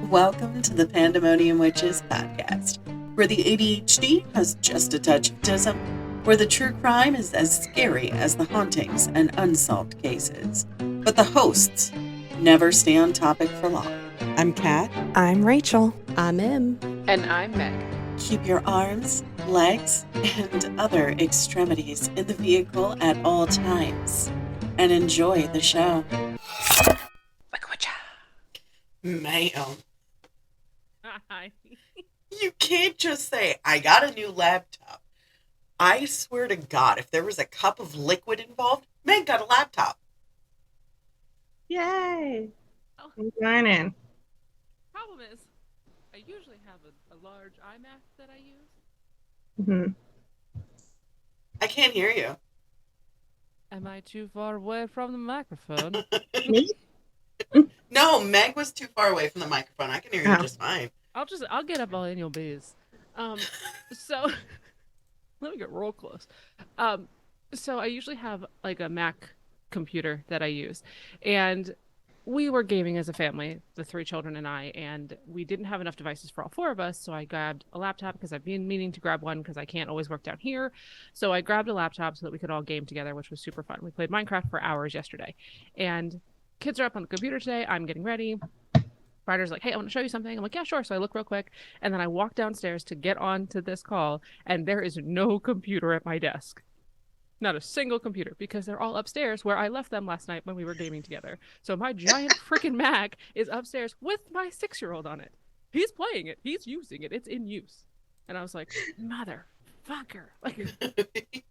Welcome to the Pandemonium Witches podcast, where the ADHD has just a touch of autism, where the true crime is as scary as the hauntings and unsolved cases. But the hosts never stay on topic for long. I'm Kat. I'm Rachel. I'm Em. And I'm Meg. Keep your arms, legs, and other extremities in the vehicle at all times, and enjoy the show. Ma'am. Hi. You can't just say, I got a new laptop. I swear to God, if there was a cup of liquid involved, Meg got a laptop. Yay! Oh. I'm joining. Problem is, I usually have a large iMac that I use. Mm-hmm. I can't hear you. Am I too far away from the microphone? Me? No, Meg was too far away from the microphone. I can hear you just fine. I'll get up all in your biz. So let me get real close. So I usually have like a Mac computer that I use, and we were gaming as a family, the 3 children and I, and we didn't have enough devices for all 4 of us. So I grabbed a laptop because I've been meaning to grab one because I can't always work down here. So I grabbed a laptop so that we could all game together, which was super fun. We played Minecraft for hours yesterday, and kids are up on the computer today. I'm getting ready. Ryder's like, hey, I want to show you something. I'm like, yeah, sure. So I look real quick, and then I walk downstairs to get onto this call, and there is no computer at my desk. Not a single computer, because they're all upstairs where I left them last night when we were gaming together. So my giant freaking Mac is upstairs with my 6-year-old on it. He's playing it. He's using it. It's in use. And I was like, motherfucker. Like,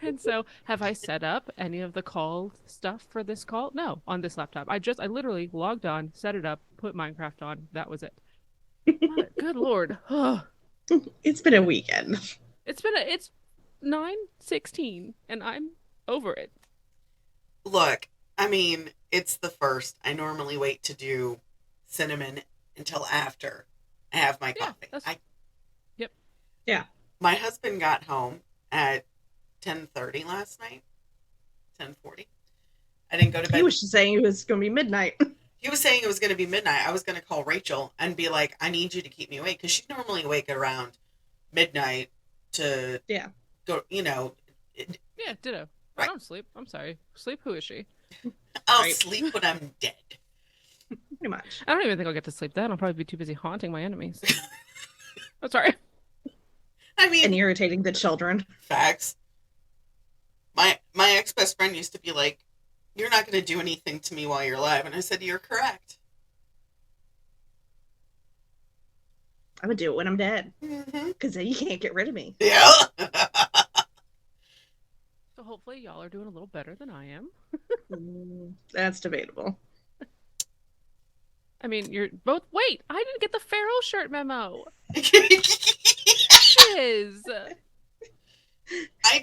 and so have I set up any of the call stuff for this call? No, on this laptop. I literally logged on, set it up, put Minecraft on. That was it. Good Lord. It's been a weekend. It's 9:16 and I'm over it. Look, I mean, it's the first. I normally wait to do cinnamon until after I have my coffee. Yep. Yeah. My husband got home at 10:30 last night. 10:40. I didn't go to bed. He was just saying it was going to be midnight. He was saying it was going to be midnight. I was going to call Rachel and be like, I need you to keep me awake. Because she's normally awake around midnight to go, Yeah, ditto. Right. I don't sleep. I'm sorry. Sleep, who is she? I'll sleep when I'm dead. Pretty much. I don't even think I'll get to sleep then. I'll probably be too busy haunting my enemies. I'm sorry. I mean, and irritating the children. Facts. My ex-best friend used to be like, you're not going to do anything to me while you're alive. And I said, you're correct. I'm going to do it when I'm dead. Mm-hmm. Because then you can't get rid of me. Yeah. So hopefully y'all are doing a little better than I am. That's debatable. I mean, you're both... Wait! I didn't get the Pharaoh shirt memo! Is.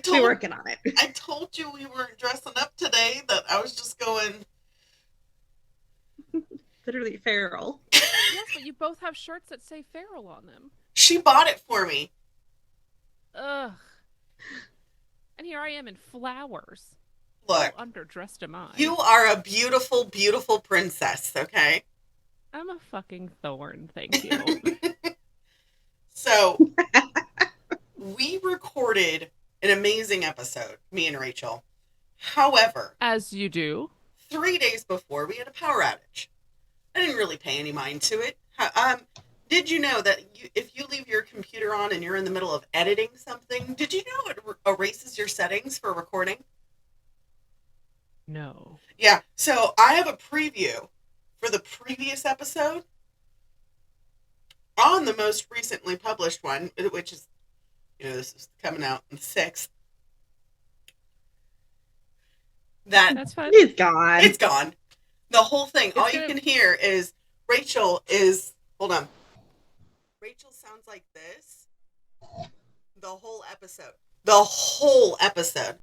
We're working on it. I told you we weren't dressing up today, that I was just going... Literally feral. Yes, but you both have shirts that say feral on them. She bought it for me. Ugh. And here I am in flowers. Look. How underdressed am I? You are a beautiful, beautiful princess, okay? I'm a fucking thorn, thank you. So, we recorded an amazing episode, me and Rachel. However, as you do, 3 days before, we had a power outage. I didn't really pay any mind to it. Did you know that if you leave your computer on and you're in the middle of editing something, did you know it erases your settings for recording? No. Yeah, so I have a preview for the previous episode on the most recently published one, which is, this is coming out on the 6th. That's fine. It's gone. It's gone. The whole thing. All you can hear is Rachel is... Hold on. Rachel sounds like this. The whole episode. The whole episode.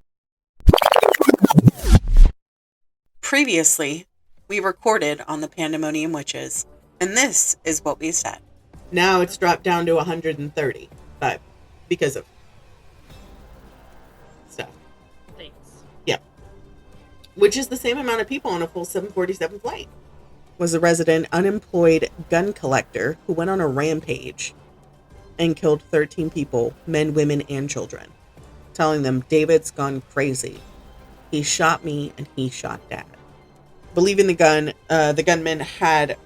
Previously, we recorded on the Pandemonium Witches, and this is what we said. Now it's dropped down to 135 because of stuff. Thanks. Yep. Which is the same amount of people on a full 747 flight. was a resident unemployed gun collector who went on a rampage and killed 13 people, men, women, and children, telling them, "David's gone crazy. He shot me and he shot Dad." Believing the gunman had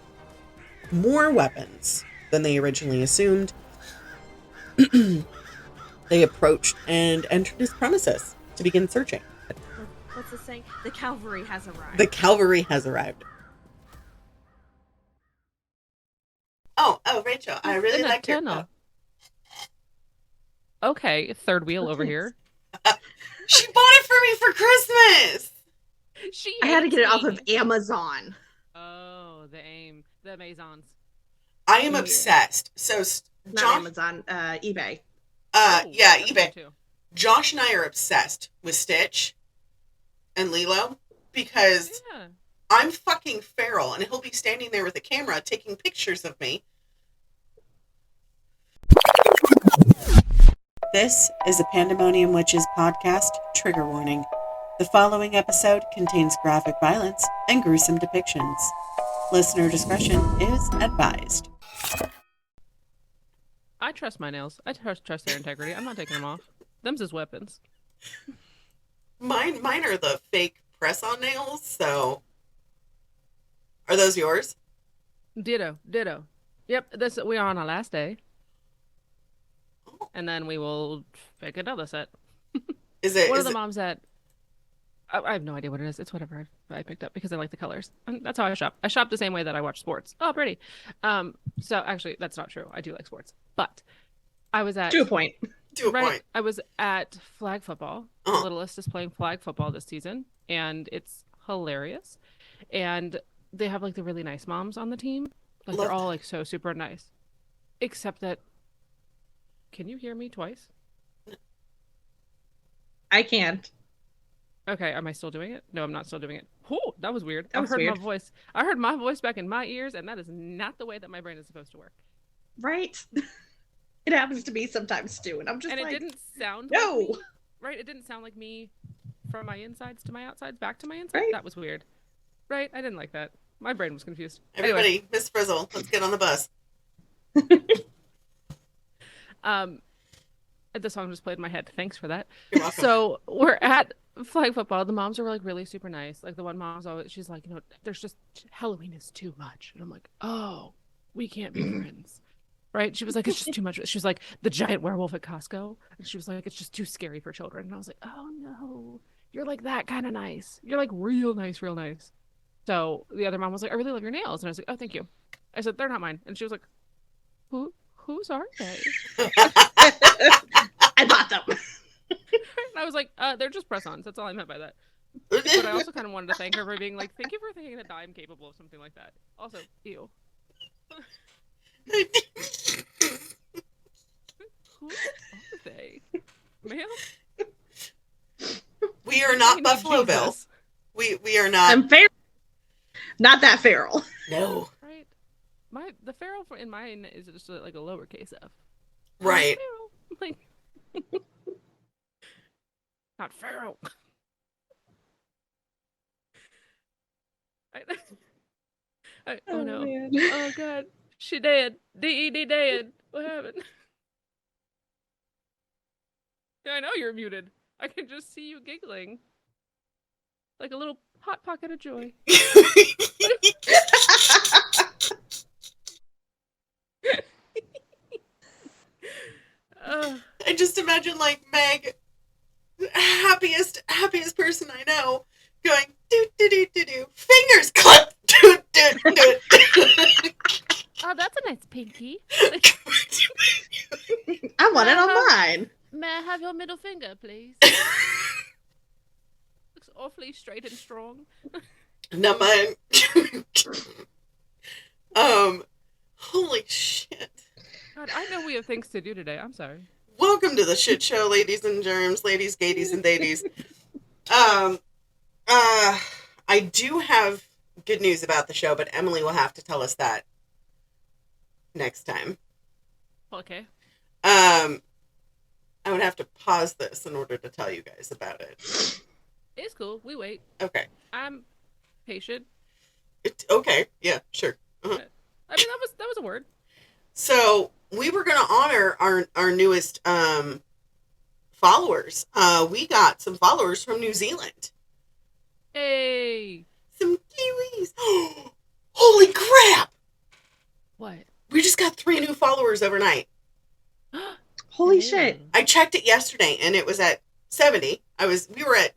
more weapons than they originally assumed, they approached and entered his premises to begin searching. What's the saying? The cavalry has arrived. The cavalry has arrived. Oh, Rachel, I really like your cup. Okay, third wheel over here. She bought it for me for Christmas. I had to get it off of Amazon. Oh, the Amazons. I am obsessed. So, Not Amazon, eBay. Yeah, eBay. Too. Josh and I are obsessed with Stitch and Lilo because I'm fucking feral and he'll be standing there with a camera taking pictures of me. This is a Pandemonium Witches podcast trigger warning. The following episode contains graphic violence and gruesome depictions. Listener discretion is advised. I trust my nails. I trust their integrity. I'm not taking them off. Them's as weapons. Mine are the fake press-on nails, so... Are those yours? Ditto. Yep, we are on our last day. And then we will pick another set. One of the moms that... I have no idea what it is. It's whatever I picked up because I like the colors. And that's how I shop. I shop the same way that I watch sports. Oh, pretty. So actually, that's not true. I do like sports. But I was at... To a point. I was at flag football. The littlest is playing flag football this season. And it's hilarious. And they have like the really nice moms on the team. Like they're all like so super nice. Except that... Can you hear me twice? I can't. Okay, am I still doing it? No, I'm not still doing it. Oh, that was weird. That was weird. My voice. I heard my voice back in my ears, and that is not the way that my brain is supposed to work. Right? It happens to me sometimes too, and I'm just and like... it didn't sound no! Like me, right? It didn't sound like me from my insides to my outsides, back to my insides. Right. That was weird. Right? I didn't like that. My brain was confused. Everybody, anyway. Miss Frizzle, let's get on the bus. The song just played in my head. Thanks for that. You're welcome. So we're at flag football. The moms are like really super nice. Like the one mom's always, she's like, there's just Halloween is too much. And I'm like, oh, we can't be friends. Right? She was like, it's just too much. She was like, the giant werewolf at Costco. And she was like, it's just too scary for children. And I was like, oh no, you're like that kind of nice. You're like real nice, real nice. So the other mom was like, I really love your nails. And I was like, oh, thank you. I said, they're not mine. And she was like, whose are they? I bought them. And I was like, they're just press-ons. That's all I meant by that. But I also kind of wanted to thank her for being like, thank you for thinking that I'm capable of something like that. Also, ew. Who are they? Ma'am? We are not Buffalo Bill. We are not. I'm feral. Not that feral. No. Right. The feral in mine is just like a lowercase f. Right. Like, not feral. Oh no. Man. Oh god. She dead. D-E-D dead. What happened? Yeah, I know you're muted. I can just see you giggling. Like a little hot pocket of joy. I just imagine like Meg, happiest person I know, going do do do do do, fingers clip, do do do. Oh, that's a nice pinky. I want it on mine. May I have your middle finger, please? Looks awfully straight and strong. Not mine. Holy shit. God, I know we have things to do today. I'm sorry. Welcome to the shit show, ladies and germs, ladies, gadies, and dadies. I do have good news about the show, but Emily will have to tell us that next time. Okay. I would have to pause this in order to tell you guys about it. It's cool. We wait. Okay. I'm patient. Okay, yeah, sure. Uh-huh. I mean, that was a word. So we were going to honor our newest followers. We got some followers from New Zealand. Hey. Some Kiwis. Holy crap! What? We just got 3 new followers overnight. Holy shit. I checked it yesterday and it was at 70. We were at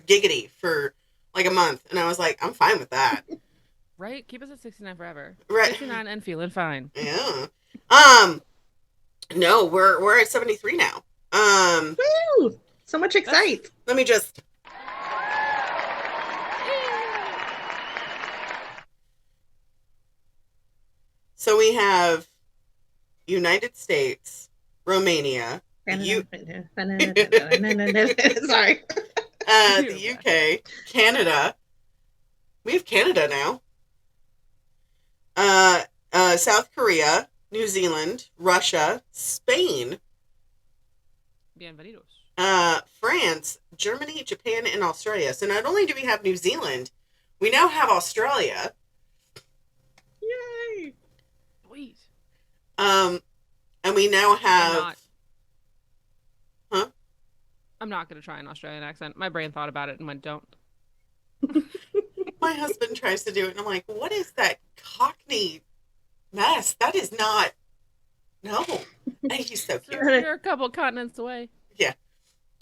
Giggity for like a month and I was like, I'm fine with that. Right? Keep us at 69 forever. Right. 69 and feeling fine. Yeah. No, we're at 73 now. Woo! So much excite. Let me just So we have United States, Romania, Sorry. the UK, Canada. We have Canada now. South Korea, New Zealand, Russia, Spain, Bienvenidos. France, Germany, Japan, and Australia. So not only do we have New Zealand, we now have Australia. Yay! Sweet. And we now have. I'm not going to try an Australian accent. My brain thought about it and went, don't. My husband tries to do it, and I'm like, what is that Cockney mess? That is not. No. He's so cute. You're a couple continents away. Yeah.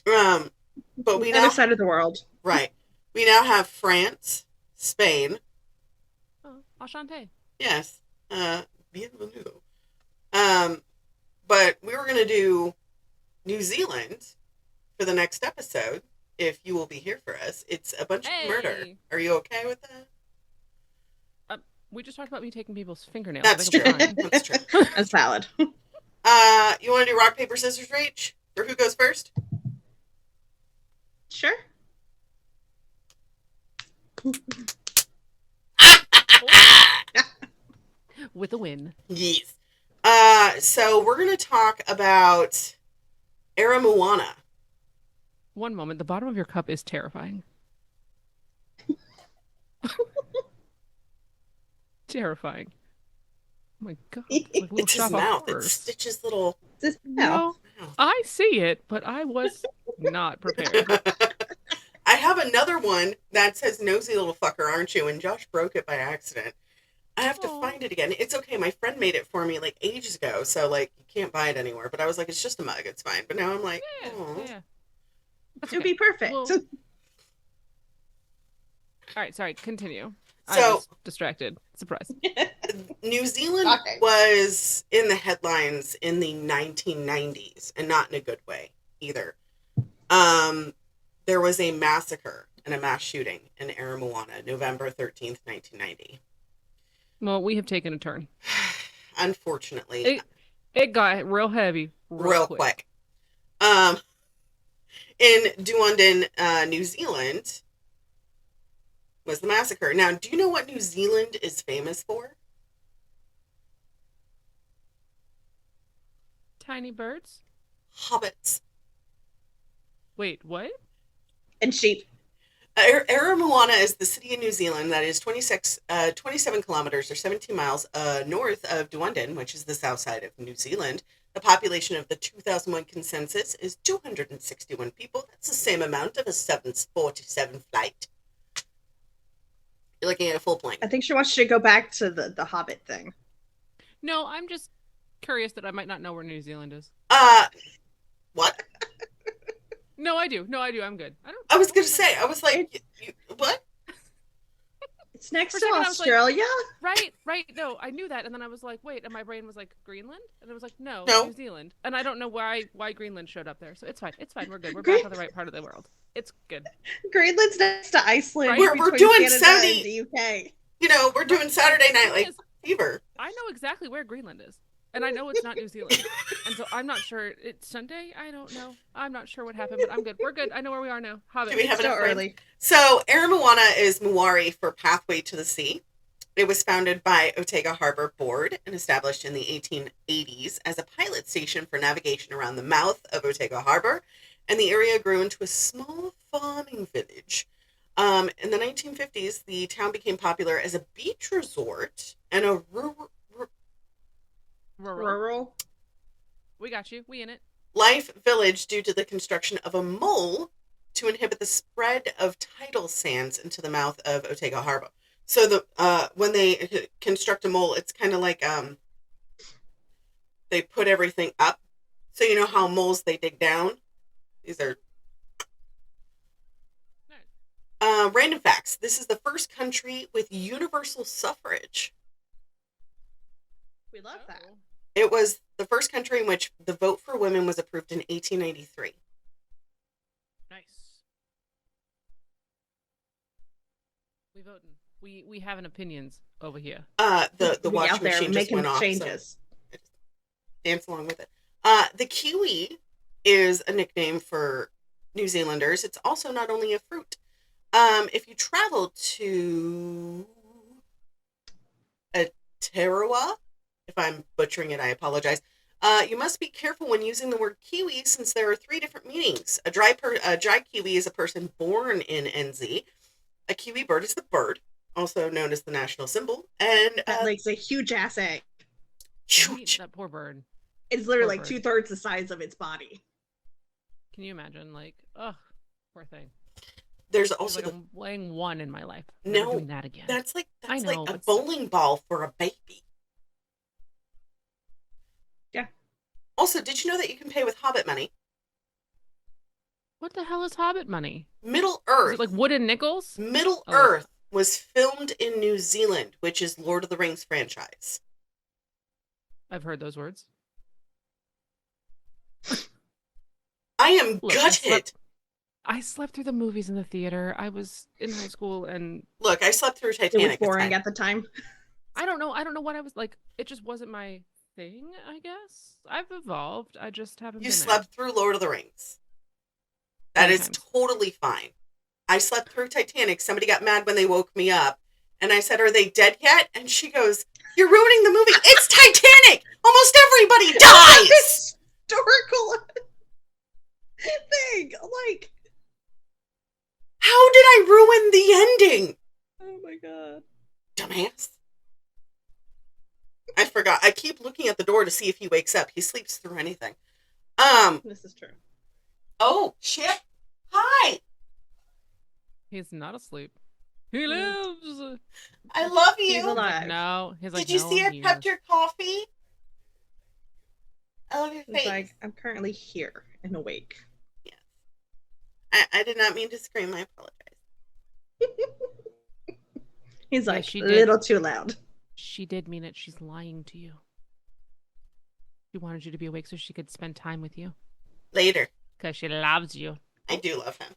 But we now. Other side of the world. Right. We now have France, Spain. Oh, enchanté. Yes. Bienvenue. But we were going to do New Zealand for the next episode, if you will be here for us. It's a bunch of murder. Are you okay with that? We just talked about me taking people's fingernails. That's true. That's true. That's valid. You want to do rock, paper, scissors, reach? Or who goes first? Sure. With a win. Yes. So we're going to talk about Aramoana. One moment. The bottom of your cup is terrifying. Terrifying. Oh my god. Like a little It's his shop of mouth. horrors. It's Stitch's little... No, I see it, but I was not prepared. I have another one that says nosy little fucker, aren't you? And Josh broke it by accident. I have to find it again. It's okay. My friend made it for me like ages ago. So like you can't buy it anywhere. But I was like, it's just a mug. It's fine. But now I'm like, Yeah. It would be perfect. Well, all right, sorry, continue. I So- was distracted. Surprise. New Zealand Okay. was in the headlines in the 1990s, and not in a good way either. There was a massacre and a mass shooting in Aramoana, November 13th, 1990. Well, we have taken a turn. Unfortunately, It got real heavy real quick. In Dunedin, New Zealand, was the massacre. Now, do you know what New Zealand is famous for? Tiny birds? Hobbits. Wait, what? And sheep. Aramoana is the city in New Zealand that is 27 kilometers or 17 miles north of Dunedin, which is the south side of New Zealand. The population of the 2001 census is 261 people. That's the same amount of a 747 flight. You're looking at a full plane. I think she wants you to go back to the Hobbit thing. No, I'm just curious that I might not know where New Zealand is. What? No, I do. I'm good. I was gonna say, I was like, what? It's next For a to second, I was like- Australia. Right. No, I knew that, and then I was like, wait, and my brain was like, Greenland? And I was like, no, No. New Zealand. And I don't know why Greenland showed up there. So it's fine. We're good. We're back on the right part of the world. It's good. Greenland's next to Iceland. Right. We're between doing Canada 70 and the UK. You know, we're doing Saturday Night Thing like is, Fever. I know exactly where Greenland is. And I know it's not New Zealand. And so I'm not sure. It's Sunday? I don't know. I'm not sure what happened, but I'm good. We're good. I know where we are now. Hobbit. Do we have So enough room? early. So, Aramoana is Maori for Pathway to the Sea. It was founded by Otago Harbor Board and established in the 1880s as a pilot station for navigation around the mouth of Otago Harbor, and the area grew into a small farming village. In the 1950s, the town became popular as a beach resort and a Rural. We got you. We in it. life village due to the construction of a mole to inhibit the spread of tidal sands into the mouth of Otago Harbor. So when they construct a mole, it's kind of like they put everything up. So you know how moles, they dig down? These are random facts. This is the first country with universal suffrage. We love that. It was the first country in which the vote for women was approved in 1893. Nice. We voting. We having opinions over here. The We washing out there machine just making went off. changes. So I just dance along with it. The kiwi is a nickname for New Zealanders. It's also not only a fruit. If you travel to Aotearoa, if I'm butchering it, I apologize. You must be careful when using the word kiwi, since there are 3 different meanings. A dry kiwi is a person born in NZ. A kiwi bird is the bird, also known as the national symbol. And That lays a huge ass egg. huge. That poor bird. It's literally Poor like bird. 2/3 the size of its body. Can you imagine? Like, ugh, poor thing. There's Feels also like I'm laying one in my life. No, Never doing that again. that's like I know, a but bowling ball for a baby. Yeah. Also, did you know that you can pay with hobbit money? What the hell is Hobbit money? Middle Is Earth. it like wooden nickels? Middle Oh. Earth was filmed in New Zealand, which is Lord of the Rings franchise. I've heard those words. I am Look, gutted. I slept through the movies in the theater. I was in high school, and Look, I slept through It Titanic. was It's boring fine. at the time. I don't know what I was like. It just wasn't my thing, I guess. I've evolved. I just haven't You been slept through Lord of the Rings. That Many is times. totally fine. I slept through Titanic. Somebody got mad when they woke me up. And I said, "Are they dead yet?" And she goes, "You're ruining the movie. It's Titanic. Almost everybody dies." Historical thing. Like, How did I ruin the ending? oh my god. Dumbass. I forgot. I keep looking at the door to see if he wakes up. He sleeps through anything. This is true. Oh, shit. Hi. He's not asleep. He lives. I love He's you. alive. No, he's like, Did you no, see I'm I here. prepped your coffee? I love your He's face. like, I'm currently here and awake. I did not mean to scream. I apologize. He's Yeah, like, she a did. little too loud. She did mean it. She's lying to you. She wanted you to be awake so she could spend time with you. Later. Because she loves you. I do love him.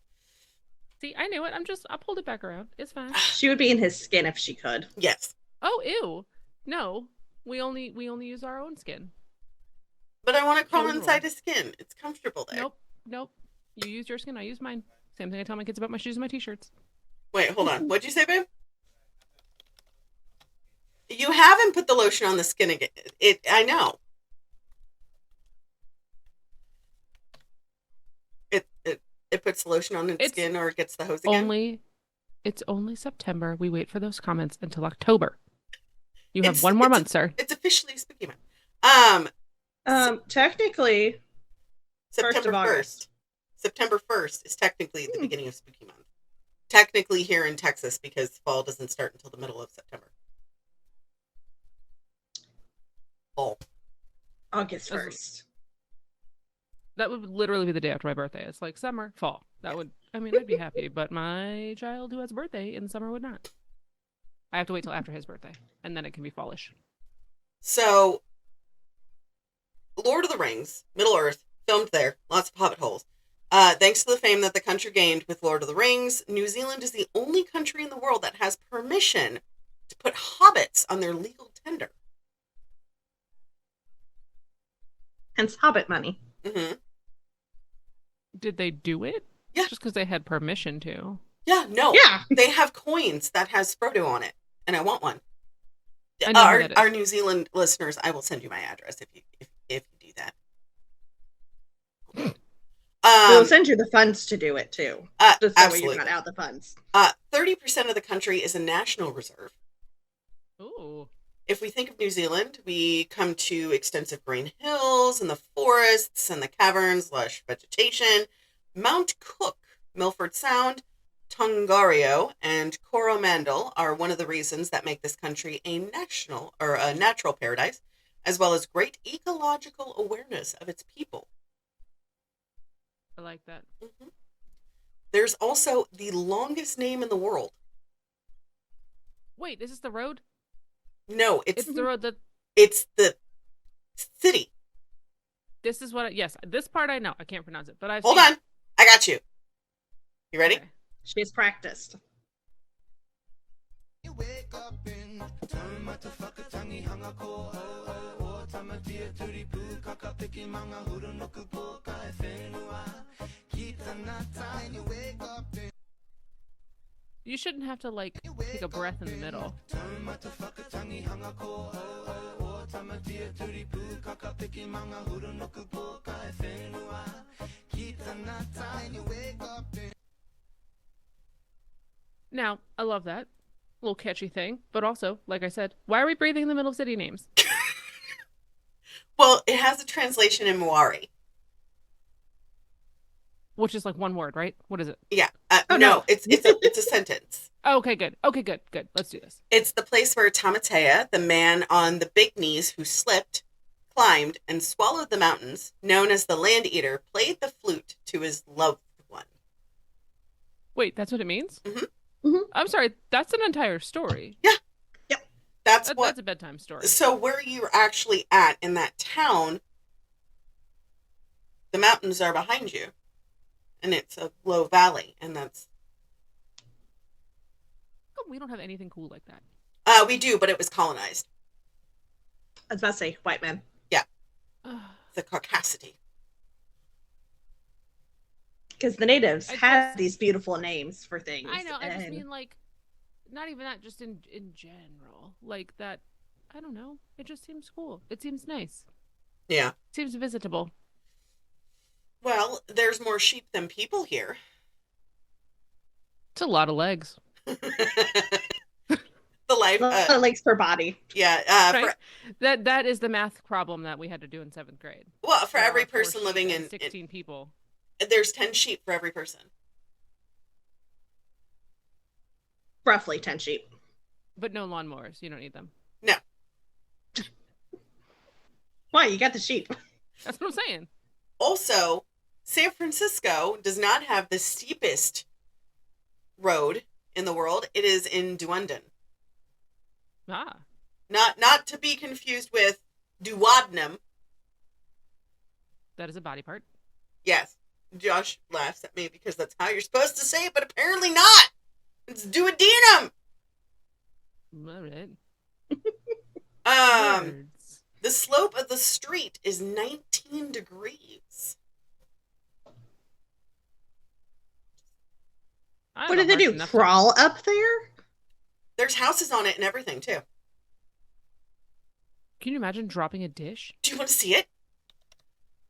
See, I knew it. I pulled it back around. It's fine. She would be in his skin if she could. Yes. Oh, ew. No. We only use our own skin. But I want to crawl Sure. inside his skin. It's comfortable there. Nope. You use your skin, I use mine. Same thing I tell my kids about my shoes and my t-shirts. Wait, hold on. What'd you say, babe? You haven't put the lotion on the skin again. I know. It puts the lotion on its skin, or it gets the hose again. It's only September. We wait for those comments until October. You have one more month, sir. It's officially Spooky Month. Technically, September 1st of August. 1st. September 1st is technically the beginning of Spooky Month. Technically here in Texas, because fall doesn't start until the middle of September. Fall. August 1st. That would literally be the day after my birthday. It's like summer, fall. I'd be happy, but my child who has a birthday in summer would not. I have to wait till after his birthday, and then it can be fallish. So, Lord of the Rings, Middle Earth, filmed there. Lots of hobbit holes. Thanks to the fame that the country gained with Lord of the Rings, New Zealand is the only country in the world that has permission to put hobbits on their legal tender. Hence Hobbit money. Mm-hmm. Did they do it? Yeah. Just because they had permission to. Yeah, no. Yeah. They have coins that has Frodo on it, and I want one. I know who that is. Our New Zealand listeners, I will send you my address if you do that. We'll send you the funds to do it too. Just so absolutely. you're not out the funds. 30% of the country is a national reserve. Ooh. If we think of New Zealand, we come to extensive green hills and the forests and the caverns, lush vegetation. Mount Cook, Milford Sound, Tongariro, and Coromandel are one of the reasons that make this country a natural paradise, as well as great ecological awareness of its people. I like that. Mm-hmm. There's also the longest name in the world. Wait, is this the road? No, It's the road that... It's the city. This is what... Yes, this part I know. I can't pronounce it, but I've Hold seen on. I got you. You ready? Okay. She's practiced. You shouldn't have to, like, take a breath in the middle. Now, I love that. Little catchy thing. But also, like I said, why are we breathing in the middle of city names? Well, it has a translation in Maori. Which is like one word, right? What is it? Yeah. Oh, no, no. it's a sentence. Okay, good. Okay, good. Good. Let's do this. It's the place where Tamatea, the man on the big knees who slipped, climbed, and swallowed the mountains, known as the Land Eater, played the flute to his loved one. Wait, that's what it means? Mm-hmm. Mm-hmm. I'm sorry, that's an entire story. Yeah. Yep. That's a bedtime story. So where you're actually at in that town, the mountains are behind you. And it's a low valley, and that's... Oh, we don't have anything cool like that. We do, but it was colonized. I was about to say, white men. Yeah. The Caucasity. Because the natives had these beautiful names for things. I know, I just mean, like, not even that, just in general. Like, that, I don't know, it just seems cool. It seems nice. Yeah. It seems visitable. Well, there's more sheep than people here. It's a lot of legs. The life... legs per body. Yeah. Right? That is the math problem that we had to do in 7th grade. Well, for There every are 4 person sheep living and in... 16 people. There's 10 sheep for every person. Roughly 10 sheep. But no lawnmowers. You don't need them. No. Why? You got the sheep. That's what I'm saying. Also, San Francisco does not have the steepest road in the world. It is in Duwondon. Ah. Not to be confused with Duodenum. That is a body part. Yes. Josh laughs at me because that's how you're supposed to say it, but apparently not. It's duodenum. All right. Words. The slope of the street is 19 degrees. What did they do? Crawl up there? There's houses on it and everything, too. Can you imagine dropping a dish? Do you want to see it?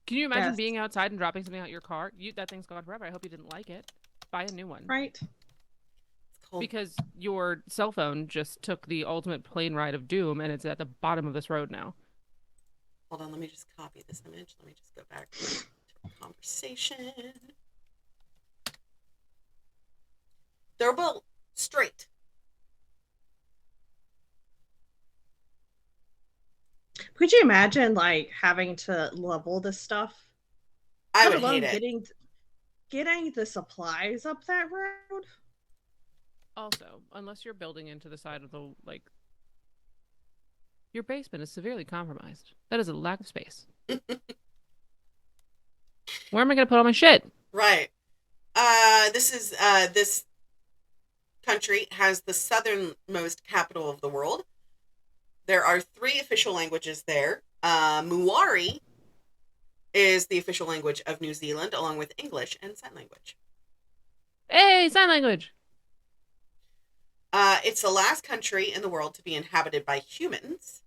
Can you imagine Yes. being outside and dropping something out your car? That thing's gone forever. I hope you didn't like it. Buy a new one. Right. It's cold. Because your cell phone just took the ultimate plane ride of doom, and it's at the bottom of this road now. Hold on, let me just copy this image. Let me just go back to the conversation. They're both straight. Could you imagine, like, having to level this stuff? I Let would alone hate it. getting the supplies up that road? Also, unless you're building into the side of the, like... Your basement is severely compromised. That is a lack of space. Where am I going to put all my shit? Right. This country has the southernmost capital of the world. There are 3 official languages there. Maori is the official language of New Zealand, along with English and sign language. Hey, sign language! It's the last country in the world to be inhabited by humans.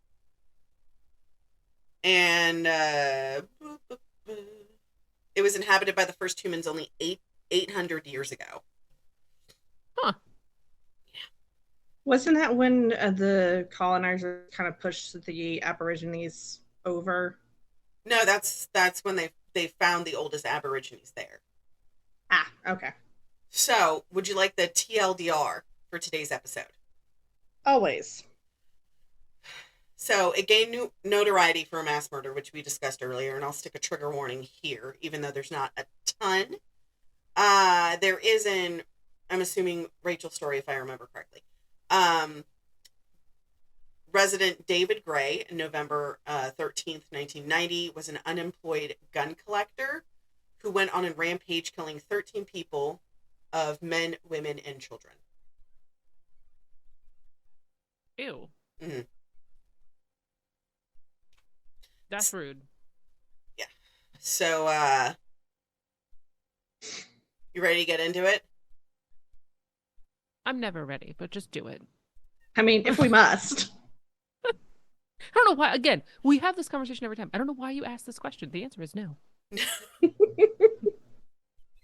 And It was inhabited by the first humans only 800 years ago. Huh. Wasn't that when the colonizers kind of pushed the Aborigines over? No, that's when they found the oldest Aborigines there. Ah, okay. So, would you like the TLDR for today's episode? Always. So, it gained notoriety for a mass murder, which we discussed earlier, and I'll stick a trigger warning here, even though there's not a ton. There is I'm assuming, Rachel's story, if I remember correctly. Resident David Gray, November 13th, 1990, was an unemployed gun collector who went on a rampage killing 13 people of men, women, and children. Ew. Mm-hmm. That's rude. Yeah. So, you ready to get into it? I'm never ready, but just do it. I mean, if we must. I don't know why. Again, we have this conversation every time. I don't know why you asked this question. The answer is no. With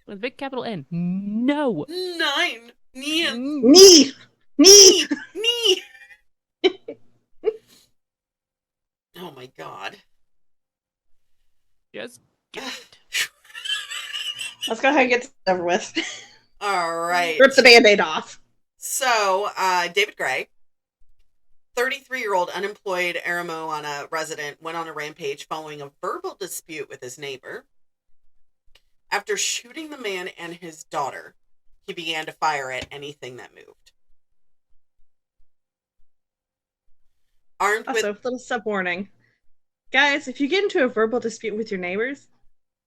a big capital N. No. 9. Knee. Oh my god. Just get it. Let's go ahead and get this over with. All right. Rip the Band-Aid off. So, David Gray, 33-year-old unemployed Aramoana resident, went on a rampage following a verbal dispute with his neighbor. After shooting the man and his daughter, he began to fire at anything that moved. Armed Also, with... little sub-warning. Guys, if you get into a verbal dispute with your neighbors,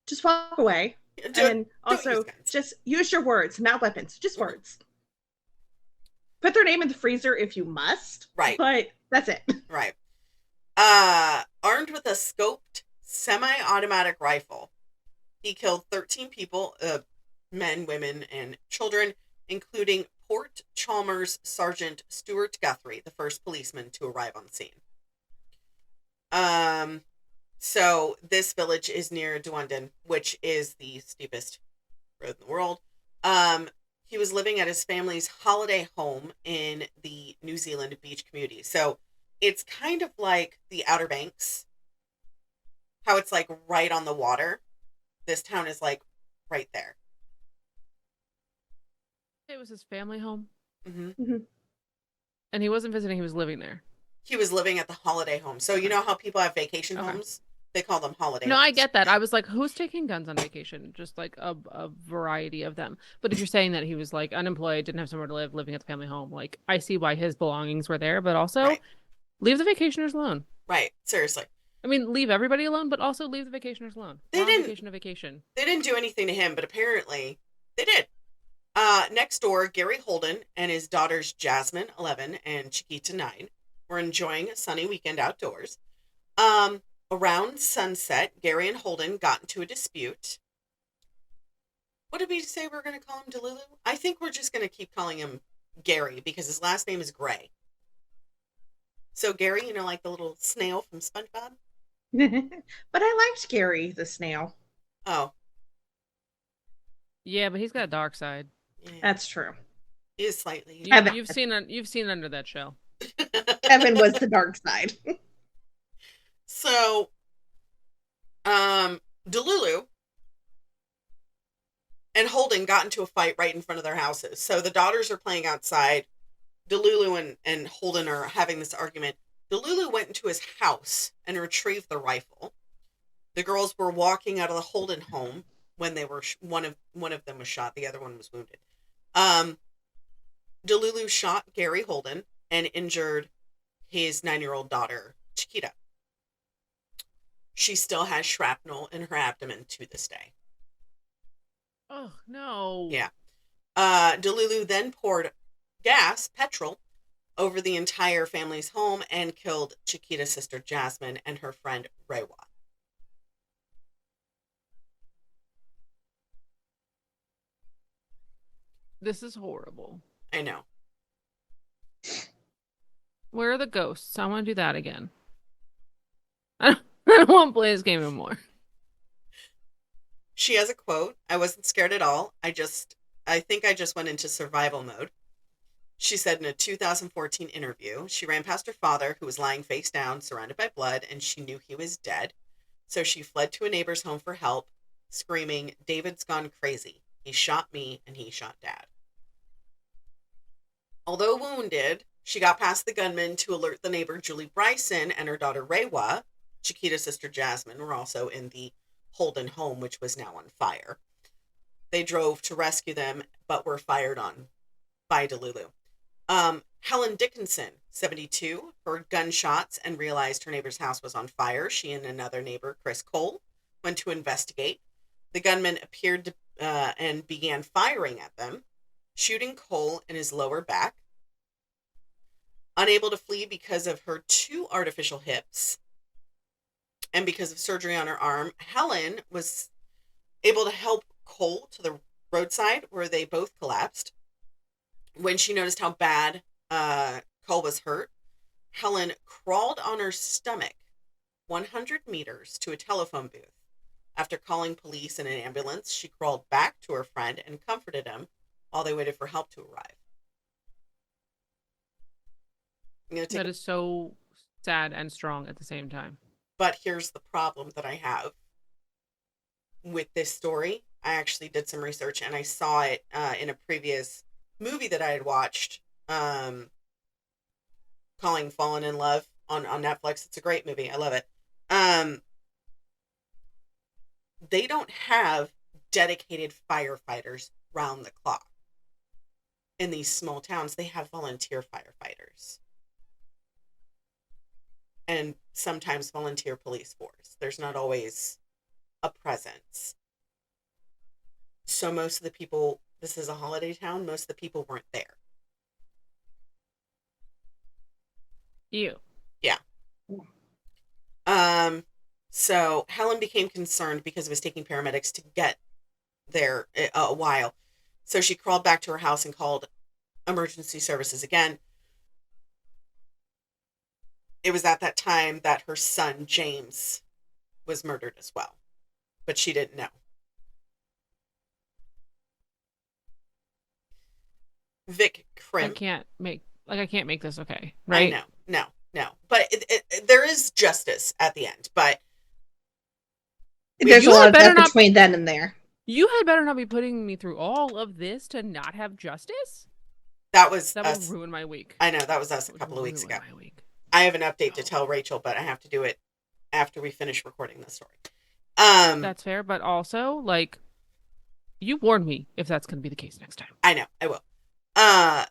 just walk away. And also, just use your words, not weapons. Just words. Put their name in the freezer if you must. Right. But that's it. Right. Armed with a scoped semi-automatic rifle, he killed 13 people, men, women, and children, including Port Chalmers Sergeant Stuart Guthrie, the first policeman to arrive on the scene. So this village is near Duwondon, which is the steepest road in the world. He was living at his family's holiday home in the New Zealand beach community. So it's kind of like the Outer Banks, how it's like right on the water. This town is like right there. It was his family home. Mm-hmm. Mm-hmm. And he wasn't visiting, he was living there. He was living at the holiday home. So you know how people have vacation homes? They call them holiday No, homes. I get that. I was like, who's taking guns on vacation? Just like a variety of them. But if you're saying that he was like unemployed, didn't have somewhere to live, living at the family home, like I see why his belongings were there, but also leave the vacationers alone. Right. Seriously. I mean, leave everybody alone, but also leave the vacationers alone. They didn't vacation to vacation. They didn't do anything to him, but apparently they did. Next door, Gary Holden and his daughters Jasmine, 11, and Chiquita, 9, were enjoying a sunny weekend outdoors. Around sunset, Gary and Holden got into a dispute. What did we say we're going to call him, Delulu? I think we're just going to keep calling him Gary because his last name is Gray. So Gary, you know, like the little snail from SpongeBob? But I liked Gary the snail. Oh. Yeah, but he's got a dark side. Yeah. That's true. He is slightly. You've seen under that shell. Evan was the dark side. So, Delulu and Holden got into a fight right in front of their houses. So the daughters are playing outside. Delulu and Holden are having this argument. Delulu went into his house and retrieved the rifle. The girls were walking out of the Holden home when they were one of them was shot. The other one was wounded. Delulu shot Gary Holden and injured his 9-year-old daughter, Chiquita. She still has shrapnel in her abdomen to this day. Oh, no. Yeah. Delulu then poured petrol, over the entire family's home and killed Chiquita's sister Jasmine and her friend Rewa. This is horrible. I know. Where are the ghosts? I want to do that again. I don't want to play this game anymore. She has a quote. I wasn't scared at all. I think I just went into survival mode. She said in a 2014 interview, she ran past her father, who was lying face down, surrounded by blood, and she knew he was dead. So she fled to a neighbor's home for help, screaming, "David's gone crazy. He shot me and he shot Dad." Although wounded, she got past the gunman to alert the neighbor Julie Bryson and her daughter Rewa. Chiquita's sister Jasmine were also in the Holden home, which was now on fire. They drove to rescue them, but were fired on by Delulu. Helen Dickinson, 72, heard gunshots and realized her neighbor's house was on fire. She and another neighbor, Chris Cole, went to investigate. The gunman appeared and began firing at them, shooting Cole in his lower back. Unable to flee because of her 2 artificial hips and because of surgery on her arm, Helen was able to help Cole to the roadside where they both collapsed. When she noticed how bad Cole was hurt, Helen crawled on her stomach 100 meters to a telephone booth. After calling police and an ambulance, she crawled back to her friend and comforted him while they waited for help to arrive. That is so sad and strong at the same time. But here's the problem that I have with this story. I actually did some research and I saw it in a previous movie that I had watched, calling Fallen in Love on Netflix. It's a great movie. I love it. They don't have dedicated firefighters round the clock. In these small towns, they have volunteer firefighters. And sometimes volunteer police force. There's not always a presence. So most of the people, this is a holiday town, most of the people weren't there. You. Yeah. So Helen became concerned because it was taking paramedics to get there a while. So she crawled back to her house and called emergency services again. It was at that time that her son, James, was murdered as well. But she didn't know. Vic Crimp. I can't make this okay, right? I know. No. But there is justice at the end. But there's a lot of that between then and there. You had better not be putting me through all of this to not have justice. That will ruin my week. I know, that was us a couple of weeks ago. I have an update to tell Rachel, but I have to do it after we finish recording the story. That's fair, but also, like, you warn me if that's going to be the case next time. I know, I will.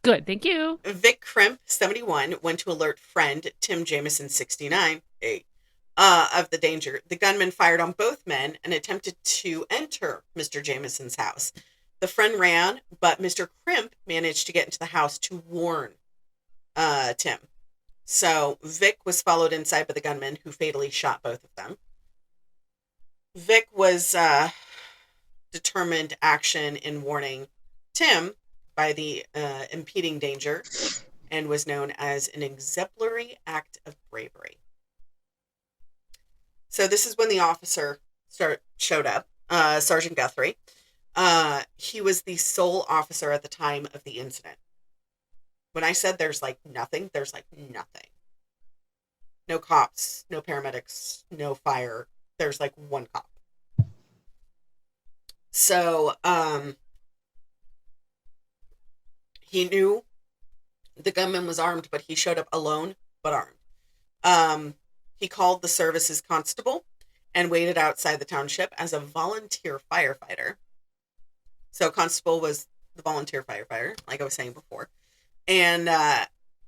Good, thank you. Vic Crimp, 71, went to alert friend Tim Jameson, 69, of the danger. The gunman fired on both men and attempted to enter Mr. Jameson's house. The friend ran, but Mr. Crimp managed to get into the house to warn Tim. So Vic was followed inside by the gunman, who fatally shot both of them. Vic was determined action in warning Tim by the impeding danger and was known as an exemplary act of bravery. So this is when the officer showed up, Sergeant Guthrie. He was the sole officer at the time of the incident. When I said there's like nothing, there's like nothing. No cops, no paramedics, no fire. There's like one cop. So, he knew the gunman was armed, but he showed up alone, but armed. He called the service's constable and waited outside the township as a volunteer firefighter. So constable was the volunteer firefighter, like I was saying before. And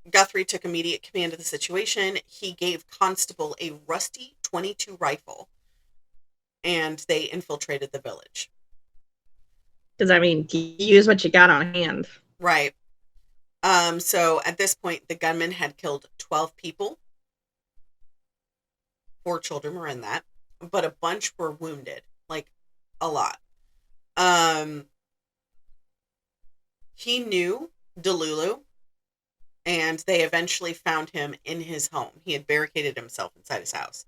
Guthrie took immediate command of the situation. He gave constable a rusty .22 rifle, and they infiltrated the village. Because, I mean, you use what you got on hand. Right. So at this point, the gunman had killed 12 people. 4 children were in that, but a bunch were wounded, like a lot. He knew Delulu, and they eventually found him in his home. He had barricaded himself inside his house.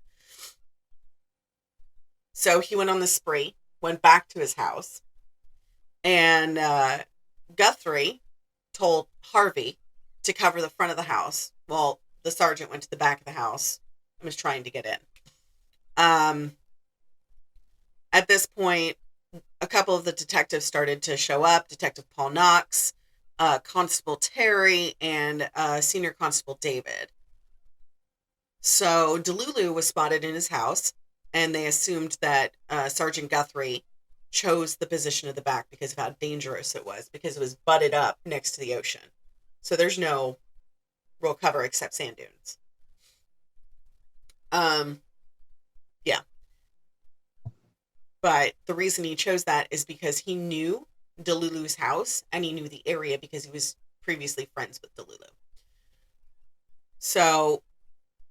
So he went on the spree, went back to his house, and Guthrie told Harvey to cover the front of the house while the sergeant went to the back of the house and was trying to get in. At this point, a couple of the detectives started to show up. Detective Paul Knox, Constable Terry, and Senior Constable David. So Delulu was spotted in his house, and they assumed that Sergeant Guthrie chose the position of the back because of how dangerous it was, because it was butted up next to the ocean. So there's no real cover except sand dunes. Yeah. But the reason he chose that is because he knew Delulu's house, and he knew the area because he was previously friends with Delulu. So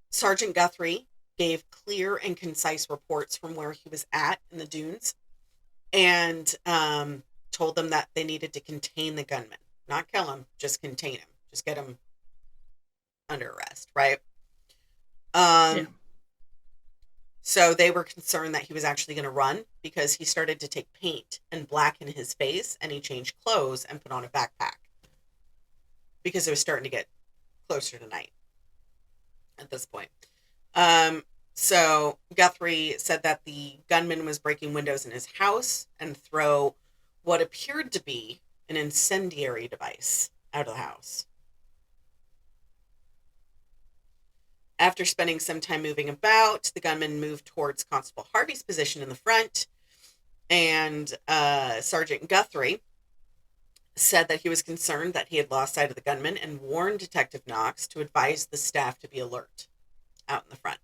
Sergeant Guthrie gave clear and concise reports from where he was at in the dunes, and told them that they needed to contain the gunman. Not kill him, just contain him. Just get him under arrest, right? Yeah. So they were concerned that he was actually going to run, because he started to take paint and blacken his face, and he changed clothes and put on a backpack because it was starting to get closer to night at this point. So Guthrie said that the gunman was breaking windows in his house and throw what appeared to be an incendiary device out of the house. After spending some time moving about, the gunman moved towards Constable Harvey's position in the front, and Sergeant Guthrie said that he was concerned that he had lost sight of the gunman and warned Detective Knox to advise the staff to be alert out in the front.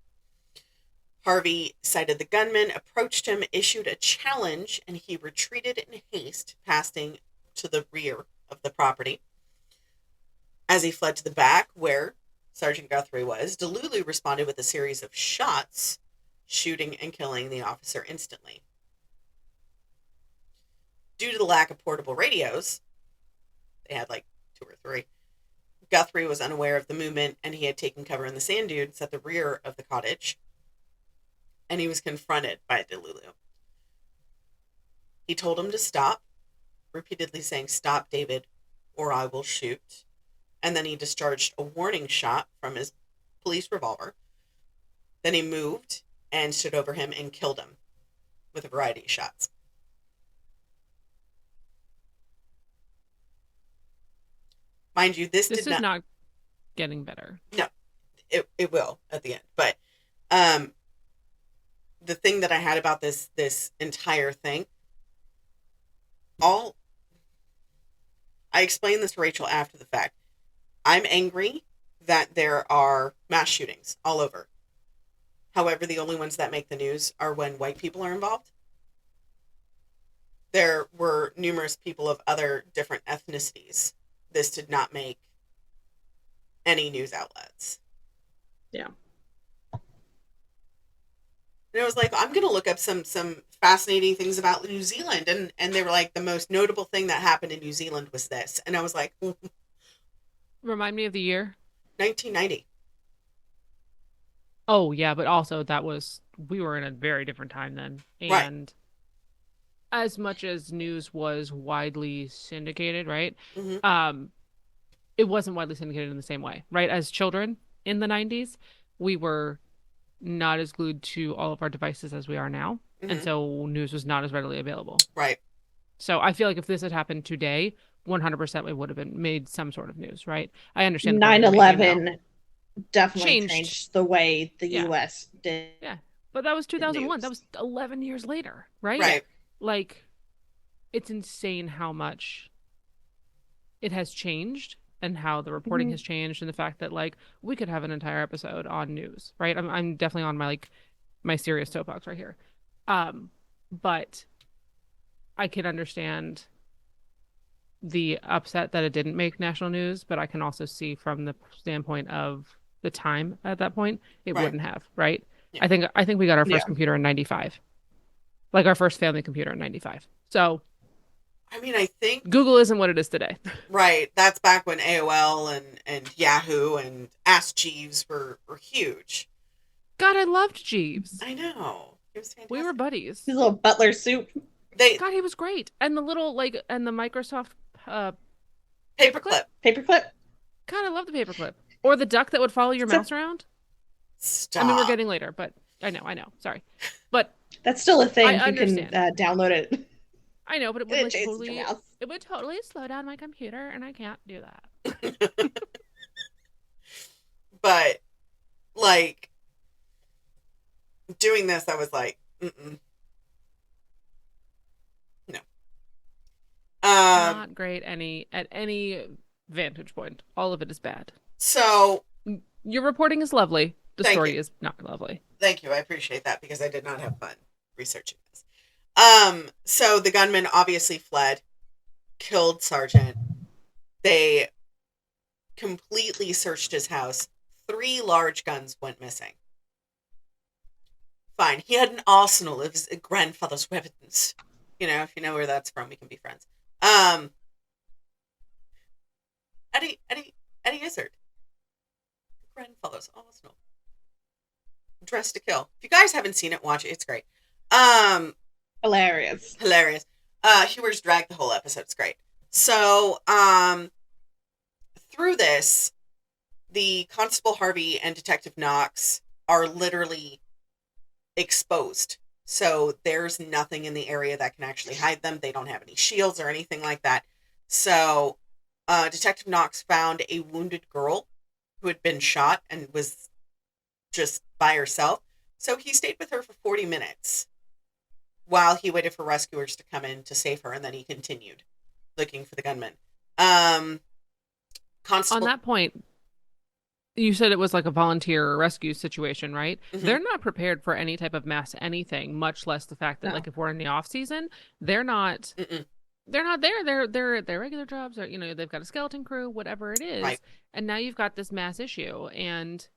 Harvey sighted the gunman, approached him, issued a challenge, and he retreated in haste, passing to the rear of the property. As he fled to the back, where Sergeant Guthrie was, Delulu responded with a series of shots, shooting and killing the officer instantly. Due to the lack of portable radios, they had like 2 or 3, Guthrie was unaware of the movement, and he had taken cover in the sand dunes at the rear of the cottage, and he was confronted by Delulu. He told him to stop, repeatedly saying, "Stop, David, or I will shoot." And then he discharged a warning shot from his police revolver. Then he moved and stood over him and killed him with a variety of shots. Mind you, this is not getting better. No, it will at the end. But the thing that I had about this entire thing, I explained this to Rachel after the fact. I'm angry that there are mass shootings all over. However, the only ones that make the news are when white people are involved. There were numerous people of other different ethnicities. This did not make any news outlets. Yeah. And I was like, I'm going to look up some fascinating things about New Zealand. And they were like, the most notable thing that happened in New Zealand was this. And I was like, Remind me of the year. 1990. Oh, yeah, but also we were in a very different time then. And as much as news was widely syndicated, right? Mm-hmm. It wasn't widely syndicated in the same way, right? As children in the 90s, we were not as glued to all of our devices as we are now. Mm-hmm. And so news was not as readily available. Right. So I feel like if this had happened today, 100% we would have been made some sort of news, right? I understand 9/11 definitely changed changed the way the Yeah. U.S. did. Yeah, but that was 2001. news. That was 11 years later, right? Right. Like, it's insane how much it has changed and how the reporting Mhm. has changed, and the fact that like we could have an entire episode on news, right? I'm definitely on my serious soapbox right here, but I can understand the upset that it didn't make national news, but I can also see from the standpoint of the time at that point, it Right. wouldn't have, right? Yeah. I think we got our first Yeah. computer in 95. Like our first family computer in 95. So I mean, I think, Google isn't what it is today. right, that's back when AOL and Yahoo and Ask Jeeves were huge. God, I loved Jeeves. I know. It was fantastic. We were buddies. His little butler soup. God, he was great. And the little and the Microsoft paperclip. Paperclip. God, I love the paperclip. Or the duck that would follow your mouse around. Stop. I mean, we're getting later, but I know. Sorry, but that's still a thing. I You understand. can download it. I know, but it would totally slow down my computer, and I can't do that. But like doing this, I was like, mm-mm. No. Not great at any vantage point. All of it is bad. So your reporting is lovely. The story you. is not lovely. Thank you. I appreciate that because I did not have fun researching this. So the gunman obviously fled, killed Sargent. They completely searched his house. 3 large guns went missing. Fine. He had an arsenal of his grandfather's weapons. You know, if you know where that's from, we can be friends. Eddie Izzard. Grandfather's arsenal. Dressed to Kill. If you guys haven't seen it, watch it. It's great. Hilarious. He wears drag the whole episode. It's great. So, through this, the Constable Harvey and Detective Knox are literally exposed. So there's nothing in the area that can actually hide them. They don't have any shields or anything like that. So, Detective Knox found a wounded girl who had been shot and was just by herself. So he stayed with her for 40 minutes while he waited for rescuers to come in to save her, and then he continued looking for the gunman. Constable... On that point, you said it was like a volunteer rescue situation, right? Mm-hmm. They're not prepared for any type of mass anything, much less the fact that like if we're in the off season, they're not they're not there. They're regular jobs, or they've got a skeleton crew, whatever it is. Right. And now you've got this mass issue, and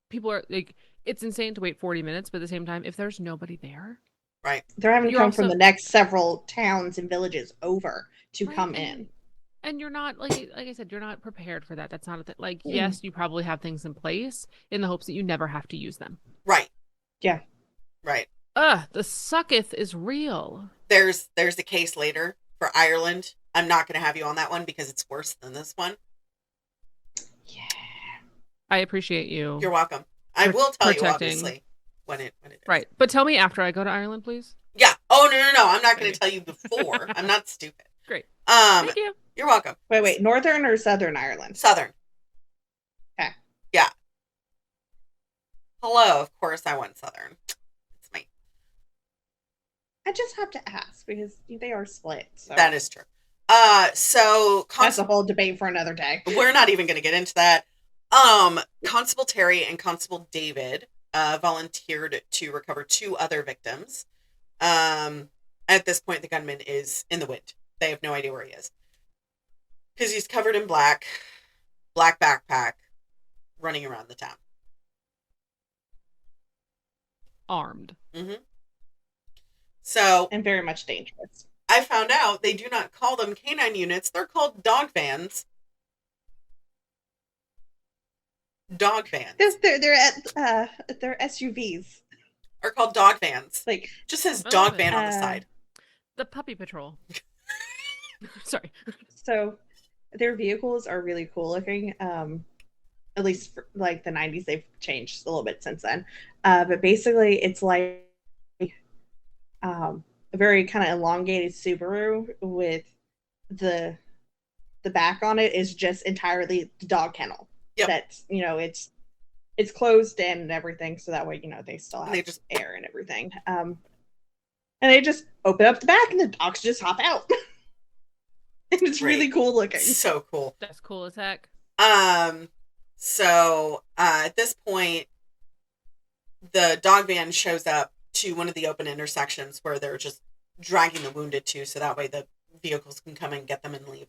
people are like, it's insane to wait 40 minutes, but at the same time, if there's nobody there, right, they're having to come from the next several towns and villages over to come in. And you're not, like I said, you're not prepared for that. That's not a thing. Like, yes, you probably have things in place in the hopes that you never have to use them. Right. Yeah. Right. The sucketh is real. There's a case later for Ireland. I'm not going to have you on that one because it's worse than this one. Yeah. I appreciate you. You're welcome. I will tell you, obviously, when it is. Right. But tell me after I go to Ireland, please. Yeah. Oh, no. I'm not going to tell you before. I'm not stupid. Great. Thank you. You're welcome. Wait. Northern or Southern Ireland? Southern. Okay. Yeah. Hello. Of course I want Southern. It's me. I just have to ask because they are split. So. That is true. So that's a whole debate for another day. We're not even going to get into that. Constable Terry and Constable David volunteered to recover 2 other victims. At this point, the gunman is in the wind. They have no idea where he is. Because he's covered in black backpack, running around the town. Armed. Mm-hmm. So... and very much dangerous. I found out they do not call them canine units. They're called dog vans. Dog vans. They're SUVs. Are called dog vans. Like, just says dog van on the side. The puppy patrol. Sorry. So their vehicles are really cool looking. At least for, like the 90s, they've changed a little bit since then. But basically, it's like a very kind of elongated Subaru with the back on it is just entirely the dog kennel. Yep. That's it's closed in and everything, so that way they still have air and everything. And they just open up the back and the dogs just hop out. And it's really cool looking. So cool. That's cool as heck. So at this point, the dog van shows up to one of the open intersections where they're just dragging the wounded to, so that way the vehicles can come and get them and leave.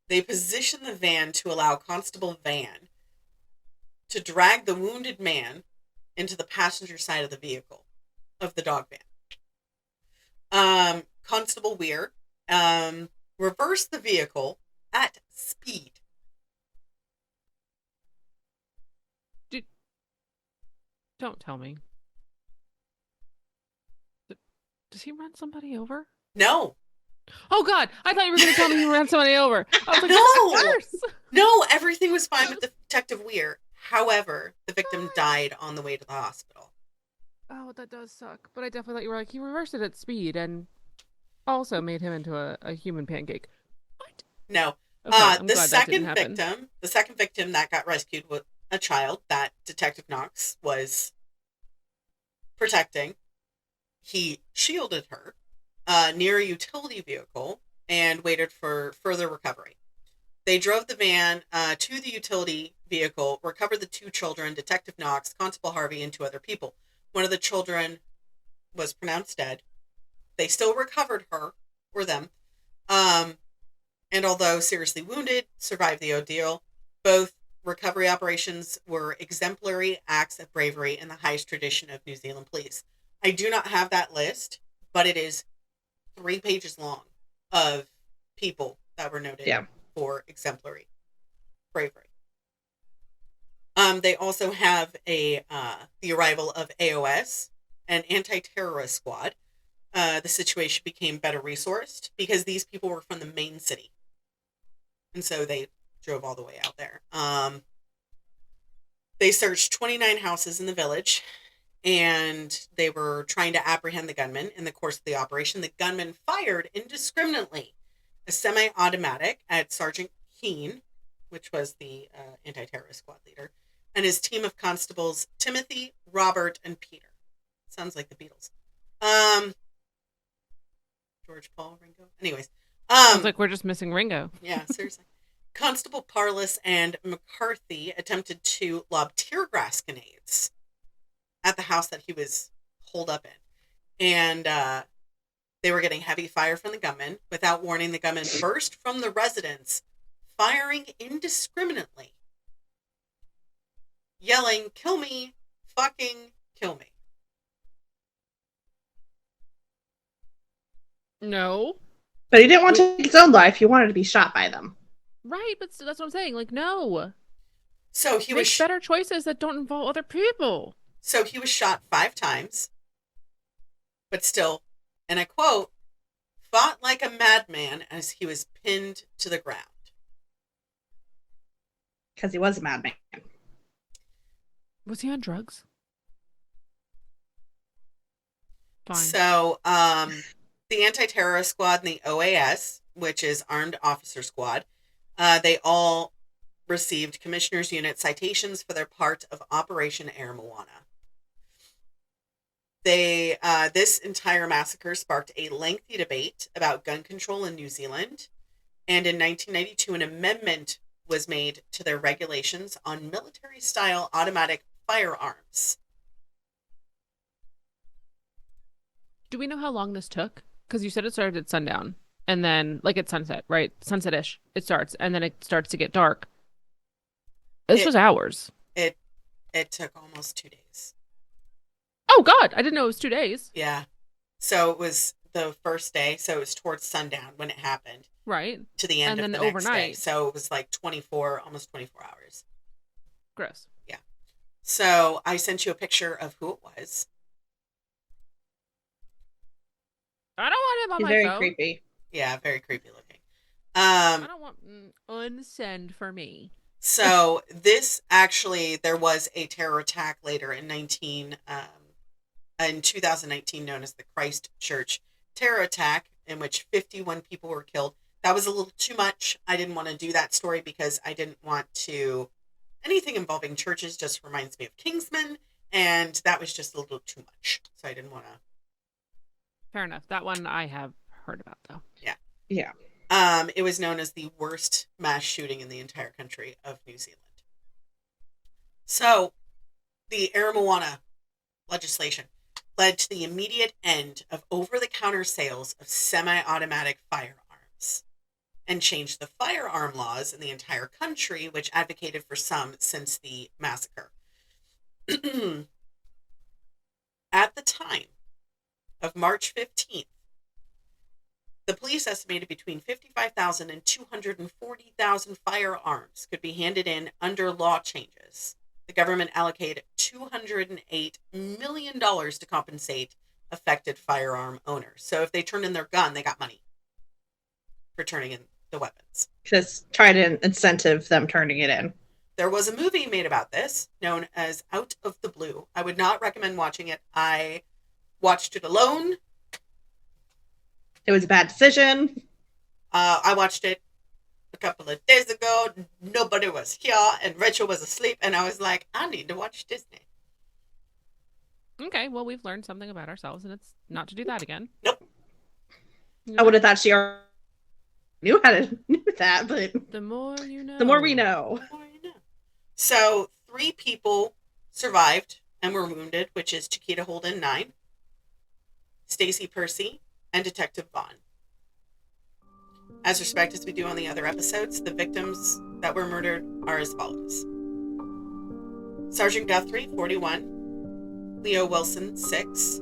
They position the van to allow Constable Van to drag the wounded man into the passenger side of the vehicle, of the dog van. Constable Weir reversed the vehicle at speed. Don't tell me. Does he run somebody over? No. Oh God! I thought you were going to tell me he ran somebody over. I was like, No! that's worse. No, everything was fine with Detective Weir. However, the victim died on the way to the hospital. Oh, that does suck. But I definitely thought you were like, he reversed it at speed and also made him into a human pancake. What? No. Okay, I'm the glad that didn't second happen. the second victim that got rescued was a child that Detective Knox was protecting. He shielded her near a utility vehicle and waited for further recovery. They drove the van to the utility vehicle, recovered the 2 children, Detective Knox, Constable Harvey, and 2 other people. One of the children was pronounced dead. They still recovered her, or them, and although seriously wounded, survived the ordeal. Both recovery operations were exemplary acts of bravery in the highest tradition of New Zealand police. I do not have that list, but it is 3 pages long of people that were noted for exemplary bravery. They also have the arrival of AOS, an anti-terrorist squad. The situation became better resourced because these people were from the main city. And so they drove all the way out there. They searched 29 houses in the village, and they were trying to apprehend the gunman. In the course of the operation, the gunman fired indiscriminately a semi-automatic at Sergeant Keene, which was the anti-terrorist squad leader, and his team of constables, Timothy, Robert, and Peter. Sounds like the Beatles. George, Paul, Ringo. Anyways. Sounds like we're just missing Ringo. Yeah, seriously. Constable Parlis and McCarthy attempted to lob tear gas grenades at the house that he was holed up in. And they were getting heavy fire from the gunman. Without warning, the gunman burst from the residence, firing indiscriminately, yelling, "Kill me, fucking kill me." No. But he didn't want to take his own life. He wanted to be shot by them. Right, but that's what I'm saying. Like, no. So he Make was better choices that don't involve other people. So he was shot 5 times, but still, and I quote, fought like a madman as he was pinned to the ground. Because he was a madman. Was he on drugs? Fine. So, the anti-terrorist squad and the OAS, which is Armed Officer Squad, they all received Commissioner's Unit citations for their part of Operation Aramoana. This entire massacre sparked a lengthy debate about gun control in New Zealand, and in 1992 an amendment was made to their regulations on military-style automatic firearms. Do we know how long this took? Because you said it started at sundown, and then, like, at sunset, right? Sunset-ish, it starts, and then it starts to get dark. This was hours. It took almost 2 days. Oh, God! I didn't know it was 2 days. Yeah. So it was the first day, so it was towards sundown when it happened. Right. To the end and of then the next overnight. day. So it was like almost 24 hours. Gross. Yeah. So I sent you a picture of who it was. I don't want him on He's my very phone. creepy. Yeah, very creepy looking. I don't want unsend for me. So this actually, there was a terror attack later in 2019 known as the Christchurch terror attack, in which 51 people were killed. That was a little too much. I didn't want to do that story because I didn't want to, anything involving churches just reminds me of Kingsman, and that was just a little too much. So I didn't want to. Fair enough. That one I have heard about, though. Yeah. Yeah. It was known as the worst mass shooting in the entire country of New Zealand. So, the Aramoana legislation led to the immediate end of over-the-counter sales of semi-automatic firearms and changed the firearm laws in the entire country, which advocated for some since the massacre. At the time of March 15th, the police estimated between 55,000 and 240,000 firearms could be handed in under law changes. The government allocated $208 million to compensate affected firearm owners. So if they turned in their gun, they got money for turning in the weapons. Just try to incentive them turning it in. There was a movie made about this known as Out of the Blue. I would not recommend watching it. I watched it alone. It was a bad decision. I watched it a couple of days ago. Nobody was here, and Rachel was asleep, and I was like, I need to watch Disney. Okay, well, we've learned something about ourselves, and it's not to do that again. Nope. I would have thought she already knew how to do that, but the more you know. the more we know. The more you know. So 3 people survived and were wounded, which is Chiquita Holden, 9, Stacy Percy, and Detective Vaughn. As respect as we do on the other episodes, the victims that were murdered are as follows. Sergeant Guthrie, 41. Leo Wilson, 6.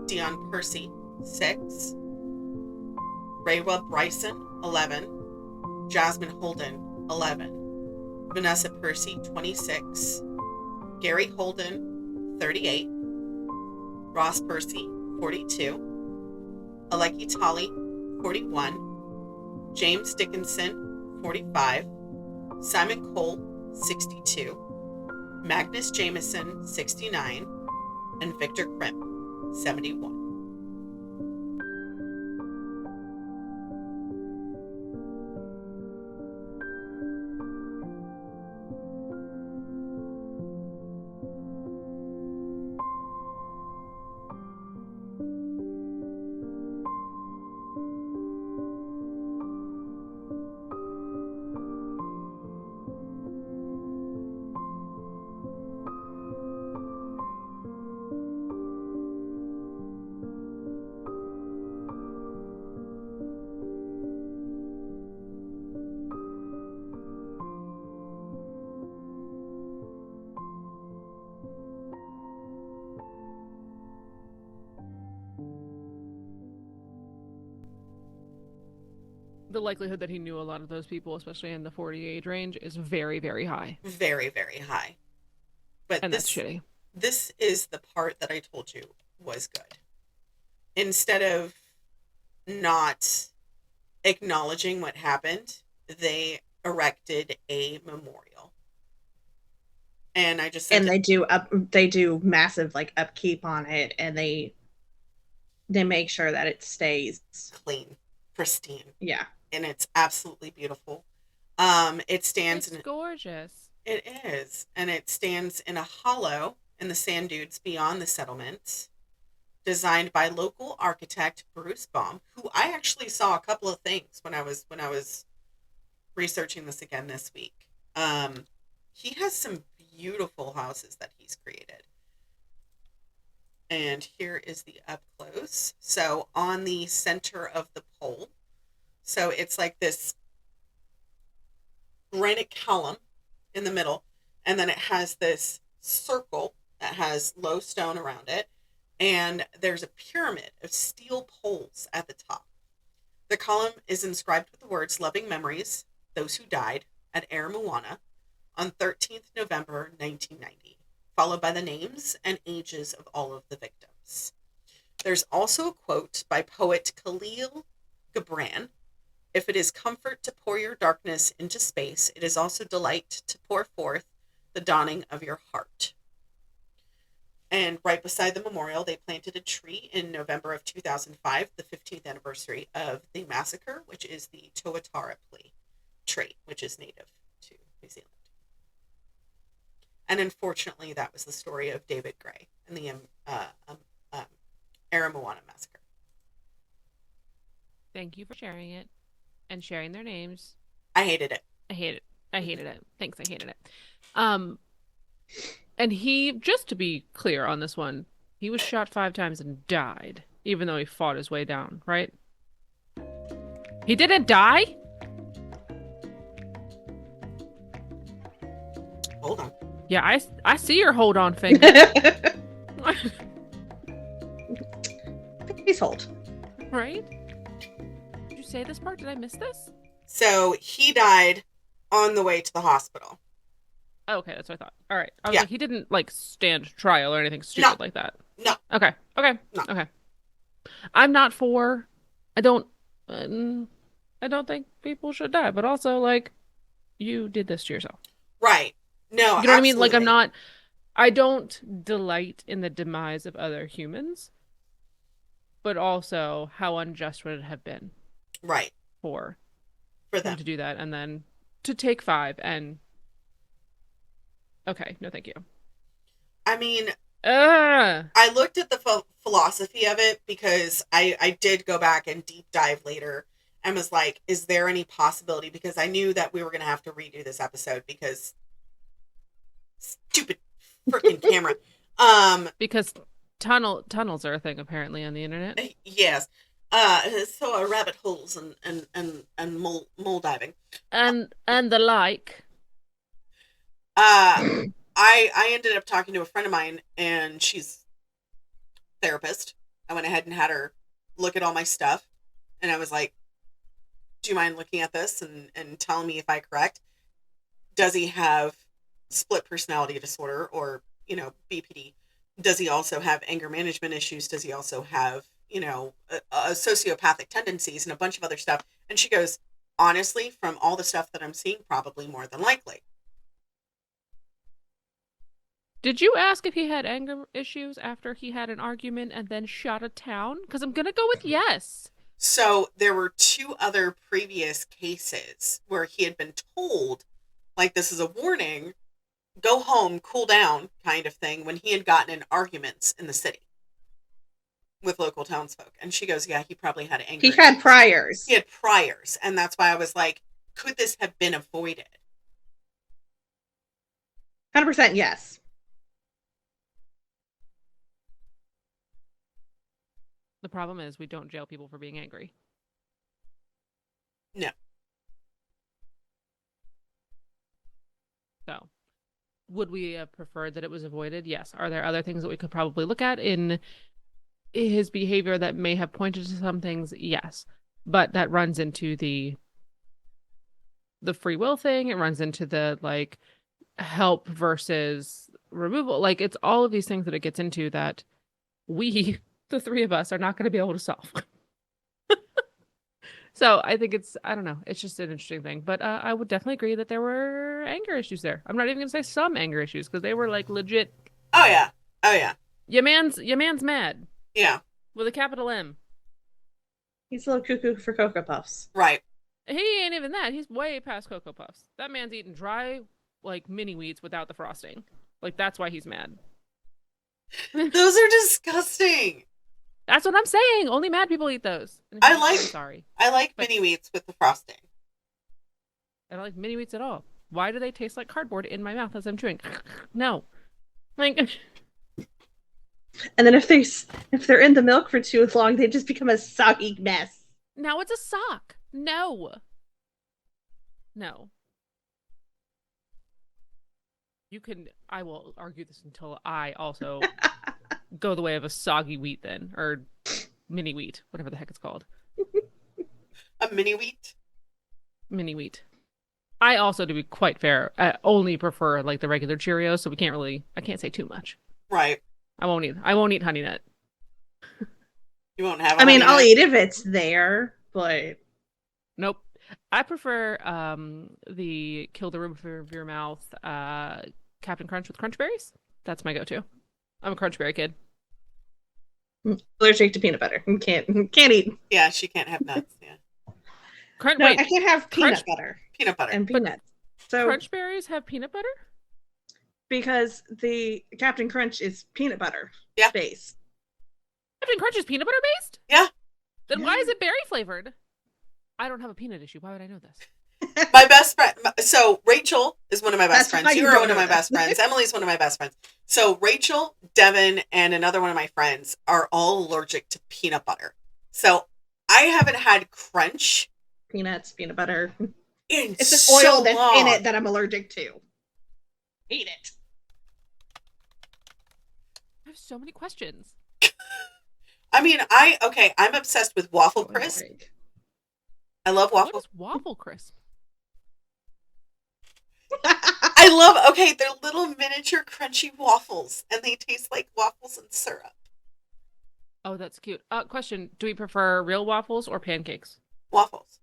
Dion Percy, 6. Raywa Bryson, 11. Jasmine Holden, 11. Vanessa Percy, 26. Gary Holden, 38. Ross Percy, 42. Aleki Talley, 41. James Dickinson, 45. Simon Cole, 62. Magnus Jameson, 69. And Victor Krimp, 71. The likelihood that he knew a lot of those people, especially in the 40 age range, is very, very high. Very, very high. But and that's shitty. This is the part that I told you was good. Instead of not acknowledging what happened, they erected a memorial. And I just and they do massive like upkeep on it, and they make sure that it stays clean, pristine. Yeah. And it's absolutely beautiful. It stands it's gorgeous. It is. And it stands in a hollow in the sand dunes beyond the settlements, designed by local architect Bruce Baum, who I actually saw a couple of things when I was researching this again this week. He has some beautiful houses that he's created. And here is the up close. So on the center of the pole, so it's like this granite column in the middle, and then it has this circle that has low stone around it, and there's a pyramid of steel poles at the top. The column is inscribed with the words "Loving Memories, Those Who Died" at Aramoana on 13th November 1990, followed by the names and ages of all of the victims. There's also a quote by poet Khalil Gibran: "If it is comfort to pour your darkness into space, it is also delight to pour forth the dawning of your heart." And right beside the memorial, they planted a tree in November of 2005, the 15th anniversary of the massacre, which is the Tuatara tree, which is native to New Zealand. And unfortunately, that was the story of David Gray and the Aramoana massacre. Thank you for sharing it and sharing their names. I hated it. I hated it. Thanks, I hated it. And he, just to be clear on this one, he was shot 5 times and died, even though he fought his way down, right? He didn't die? Hold on. Yeah, I see your hold on finger. Please hold. Right? Did you say this part? Did I miss this? So he died on the way to the hospital. Oh, okay, that's what I thought. All right. I was like, he didn't like stand trial or anything stupid like that. No. Okay. No. Okay. I'm not for. I don't. I don't think people should die, but also like you did this to yourself. Right. No, You know what I mean? Like I'm absolutely. not. I don't delight in the demise of other humans, but also how unjust would it have been Right. for For him them. to do that and then to take 5 and okay, no thank you. I mean, Uh I looked at the philosophy of it because I did go back and deep dive later and was like, is there any possibility? Because I knew that we were going to have to redo this episode because stupid freaking camera. because tunnels are a thing apparently on the internet. Yes. So are rabbit holes and mole diving. And the like. I ended up talking to a friend of mine, and she's a therapist. I went ahead and had her look at all my stuff, and I was like, do you mind looking at this and telling me if I'm correct? Does he have split personality disorder or, BPD? Does he also have anger management issues? Does he also have, sociopathic tendencies and a bunch of other stuff? And she goes, honestly, from all the stuff that I'm seeing, probably more than likely. Did you ask if he had anger issues after he had an argument and then shot a town? Because I'm gonna go with yes. So there were 2 other previous cases where he had been told, like, this is a warning, go home, cool down, kind of thing, when he had gotten in arguments in the city with local townsfolk. And she goes, yeah, he probably had anger He had issues. priors. He had priors. And that's why I was like, could this have been avoided? 100% yes. The problem is we don't jail people for being angry. No. So, would we have preferred that it was avoided? Yes. Are there other things that we could probably look at in his behavior that may have pointed to some things? Yes. But that runs into the free will thing. It runs into the like help versus removal. Like it's all of these things that it gets into that we, the 3 of us, are not going to be able to solve. So I think I don't know. It's just an interesting thing. But I would definitely agree that there were anger issues there. I'm not even going to say some anger issues because they were like legit. Oh, yeah. Oh, yeah. Your man's mad. Yeah. With a capital M. He's a little cuckoo for Cocoa Puffs. Right. He ain't even that. He's way past Cocoa Puffs. That man's eating dry, like, mini wheats without the frosting. Like, that's why he's mad. Those are disgusting. That's what I'm saying. Only mad people eat those. I like. I'm sorry. I like mini wheats with the frosting. I don't like mini wheats at all. Why do they taste like cardboard in my mouth as I'm chewing? No. Like. And then if they're in the milk for too long, they just become a soggy mess. Now it's a sock. No. No. I will argue this until I also go the way of a soggy wheat then, or mini wheat, whatever the heck it's called. A mini wheat? Mini wheat. I also, to be quite fair, only prefer like the regular Cheerios, so I can't say too much. Right. I won't eat Honey Nut. You won't have I mean, I'll eat if it's there, but nope. I prefer the kill the roof of your mouth Captain Crunch with crunch berries. That's my go-to. I'm a crunch berry kid. Allergic to peanut butter. Can't eat. Yeah, she can't have nuts. Yeah. I can't have peanut butter. Peanut butter and peanuts. So crunch berries have peanut butter? Because the Captain Crunch is peanut butter based. Captain Crunch is peanut butter based? Yeah. Then why is it berry flavored? I don't have a peanut issue. Why would I know this? My best friend. So Rachel is one of my best friends. You are one of my best friends. Emily's one of my best friends. So Rachel, Devin, and another one of my friends are all allergic to peanut butter. So I haven't had Crunch. Peanuts, peanut butter. It's the oil that's in it that I'm allergic to. Eat it. I have so many questions. I mean, I'm obsessed with waffle crisp. I love waffle. What is waffle crisp? They're little miniature crunchy waffles, and they taste like waffles and syrup. Oh, that's cute. Question: do we prefer real waffles or pancakes? Waffles.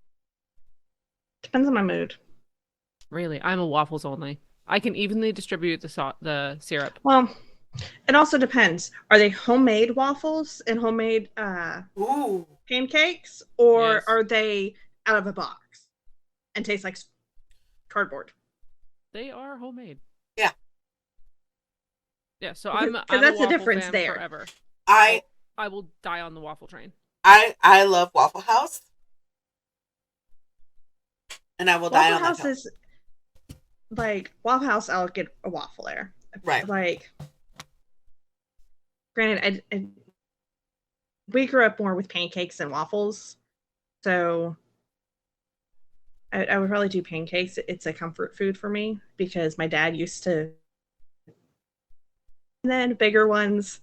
Depends on my mood. Really, I'm a waffles only. I can evenly distribute the syrup. Well, it also depends. Are they homemade waffles and homemade Ooh. pancakes, or Yes. are they out of a box and taste like cardboard? They are homemade. Yeah. Yeah, so Because I'm a that's the waffle difference fan there. forever. I I will die on the waffle train. I love Waffle House. And I will die Waffle on that House hill. is like Waffle House. I'll get a waffle there. Right. Like, granted, we grew up more with pancakes and waffles, so I would probably do pancakes. It's a comfort food for me because my dad used to. And then bigger ones,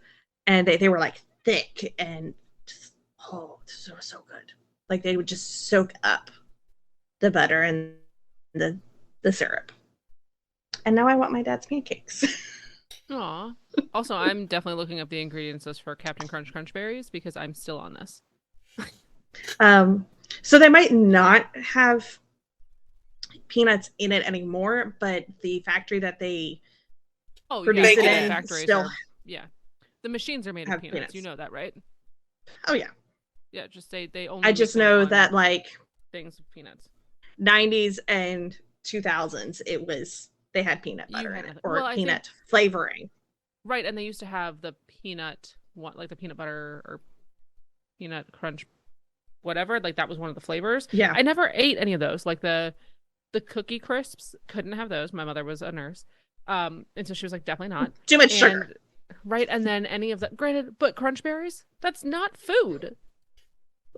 and they were like thick and just, oh, so good. Like they would just soak up the butter and the syrup. And now I want my dad's pancakes. Aw. Also, I'm definitely looking up the ingredients list for Captain Crunch Crunch Berries because I'm still on this. So they might not have peanuts in it anymore, but the factory that they produce yeah, it the in factories still yeah. The machines are made of have peanuts. You peanuts. know that, right? Oh yeah. Yeah, just they only I make just them know on that like things with peanuts. 90s and 2000s they had peanut You butter had in it nothing. or Well, I peanut think flavoring. right, and they used to have the peanut one, like the peanut butter or peanut crunch, whatever. Like that was one of the flavors. Yeah. I never ate any of those. Like the cookie crisps, couldn't have those. My mother was a nurse, and so she was like, definitely not. Too much And sugar. right, and then any of that. Granted, but crunch berries, that's not food.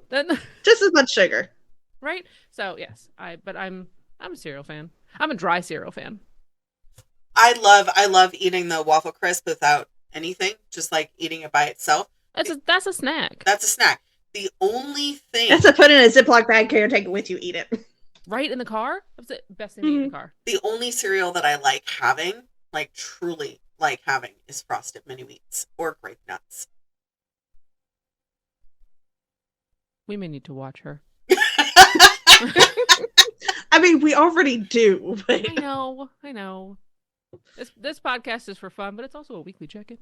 Then Just as much sugar. right. So yes, I'm a cereal fan. I'm a dry cereal fan. I love eating the waffle crisp without anything, just like eating it by itself. That's a snack. That's a snack. The only thing That's a put in a Ziploc bag, carry, take it with you, eat it. Right in the car. That's the best thing to eat in the car. the only cereal that I like having, like truly like having, is Frosted Mini Wheats or Grape Nuts. We may need to watch her. I mean, we already do. But... I know. This podcast is for fun, but it's also a weekly check-in.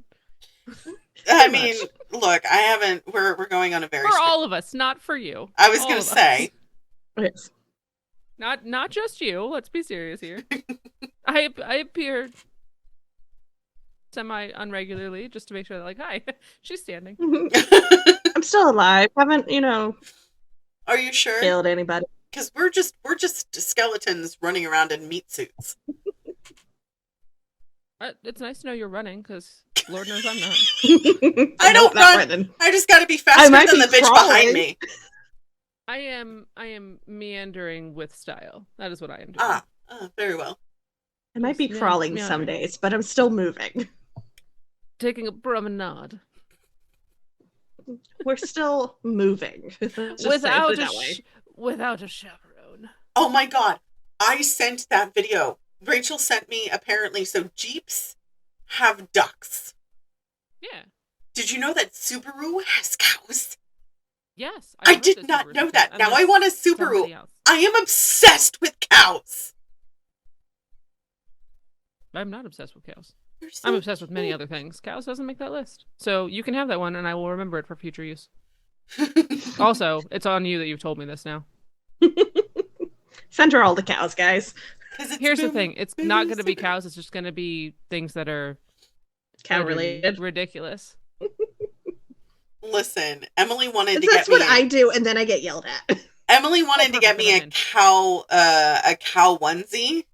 I mean, look, I haven't. We're going on a very For all of us, not for you. I was going to say. Yes. Not just you. Let's be serious here. I appear semi unregularly just to make sure that, like, hi, she's standing. I'm still alive. Haven't, Are you sure? killed anybody. Because we're just skeletons running around in meat suits. It's nice to know you're running, because Lord knows I'm not. I don't run. Running. I just got to be faster than the bitch behind me. I am meandering with style. That is what I am doing. Very well. I might be crawling some days, but I'm still moving. Taking a promenade. We're still moving. Without a chaperone. Oh my god. I sent that video. Rachel sent me, apparently, so Jeeps have ducks. Yeah. Did you know that Subaru has cows? Yes. I did not know that. Now I want a Subaru. I am obsessed with cows. I'm not obsessed with cows. So I'm obsessed with many other things. Cows doesn't make that list. So you can have that one, and I will remember it for future use. Also, it's on you that you've told me this now. Send her all the cows, guys. Here's the thing. It's not going to be cows. It's just going to be things that are Cow-related. Ridiculous. Listen, Emily wanted to get me... That's what I do, and then I get yelled at. Emily wanted to get me a cow onesie.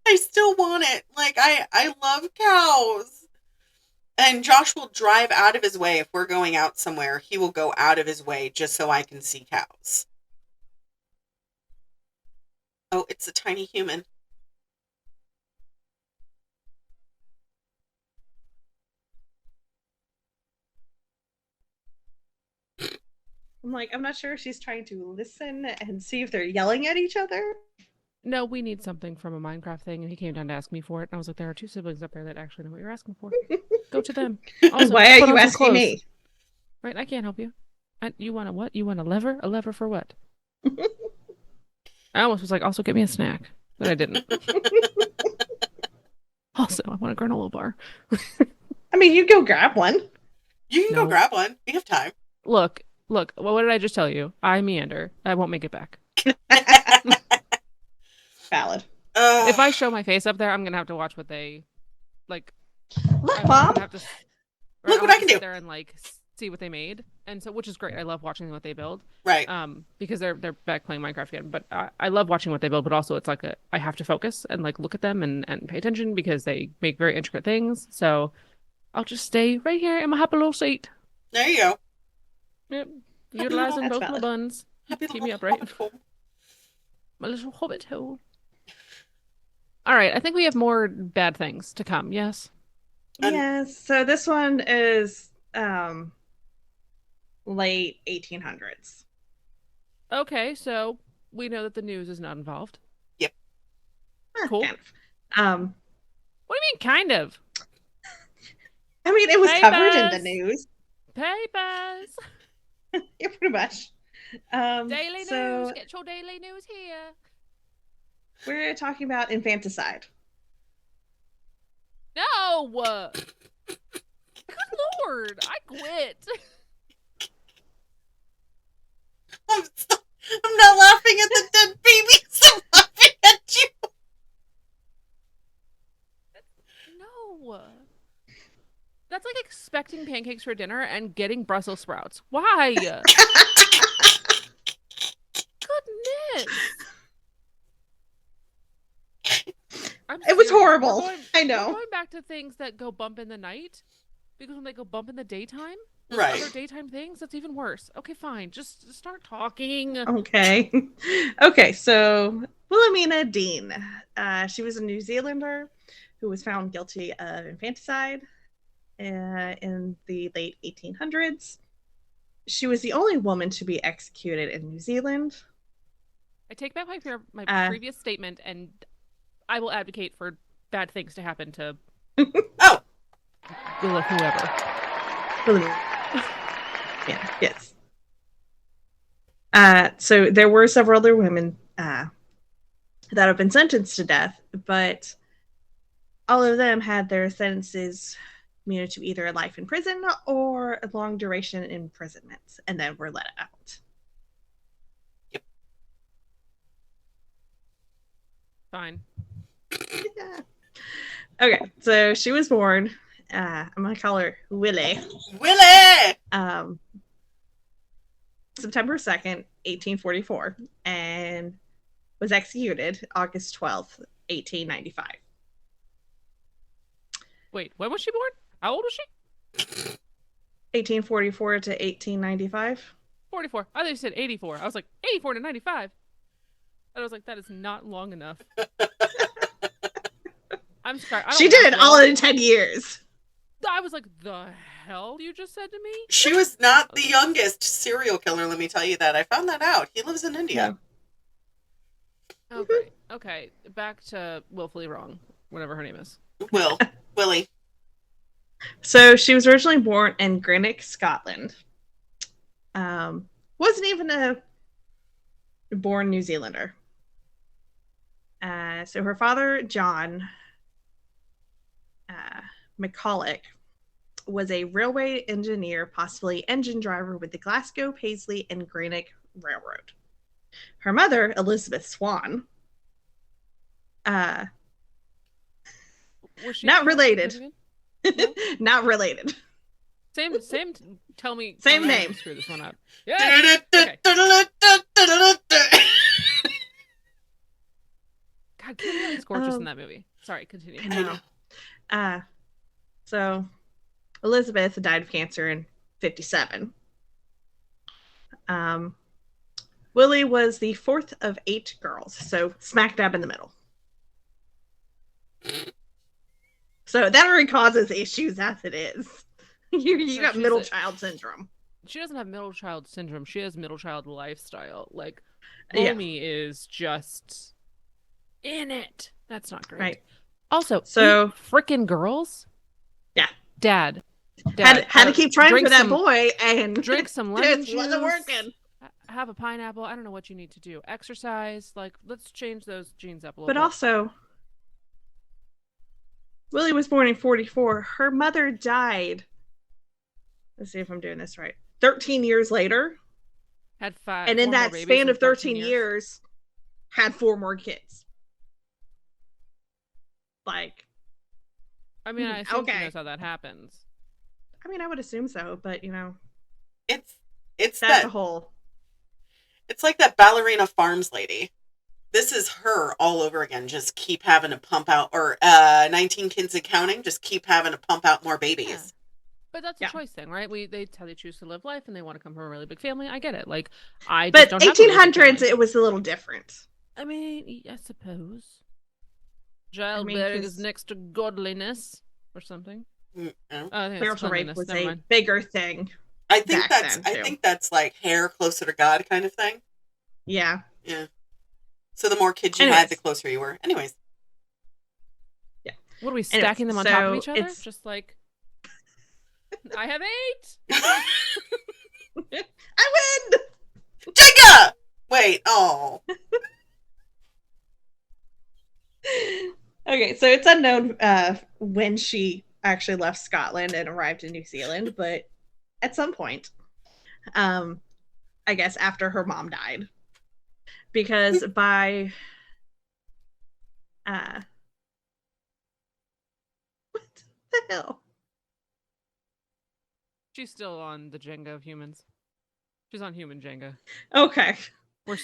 I still want it. Like, I love cows. And Josh will drive out of his way if we're going out somewhere. He will go out of his way just so I can see cows. Oh, it's a tiny human. I'm like, I'm not sure if she's trying to listen and see if they're yelling at each other. no, we need something from a Minecraft thing, and he came down to ask me for it. And I was like, there are 2 siblings up there that actually know what you're asking for. Go to them. Also, Why are put you on some asking clothes. me? Right, I can't help you. You want a what? You want a lever? A lever for what? I almost was like, also get me a snack, but I didn't. Also, I want a granola bar. I mean, you go grab one. You can go grab one. We have time. Look. What did I just tell you? I meander. I won't make it back. Valid. If I show my face up there, I'm gonna have to watch what they like. Look, I'm Mom. gonna have to Look what I can do. sit there and like see what they made, and so which is great. I love watching what they build. Right. Because they're back playing Minecraft again. But I love watching what they build. But also, it's like I have to focus and like look at them and pay attention because they make very intricate things. So I'll just stay right here in my happy little seat. There you go. Yep. Utilizing both my buns. Keep me upright. My little hobbit hole. All right, I think we have more bad things to come. Yes. Yes. So this one is late 1800s. Okay, so we know that the news is not involved. Yep. Cool. Kind of. What do you mean, kind of? I mean, it was covered in the news. Papers. Yeah, pretty much. Daily news. Get your daily news here. We're talking about infanticide. No. Good Lord, I quit. I'm not laughing at the dead babies. I'm laughing at you. No. That's like expecting pancakes for dinner and getting Brussels sprouts. Why? Goodness. It was horrible. I know. We're going back to things that go bump in the night, because when they go bump in the daytime, right, other daytime things, that's even worse. Okay, fine. Just start talking. Okay. Okay, so Wilamena Dean. She was a New Zealander who was found guilty of infanticide in the late 1800s. She was the only woman to be executed in New Zealand. I take back my previous statement, and I will advocate for bad things to happen to whoever. Yeah, yes. So there were several other women that have been sentenced to death, but all of them had their sentences commuted to either life in prison or a long duration imprisonment, and then were let out. Yep. Fine. Yeah. Okay, so she was born. I'm gonna call her Willie. September 2nd, 1844, and was executed August 12th, 1895. Wait, when was she born? How old was she? 1844 to 1895. 44. I thought you said 84. I was like, 84 to 95. And I was like, that is not long enough. I'm sorry. She did it all in 10 years. I was like, the hell you just said to me? She was not the youngest serial killer, let me tell you that. I found that out. He lives in India. No. Okay. Okay. Back to willfully wrong, whatever her name is. Willie. So she was originally born in Greenock, Scotland. Wasn't even a born New Zealander. So her father, John McCulloch, was a railway engineer, possibly engine driver with the Glasgow, Paisley, and Greenock Railroad. Her mother, Elizabeth Swan, Was she not related. No? Not related. Same. Tell me. Same name. Screw this one up. Yeah. Okay. God, Kim Haley's gorgeous in that movie. Sorry, continue. I know. So Elizabeth died of cancer in 1957. Willie was the fourth of 8 girls, so smack dab in the middle. So that already causes issues as it is. You got middle child syndrome. She doesn't have middle child syndrome. She has middle child lifestyle. Like, Romy is just in it. That's not great. Right. Also, So freaking girls. yeah, Dad, had to keep trying for that boy, and drink some lemon this juice. wasn't working. Have a pineapple. I don't know what you need to do. Exercise. Like, let's change those genes up a little But bit. also, Willie was born in 1944. Her mother died. Let's see if I'm doing this right. 13 years later. Had 5. And in that span of 13 years, had 4 more kids. Like, I mean, I assume okay. she knows how that happens. I mean, I would assume so, but It's that's that a whole. It's like that ballerina farms lady. This is her all over again. Just keep having to pump out, or 19 kids and counting. Just keep having to pump out more babies. Yeah. But that's a choice thing, right? That's how they choose to live life, and they want to come from a really big family. I get it. Like, I just don't have 1800s, it was a little different. I mean, I suppose. Childbearing is next to godliness, or something. Spiritual rape was a bigger thing. I think that's like hair closer to God kind of thing. Yeah. Yeah. So the more kids you had, the closer you were. Anyways. Yeah. What are we stacking them on top of each other? Just like, I have 8. I win. Jenga. Wait. Oh. Okay, so it's unknown when she actually left Scotland and arrived in New Zealand, but at some point, I guess after her mom died, because by what the hell? She's still on the Jenga of humans. She's on human Jenga. Okay, we're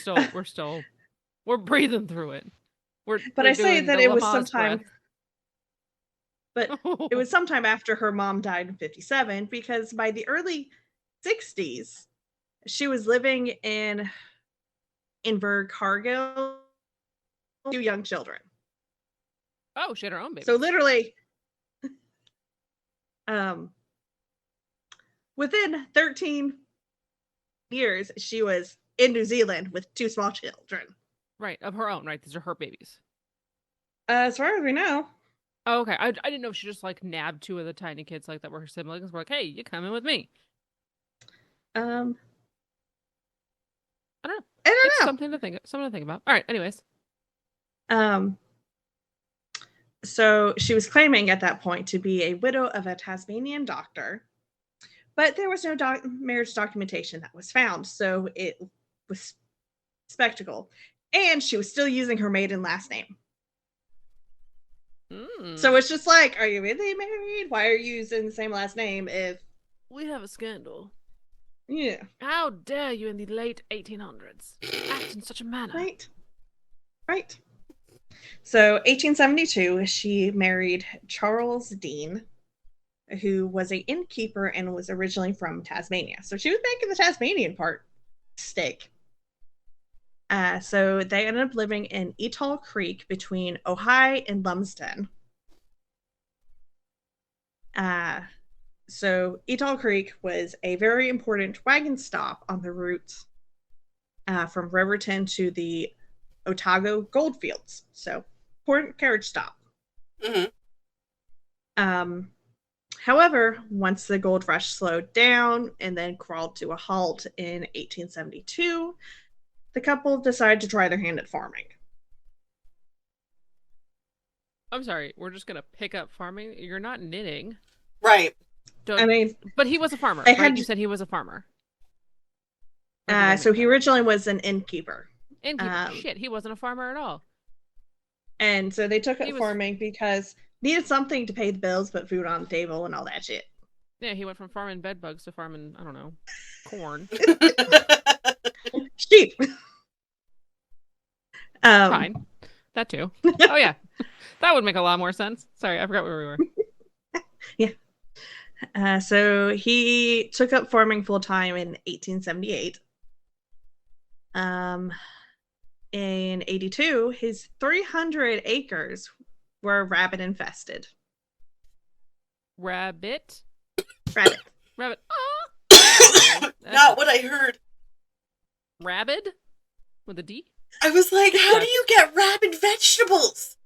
breathing through it. But I say that it was sometime. But it was sometime after her mom died in 1957, because by the early 1960s, she was living in Invercargill, 2 young children. Oh, she had her own baby. So literally, within 13 years, she was in New Zealand with 2 small children. Right, of her own, right? These are her babies. As far as we know. Oh, okay. I didn't know if she just like nabbed 2 of the tiny kids like that were her siblings. We're like, hey, you come in with me. I don't know. Something to think about. All right. Anyways. So she was claiming at that point to be a widow of a Tasmanian doctor, but there was no marriage documentation that was found, so it was spectacle. And she was still using her maiden last name. So it's just like, are you really married? Why are you using the same last name if... We have a scandal. Yeah. How dare you in the late 1800s act in such a manner? Right. So 1872, she married Charles Dean, who was an innkeeper and was originally from Tasmania. So she was making the Tasmanian part stick. So they ended up living in Etall Creek between Ojai and Lumsden. So Etall Creek was a very important wagon stop on the route from Riverton to the Otago goldfields. So important carriage stop. Mm-hmm. However, once the gold rush slowed down and then crawled to a halt in 1872, the couple decided to try their hand at farming. I'm sorry, we're just gonna pick up farming? You're not knitting. Right. But he was a farmer, right? You said he was a farmer. So he originally was an innkeeper. Shit, he wasn't a farmer at all. And so they took up farming because needed something to pay the bills, put food on the table, and all that shit. Yeah, he went from farming bed bugs to farming, I don't know, corn. Sheep. Fine. That too. Oh yeah. That would make a lot more sense. Sorry, I forgot where we were. Yeah. So he took up farming full time in 1878. In 82, his 300 acres were rabbit infested. Rabbit. Not what I heard. Rabid? With a D? I was like, how do you get rabid vegetables?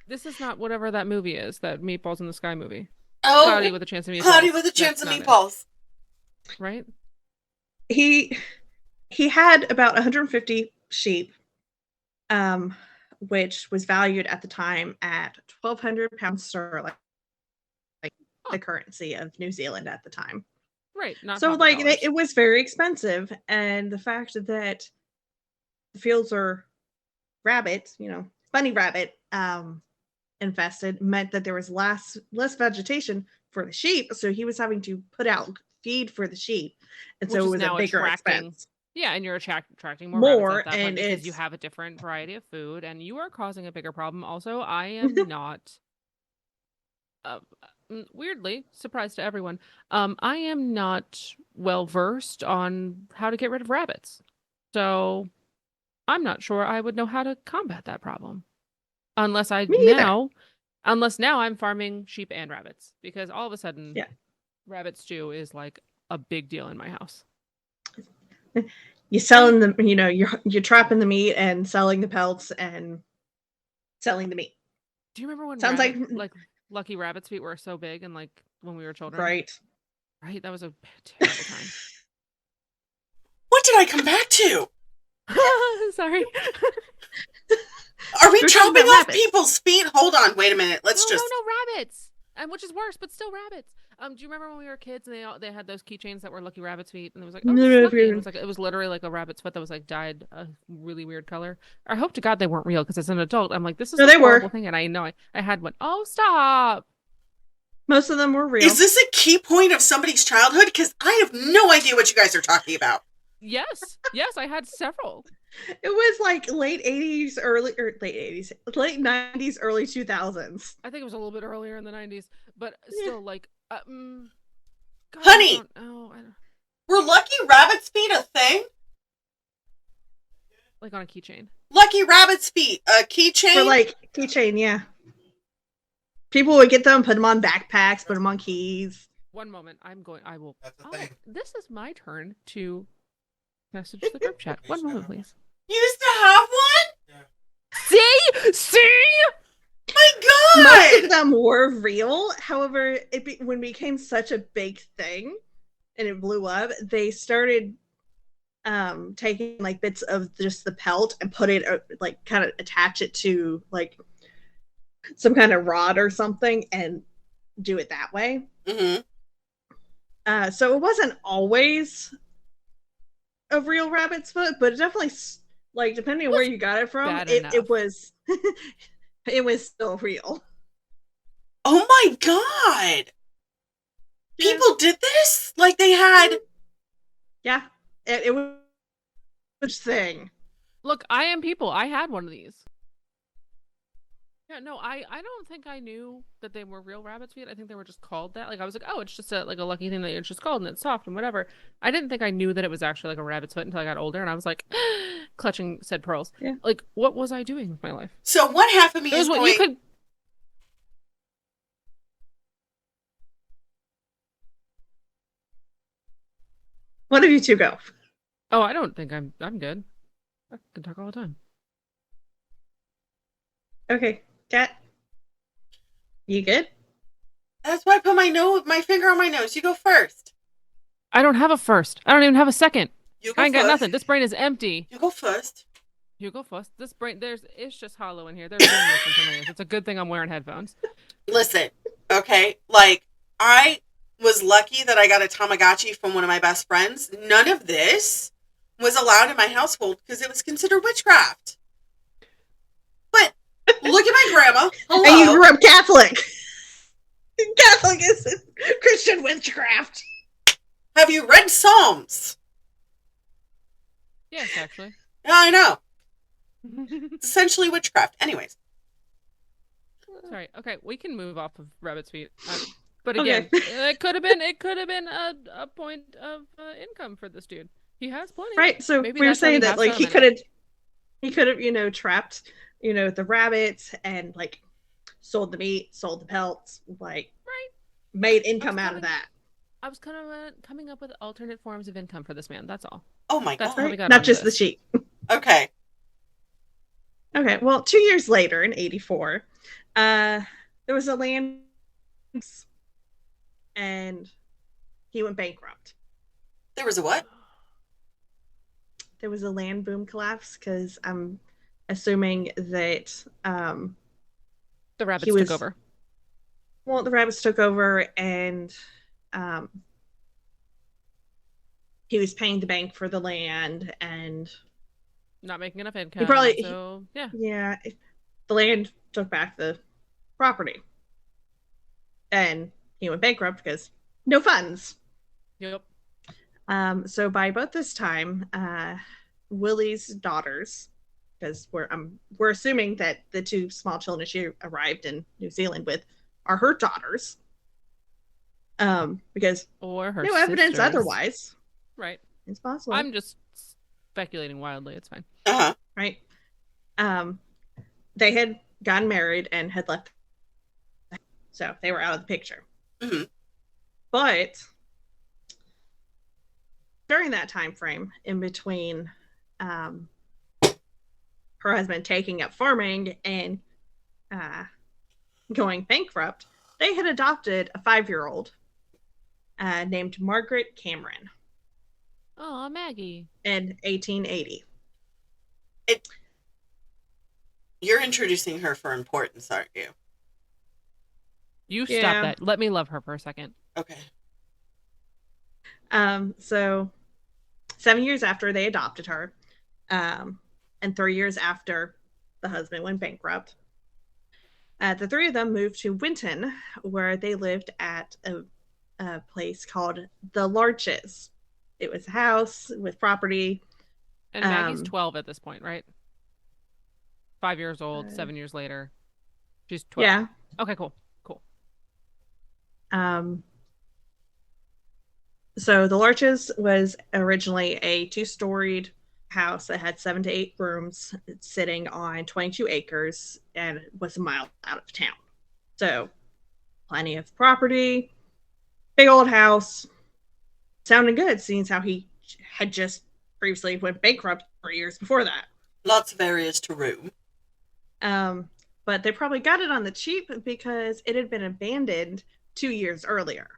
This is not whatever that movie is, that Meatballs in the Sky movie. Oh, Cloudy with a Chance of Meatballs. Cloudy with a Chance of Meatballs. Right? He had about 150 sheep, which was valued at the time at 1,200 pounds sterling, like the currency of New Zealand at the time. Right. Not so like it was very expensive, and the fact that the fields are rabbit, bunny rabbit infested, meant that there was less vegetation for the sheep. So he was having to put out feed for the sheep, and so it was a bigger expense. Yeah, and you're attracting more rabbits at that point because you have a different variety of food, and you are causing a bigger problem. Also, I am not weirdly, surprise to everyone, I am not well versed on how to get rid of rabbits. So I'm not sure I would know how to combat that problem. Unless now I'm farming sheep and rabbits, because all of a sudden rabbit stew is like a big deal in my house. You're selling them, you're trapping the meat and selling the pelts and selling the meat. Do you remember when like Lucky Rabbit's feet were so big and like when we were children? Right. That was a terrible time. What did I come back to? Sorry. Are we chopping off people's feet? Hold on, wait a minute. No, rabbits. And which is worse, but still rabbits. Do you remember when we were kids and they had those keychains that were Lucky Rabbit's feet, and it was like, it was literally like a rabbit's foot that was like dyed a really weird color. I hope to God they weren't real, because as an adult, I'm like, this is a horrible thing, and I know I had one. Oh, stop! Most of them were real. Is this a key point of somebody's childhood? Because I have no idea what you guys are talking about. Yes, I had several. It was like late 80s, late 90s, early 2000s. I think it was a little bit earlier in the 90s, but still, like, God, honey, were Lucky Rabbit's feet a thing? Like on a keychain. Lucky Rabbit's feet, a keychain? For like keychain, yeah. People would get them, put them on backpacks, put them on keys. One moment, I will. This is my turn to message the group chat. One moment, please. You used to have one? Yeah. See? My God! Most of them were real. However, when it became such a big thing and it blew up, they started taking like bits of just the pelt and put it like kind of attach it to like some kind of rod or something and do it that way. Mm-hmm. So it wasn't always a real rabbit's foot, but it definitely, like, depending on where you got it from, it was it was still real. Oh my God! People did this? Like they had... Yeah, it was a thing. Look, I am people. I had one of these. Yeah, no, I don't think I knew that they were real rabbit's feet. I think they were just called that. Like, I was like, oh, it's just a lucky thing that it's just called and it's soft and whatever. I didn't think I knew that it was actually like a rabbit's foot until I got older, and I was like, clutching said pearls. Yeah. Like, what was I doing with my life? So one half of me is going... One of you two go. Oh, I don't think I'm good. I can talk all the time. Okay, Kat. You good? That's why I put my finger on my nose. You go first. I don't have a first. I don't even have a second. I ain't got nothing. This brain is empty. You go first. You go first. This brain, it's just hollow in here. There's no information. It's a good thing I'm wearing headphones. Listen, okay, like, I was lucky that I got a Tamagotchi from one of my best friends. None of this was allowed in my household because it was considered witchcraft. But look at my grandma. Hello. And you grew up Catholic. Catholic is Christian witchcraft. Have you read Psalms? Yes, actually. Yeah, I know. It's essentially witchcraft. Anyways. Sorry. Okay, we can move off of Rabbit's feet. But again, it could have been a point of income for this dude. He has plenty. Right. So we were saying that like he could have trapped the rabbits and like sold the meat, sold the pelts, like made income out of that. I was kind of coming up with alternate forms of income for this man. That's all. Oh my That's god. how we got Not onto just the this. sheep. Okay. Okay, well, 2 years later, in '84, there was a land, and he went bankrupt. There was a what? There was a land boom collapse because I'm assuming that The rabbits took over. Well, the rabbits took over, and um, he was paying the bank for the land, and Not making enough income. he probably yeah. The land took back the property, and he went bankrupt because no funds. Yep. So by about this time, Willie's daughters, because we're assuming that the two small children she arrived in New Zealand with are her daughters, because Or her no evidence sisters. otherwise. Right. It's possible. I'm just speculating wildly. It's fine. Uh-huh. Right. They had gotten married and had left, so they were out of the picture. Mm-hmm. But during that time frame, in between her husband taking up farming and going bankrupt, they had adopted a 5-year-old named Margaret Cameron Oh, Maggie. in 1880. You're introducing her for importance, aren't you? You Yeah. stop that. Let me love her for a second. Okay. So 7 years after they adopted her, and 3 years after the husband went bankrupt, the three of them moved to Winton, where they lived at a place called the Larches. It was a house with property. And Maggie's 12 at this point, right? 5 years old, 7 years later. She's 12. Yeah. Okay, cool. So the Larches was originally a 2-storied house that had 7 to 8 rooms, sitting on 22 acres, and was a mile out of town. So plenty of property, big old house, sounding good, seeing how he had just previously went bankrupt 3 years before that. Lots of areas to room. But they probably got it on the cheap because it had been abandoned 2 years earlier.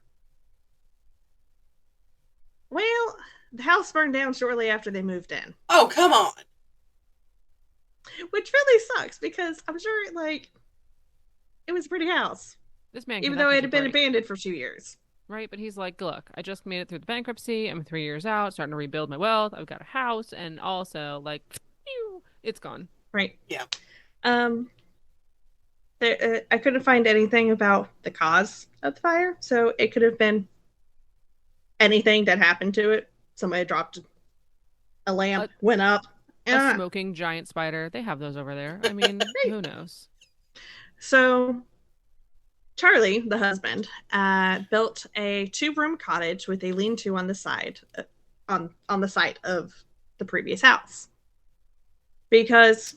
Well, the house burned down shortly after they moved in. Oh, come on. Which really sucks because I'm sure, like, it was a pretty house. This man, even though it had been abandoned for 2 years. Right, but he's like, look, I just made it through the bankruptcy. I'm 3 years out, starting to rebuild my wealth. I've got a house, and also, like, it's gone. Right. Yeah. I couldn't find anything about the cause of the fire, so it could have been anything that happened to it. Somebody dropped a lamp, went up. A smoking giant spider. They have those over there. I mean, who knows? So Charlie, the husband, built a 2-room cottage with a lean-to on the side, on the site of the previous house, because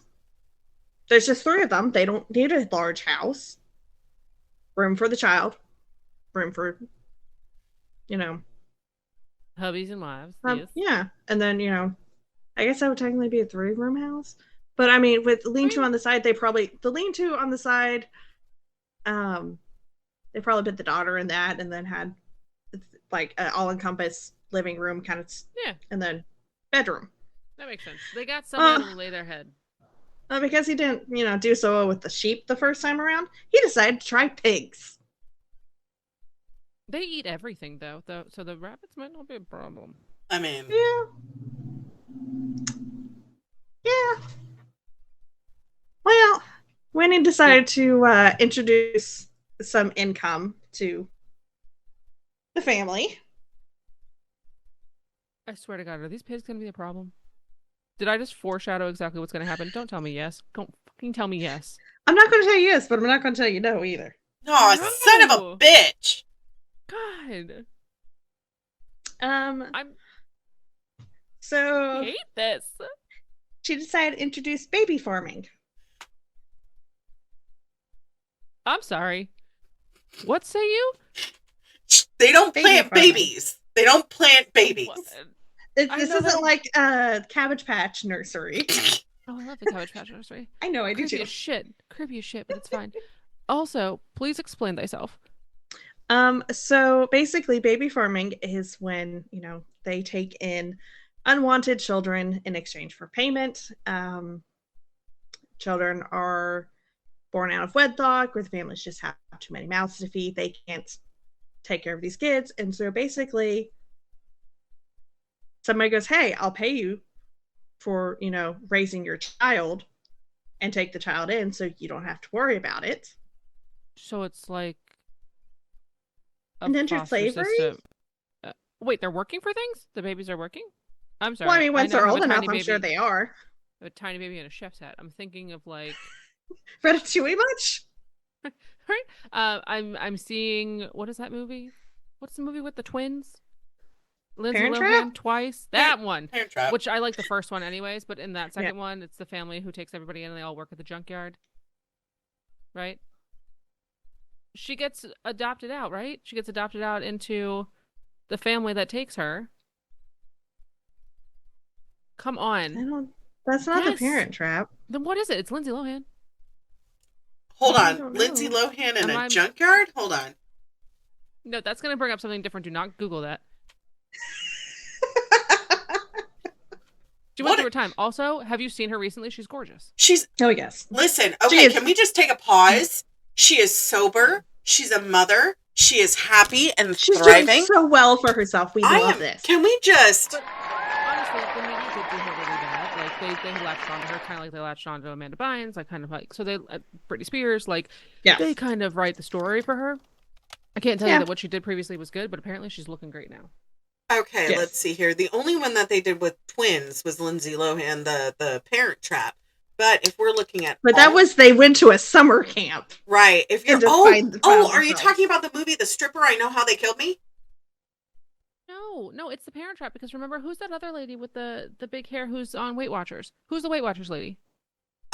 there's just 3 of them. They don't need a large house. Room for the child, room for, hubbies and wives. Yes. Yeah, and then I guess that would technically be a 3-room house. But I mean, with lean-to on the side, the lean-to on the side, they probably put the daughter in that, and then had like an all-encompass living room kind of, and then bedroom. That makes sense. They got somewhere to lay their head. Because he didn't, do so well with the sheep the first time around, he decided to try pigs. They eat everything, though, so the rabbits might not be a problem. I mean... Yeah. Well, when he decided to introduce some income to the family. I swear to God, are these pigs going to be a problem? Did I just foreshadow exactly what's going to happen? Don't tell me yes. Don't fucking tell me yes. I'm not going to tell you yes, but I'm not going to tell you no either. Oh, No. son of a bitch! God. So I hate this. she decided to introduce baby farming. I'm sorry. What say you? They don't Baby plant farming. babies. They don't plant babies. What? This know isn't that- like Cabbage Patch Nursery. Oh, I love the Cabbage Patch Nursery. I know, I do Creepy too. as shit. Creepy as shit, but it's fine. Also, please explain thyself. So basically, baby farming is when, they take in unwanted children in exchange for payment. Children are born out of wedlock, or the families just have too many mouths to feed. They can't take care of these kids. And so basically, somebody goes, hey, I'll pay you for, raising your child and take the child in so you don't have to worry about it. So it's like a Indentured foster slavery? system. Wait, they're working for things? The babies are working? I'm sorry. Well, I mean, once now they're have old a enough, tiny I'm baby, sure they are. a tiny baby in a chef's hat. I'm thinking of like Ratatouille much? right. I'm seeing, what is that movie? What's the movie with the twins? Lindsay Parent Lohan Trap? twice. That one. Parent Trap. Which I like the first one anyways, but in that second one, it's the family who takes everybody in and they all work at the junkyard. Right? She gets adopted out, right? She gets adopted out into the family that takes her. Come on. That's not the Yes. Parent Trap. Then what is it? It's Lindsay Lohan. Hold I on. don't Lindsay know. Lohan in Am a I- junkyard? Hold on. No, that's going to bring up something different. Do not Google that. She went What through her time. Also, have you seen her recently? She's gorgeous. She's Oh, yes. listen, She okay, is- can we just take a pause? She is sober. She's a mother. She is happy and She's thriving. doing so well for herself. We love this. Can we just But honestly, the media did do her really bad. Like they latched onto her, kind of like they latched onto Amanda Bynes, like kind of like so they Britney Spears, like Yes. they kind of write the story for her. I can't tell Yeah. you that what she did previously was good, but apparently she's looking great now. Okay, Yes. let's see here. The only one that they did with twins was Lindsay Lohan, the Parent Trap. But if we're looking at But that all- was they went to a summer camp. right. If you're to find are you themselves. talking about the movie The Stripper? I Know How They Killed Me? No, it's the Parent Trap because remember who's that other lady with the big hair who's on Weight Watchers? Who's the Weight Watchers lady?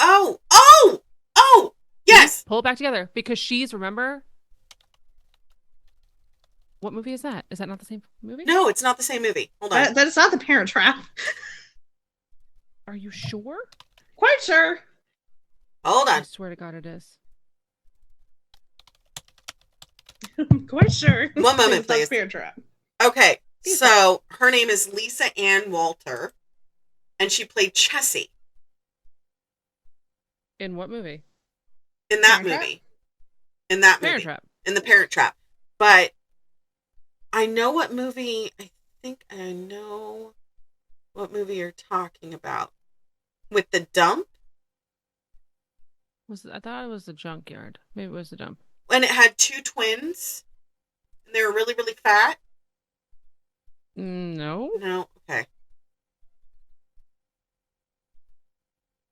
Oh, yes. Pull it back together because she's remember. What movie is that? Is that not the same movie? No, it's not the same movie. Hold on. That is not the Parent Trap. Are you sure? Quite sure. Hold I on. swear to God, it is. Quite sure. One moment, It's not the please. Parent Trap. Okay, She's so her name is Lisa Ann Walter, and she played Chessie In what movie? in that Parent Trap? movie. In that Parent movie. Trap. In The Parent Trap. But I know what movie, I think I know what movie you're talking about. With the dump? I thought it was the junkyard. Maybe it was the dump. When it had two twins, and they were really, really fat? No, No? Okay.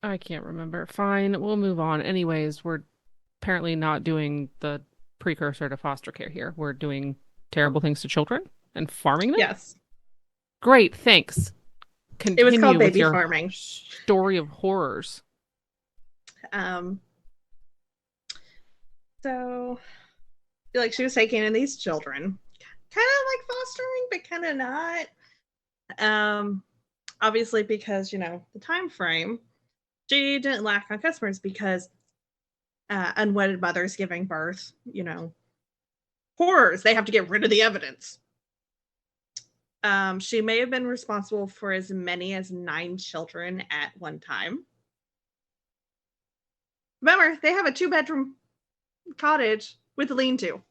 I can't remember. Fine, we'll move on. Anyways, we're apparently not doing the precursor to foster care here. We're doing terrible things to children and farming them. Yes. Great, thanks. It Continue was called with baby your farming. story of horrors. So like she was taking in these children. Kind of like fostering, but kind of not. Obviously because, the time frame, she didn't lack on customers because unwedded mothers giving birth, horrors. They have to get rid of the evidence. She may have been responsible for as many as 9 children at one time. Remember, they have a 2-bedroom cottage with a lean-to.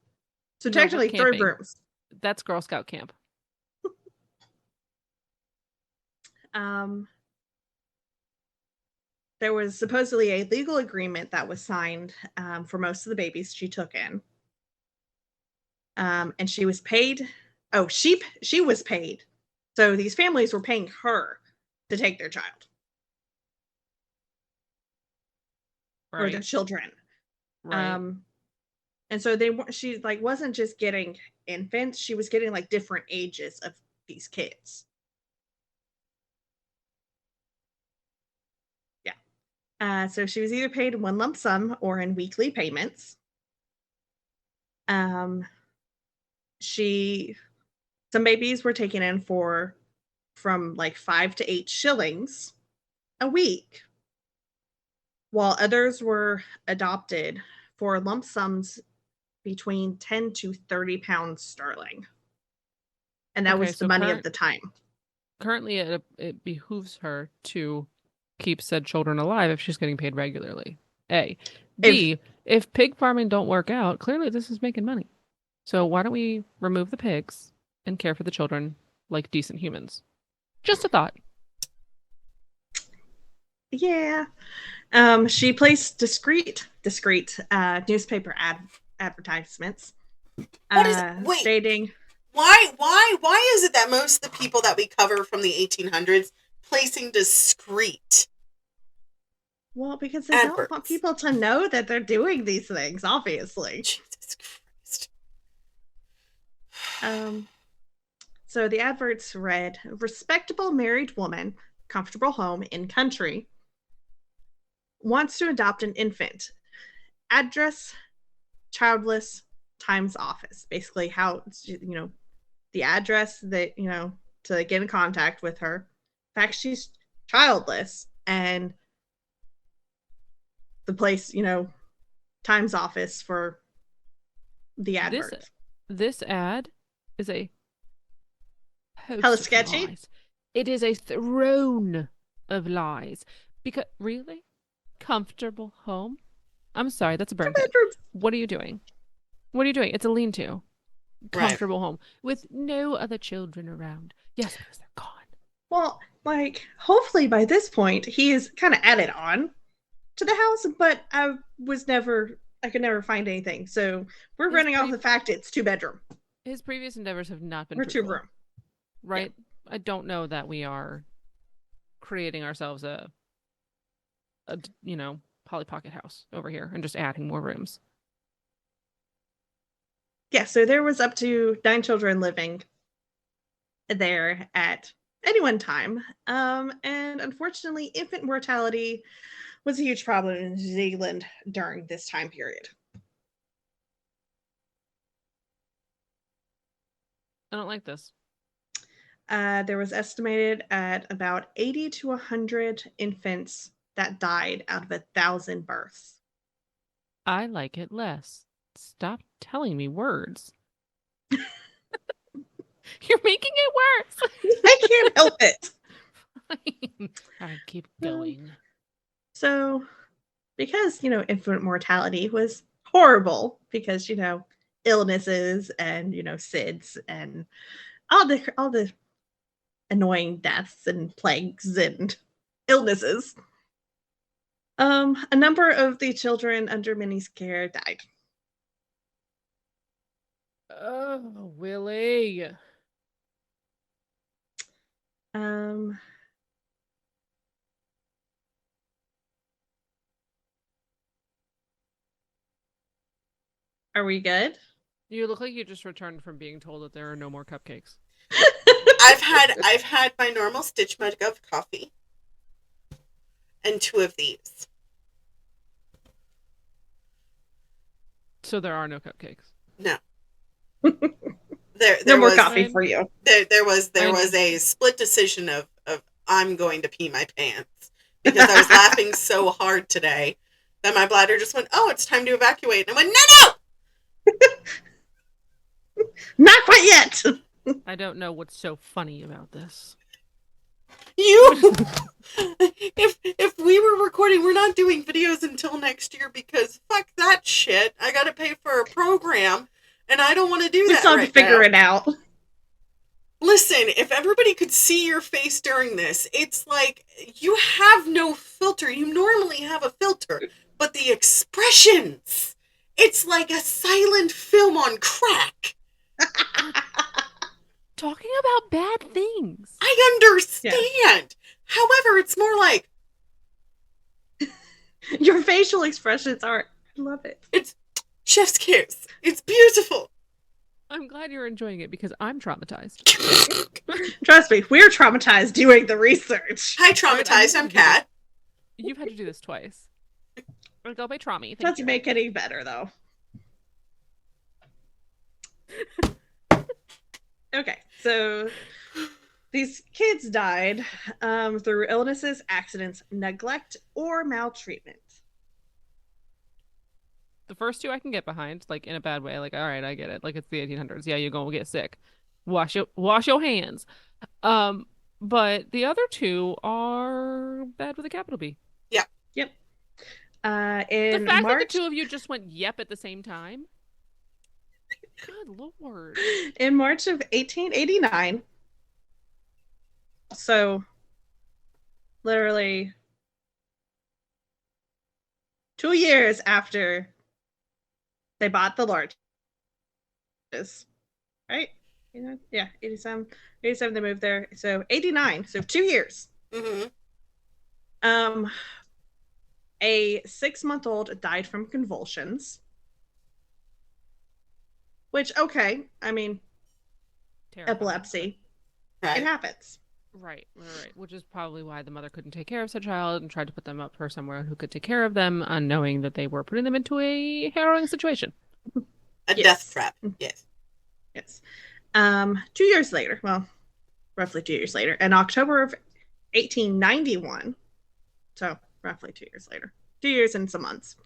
So No, technically but 3 camping. rooms. That's Girl Scout camp. There was supposedly a legal agreement that was signed for most of the babies she took in. And she was paid. Oh, she was paid. So these families were paying her to take their child or their Right. children. Right. And so she like wasn't just getting infants; she was getting like different ages of these kids. Yeah. So she was either paid in one lump sum or in weekly payments. Some babies were taken in from like 5 to 8 shillings a week, while others were adopted for lump sums between 10 to 30 pounds sterling. And that Okay, was the so money of the time. Currently, it behooves her to keep said children alive if she's getting paid regularly. A. B. If pig farming don't work out, clearly this is making money. So why don't we remove the pigs and care for the children like decent humans? Just a thought. Yeah. She placed discreet newspaper advertisements What is wait? Stating Why is it that most of the people that we cover from the 1800s placing discreet? Well, because they don't want people to know that they're doing these things, obviously. Jesus Christ. So the adverts read, respectable married woman, comfortable home in country, wants to adopt an infant. Address, childless, times office. Basically how, the address that, to get in contact with her. In fact, she's childless, and the place, times office for the advert. This ad is a hella sketchy. Lies. It is a throne of lies. Because really, comfortable home. I'm sorry, that's a burn pit. What are you doing? It's a lean-to. Comfortable home with no other children around. Yes, because they're gone. Well, hopefully by this point he is kind of added on to the house, but I could never find anything. So we're running off the fact it's 2-bedroom. His previous endeavors have not been. We're 2-room, right? Yeah. I don't know that we are creating ourselves a Polly Pocket house over here and just adding more rooms. Yeah, so there was up to 9 children living there at any one time. And unfortunately, infant mortality was a huge problem in New Zealand during this time period. I don't like this. There was estimated at about 80 to 100 infants that died out of 1,000 births. I like it less. Stop telling me words. You're making it worse. I can't help it. Fine. All right, keep going. So, because, infant mortality was horrible because, illnesses and, SIDS and all the annoying deaths and plagues and illnesses. A number of the children under Minnie's care died. Oh, Willie. Are we good? You look like you just returned from being told that there are no more cupcakes. I've had my normal Stitch mug of coffee and 2 of these. So there are no cupcakes. No. There was coffee for you. There was a split decision of I'm going to pee my pants because I was laughing so hard today that my bladder just went, oh, it's time to evacuate. And I went, no! Not quite yet. I don't know what's so funny about this. If we were recording, we're not doing videos until next year because fuck that shit. I gotta pay for a program and I don't want to do that. We still have to figure it out. Listen, if everybody could see your face during this, it's like you have no filter. You normally have a filter, but the expressions, it's like a silent film on crack. Talking about bad things. I understand. Yeah. However, it's more like your facial expressions are. I love it. It's chef's kiss. It's beautiful. I'm glad you're enjoying it because I'm traumatized. Trust me, we're traumatized doing the research. Hi, traumatized. I'm Kat. You've had to do this twice. Go by Traumy. Doesn't make any better though. So these kids died through illnesses, accidents, neglect, or maltreatment. The first two I can get behind, like in a bad way. Like, all right, I get it. Like it's the 1800s. Yeah, you're gonna get sick. Wash your hands. But the other two are bad with a capital B. Yeah. Yep. The In fact that the March, two of you just went yep at the same time. Good Lord. in March of 1889, so literally 2 years after they bought the larges, right? Yeah, 87. 87 they moved there. So 89, so 2 years. Mm-hmm. A 6-month-old died from convulsions. Which, okay, I mean, Terrifying. epilepsy. Right. It happens. Right. Which is probably why the mother couldn't take care of such a child and tried to put them up for somewhere who could take care of them, unknowing that they were putting them into a harrowing situation. A death trap. Yes. Yes. 2 years later, well, roughly 2 years later, in October of 1891, so roughly 2 years later, 2 years and some months,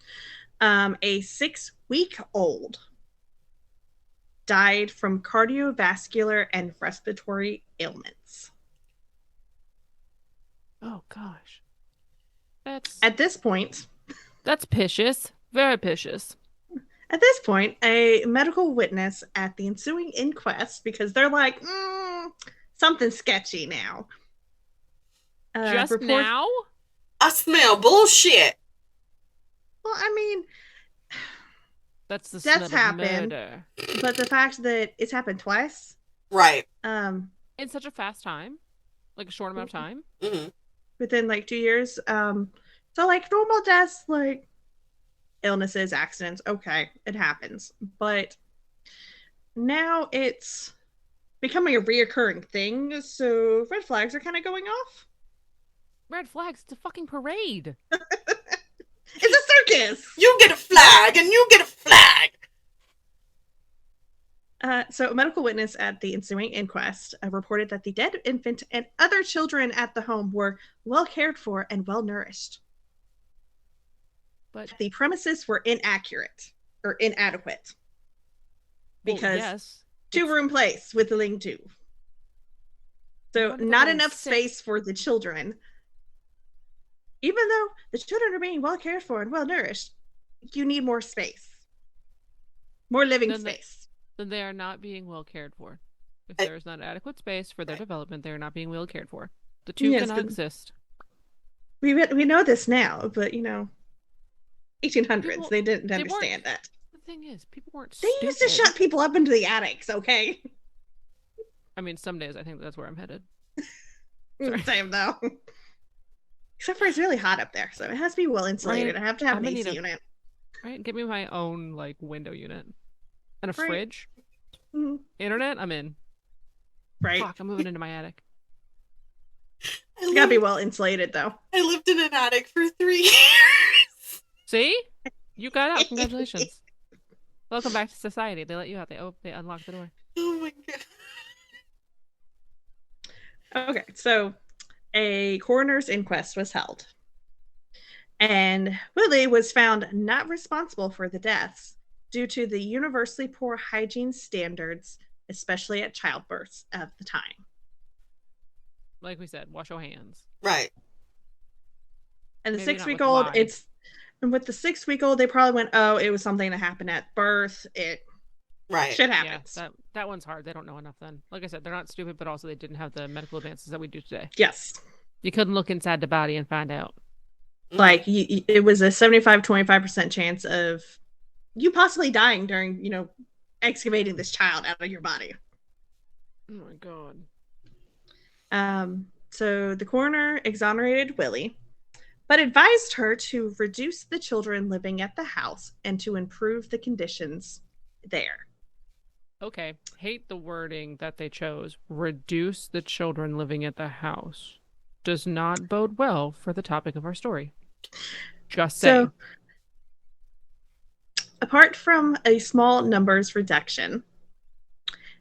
a 6-week-old died from cardiovascular and respiratory ailments. Oh gosh. That's At this point, picious. Very picious. At this point, a medical witness at the ensuing inquest, because they're like, something sketchy now. Now? I smell bullshit. Well, I mean, That's the That's smell of happened. murder. but the fact that it's happened twice, Right. In such a fast time, like a short amount of time. Mm-hmm. within like 2 years, so like normal deaths, like illnesses, accidents, okay, it happens. But now it's becoming a reoccurring thing, so red flags are kind of going off. Red flags, it's a fucking parade. It's a circus! You get a flag, and you get a flag. So a medical witness at the ensuing inquest reported that the dead infant and other children at the home were well cared for and well nourished. But The premises were inaccurate or inadequate because yes, 2-room place with a lean-to. So What if not they're enough sick? space for the children. Even though the children are being well cared for and well nourished, you need more space. More living Then they- space. then they are not being well cared for. If I- there is not adequate space for their Right. development, they are not being well cared for. The two Yes, cannot but- exist. We know this now, but 1800s, People- they didn't they weren't- understand that. The thing is, people weren't They used to stupid. shut people up into the attics, okay? I mean, some days I think that's where I'm headed. Sorry. Same though. Except for it's really hot up there, so it has to be well insulated. Right. I have to have I'm an gonna AC need a- unit. Right? Give me my own like window unit and a Right. fridge. Mhm. Internet, I'm in. Right. Fuck, I'm moving into my attic. It's gotta be well insulated though. I lived in an attic for 3 years. See? You got out. Congratulations. Welcome back to society. They let you out. They unlocked the door. Oh my god. Okay, so a coroner's inquest was held. And Willie was found not responsible for the deaths due to the universally poor hygiene standards, especially at childbirths of the time. Like we said, wash your hands. Right. And the Maybe not with 6-week-old, wine. and with the 6-week-old, they probably went, oh, it was something that happened at birth. Right. Shit Yeah, happens. that one's hard. They don't know enough then. Like I said, they're not stupid, but also they didn't have the medical advances that we do today. Yes. You couldn't look inside the body and find out. Like it was a 75-25% chance of you possibly dying during, excavating this child out of your body. Oh my god. So the coroner exonerated Willie, but advised her to reduce the children living at the house and to improve the conditions there. Okay. Hate the wording that they chose. Reduce the children living at the house. Does not bode well for the topic of our story. Just saying. So, apart from a small numbers reduction,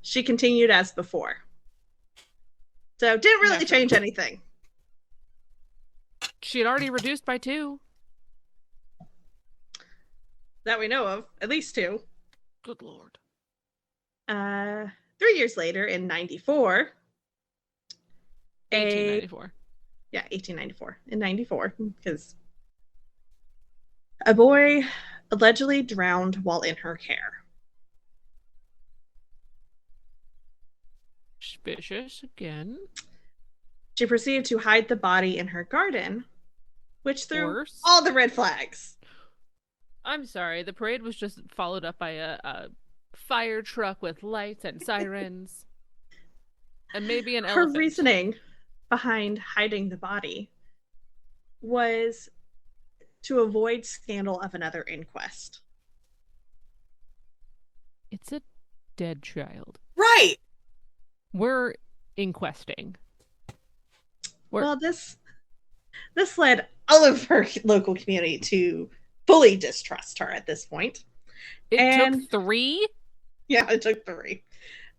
she continued as before. So didn't really Never. change anything. She had already reduced by 2. That we know of. At least 2. Good lord. 3 years later, in 94, 1894. 1894. In 94, because a boy allegedly drowned while in her care. Suspicious again. She proceeded to hide the body in her garden, which threw Worse. all the red flags. I'm sorry, the parade was just followed up by a fire truck with lights and sirens. And maybe an Her elephant. reasoning behind hiding the body was to avoid scandal of another inquest. It's a dead child. Right. We're inquesting. Well, this led all of her local community to fully distrust her at this point. It took 3? Yeah, it took 3.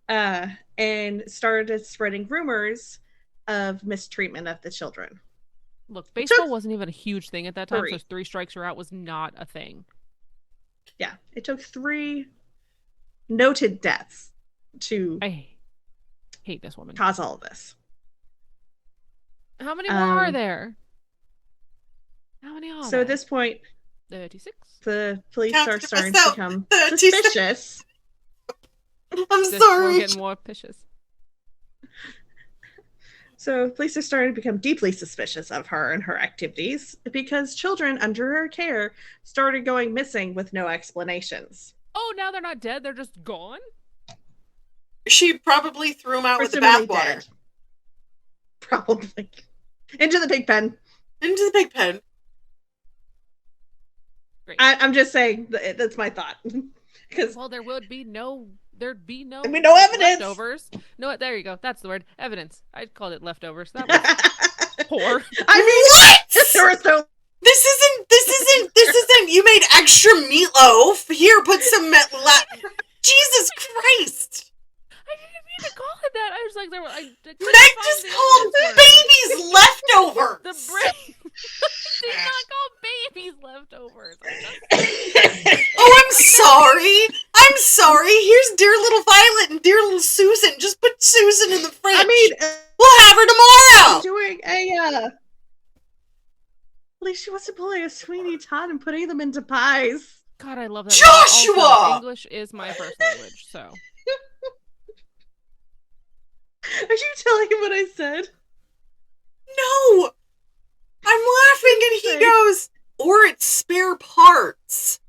And started spreading rumors of mistreatment of the children. Look, baseball wasn't even a huge thing at that time, 3. so 3 strikes you're out was not a thing. Yeah, it took 3 noted deaths to I hate this woman. cause all of this. How many more are there? How many are So there? at this point, 36? the police Count are to starting to myself. become 36. suspicious. I'm We're sorry. getting more vicious. So police are starting to become deeply suspicious of her and her activities because children under her care started going missing with no explanations. Oh, now they're not dead, they're just gone? She probably threw him out with the Presumably bathwater. dead. Probably. Into the pig pen. Into the pig pen. Great. I'm just saying, that's my thought. Because Well, there'd be no I mean, no evidence. leftovers. No, there you go. That's the word. Evidence. I called it leftovers. That was poor. I mean, What? there was no. This isn't. You made extra meatloaf. Here, put some. Jesus Christ. I didn't mean to call it that. I was like, Meg just called babies leftovers. The brain. Did not call babies leftovers. Oh, I'm sorry. I'm sorry. Here's dear little Violet and dear little Susan. Just put Susan in the fridge. I mean, we'll have her tomorrow. doing a. At least she wasn't pulling a Sweeney Todd and putting them into pies. God, I love that. Joshua! Also, English is my first language, so. Are you telling him what I said? No. I'm laughing and he goes, or it's spare parts.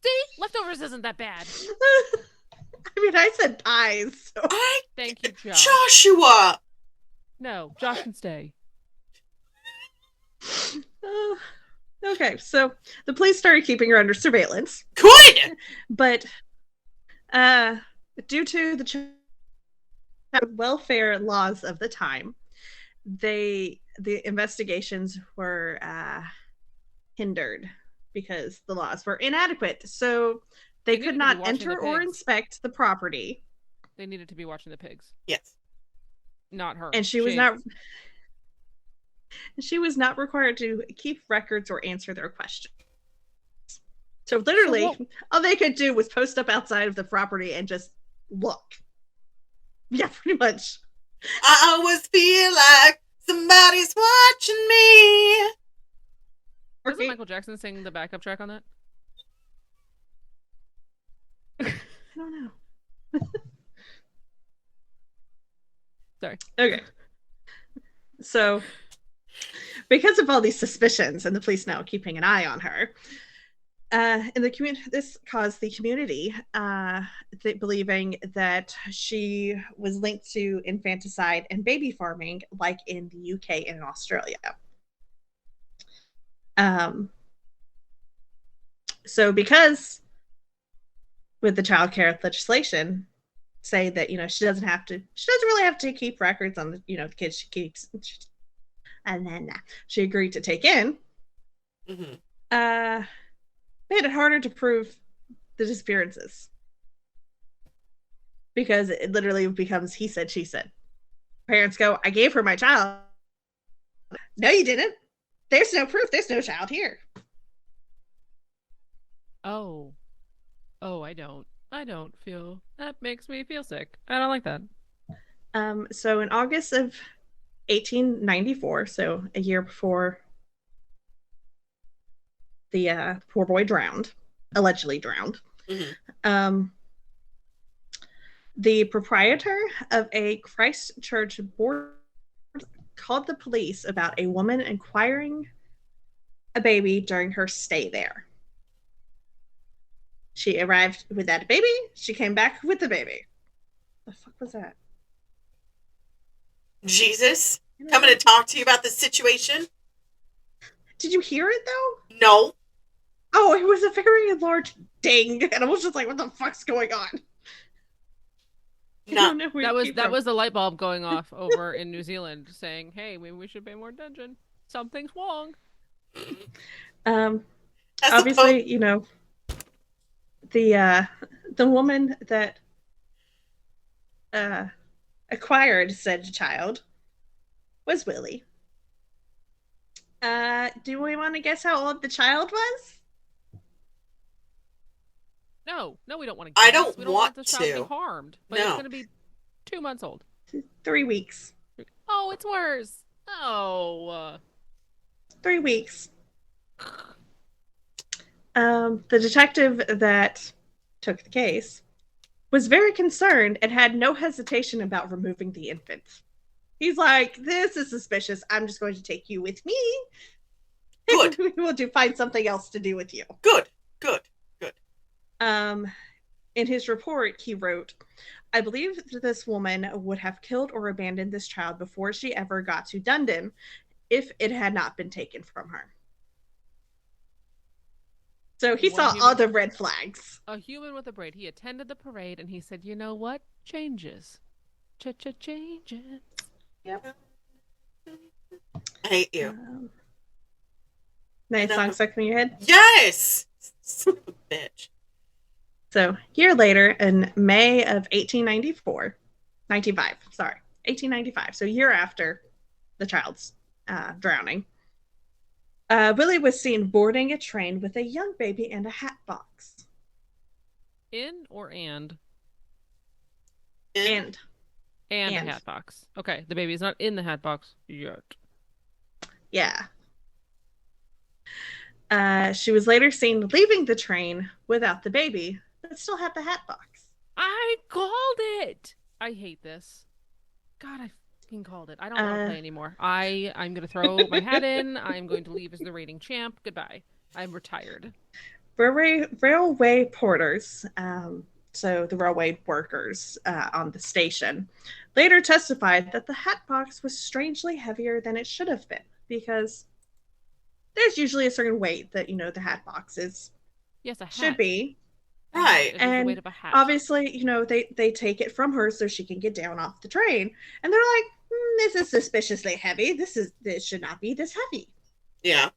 See? Leftovers isn't that bad. I mean, I said pies. So. Thank you, Josh. Joshua. No, Josh can stay. Okay, so the police started keeping her under surveillance, Good. but due to the welfare laws of the time, the investigations were hindered because the laws were inadequate. So they They needed could to be not watching enter the or pigs. inspect the property, They needed to be watching the pigs, Yes. not her. and she was not required to keep records or answer their questions. So literally, all they could do was post up outside of the property and just look. Yeah, pretty much. I always feel like somebody's watching me. Doesn't Michael Jackson sing the backup track on that? I don't know. Sorry. Okay. So, because of all these suspicions and the police now keeping an eye on her, in the community, this caused the community believing that she was linked to infanticide and baby farming, like in the UK and Australia. So, because with the child care legislation, say that she doesn't really have to keep records on the kids she keeps, and then she agreed to take in. Mm-hmm. Made it harder to prove the disappearances because it literally becomes he said, she said. Parents go, I gave her my child. No, you didn't. There's no proof. There's no child here. Oh. Oh, I don't feel that makes me feel sick. I don't like that. So in August of 1894, so a year before the poor boy drowned, allegedly drowned, the proprietor of a Christchurch board called the police about a woman acquiring a baby during her stay there. She arrived without a baby. She came back with the baby. The fuck was that? Jesus, coming to talk to you about the situation? Did you hear it though? No. Oh, it was a very large ding, and I was just like, "What the fuck's going on?" No, that was the light bulb going off over in New Zealand, saying, "Hey, maybe we should pay more attention. Something's wrong." Obviously, you know, the woman that acquired said child was Willie. Do we want to guess how old the child was? No, we don't want to guess. I don't we don't want the child to to be harmed. But No. It's going to be 2 months old. 3 weeks. Oh, it's worse. Oh. 3 weeks. The detective that took the case was very concerned and had no hesitation about removing the infant. He's like, this is suspicious. I'm just going to take you with me. Good. We will find something else to do with you. Good. In his report, he wrote, I believe that this woman would have killed or abandoned this child before she ever got to Dundon if it had not been taken from her. So he saw all the red flags. A human with a braid. He attended the parade and he said, you know what? Changes. Changes. Yep. I hate you. Nice song stuck in your head? Yes! Son of a bitch. So, a year later, in May of 1895, so a year after the child's drowning, Willie was seen boarding a train with a young baby and a hat box. In or and? And a hat box. Okay, the baby's not in the hat box yet. Yeah. She was later seen leaving the train without the baby, but still had the hat box. I called it! I hate this. God, I fucking called it. I don't want to play anymore. I'm going to throw my hat in. I'm going to leave as the rating champ. Goodbye. I'm retired. Railway porters, so the railway workers on the station, later testified that the hat box was strangely heavier than it should have been, because there's usually a certain weight that, you know, the hat box is. Yes, a hat. Should be. Right. And the weight of a hat. Obviously, you know, they take it from her so she can get down off the train. And they're like, this is suspiciously heavy. This should not be this heavy. Yeah.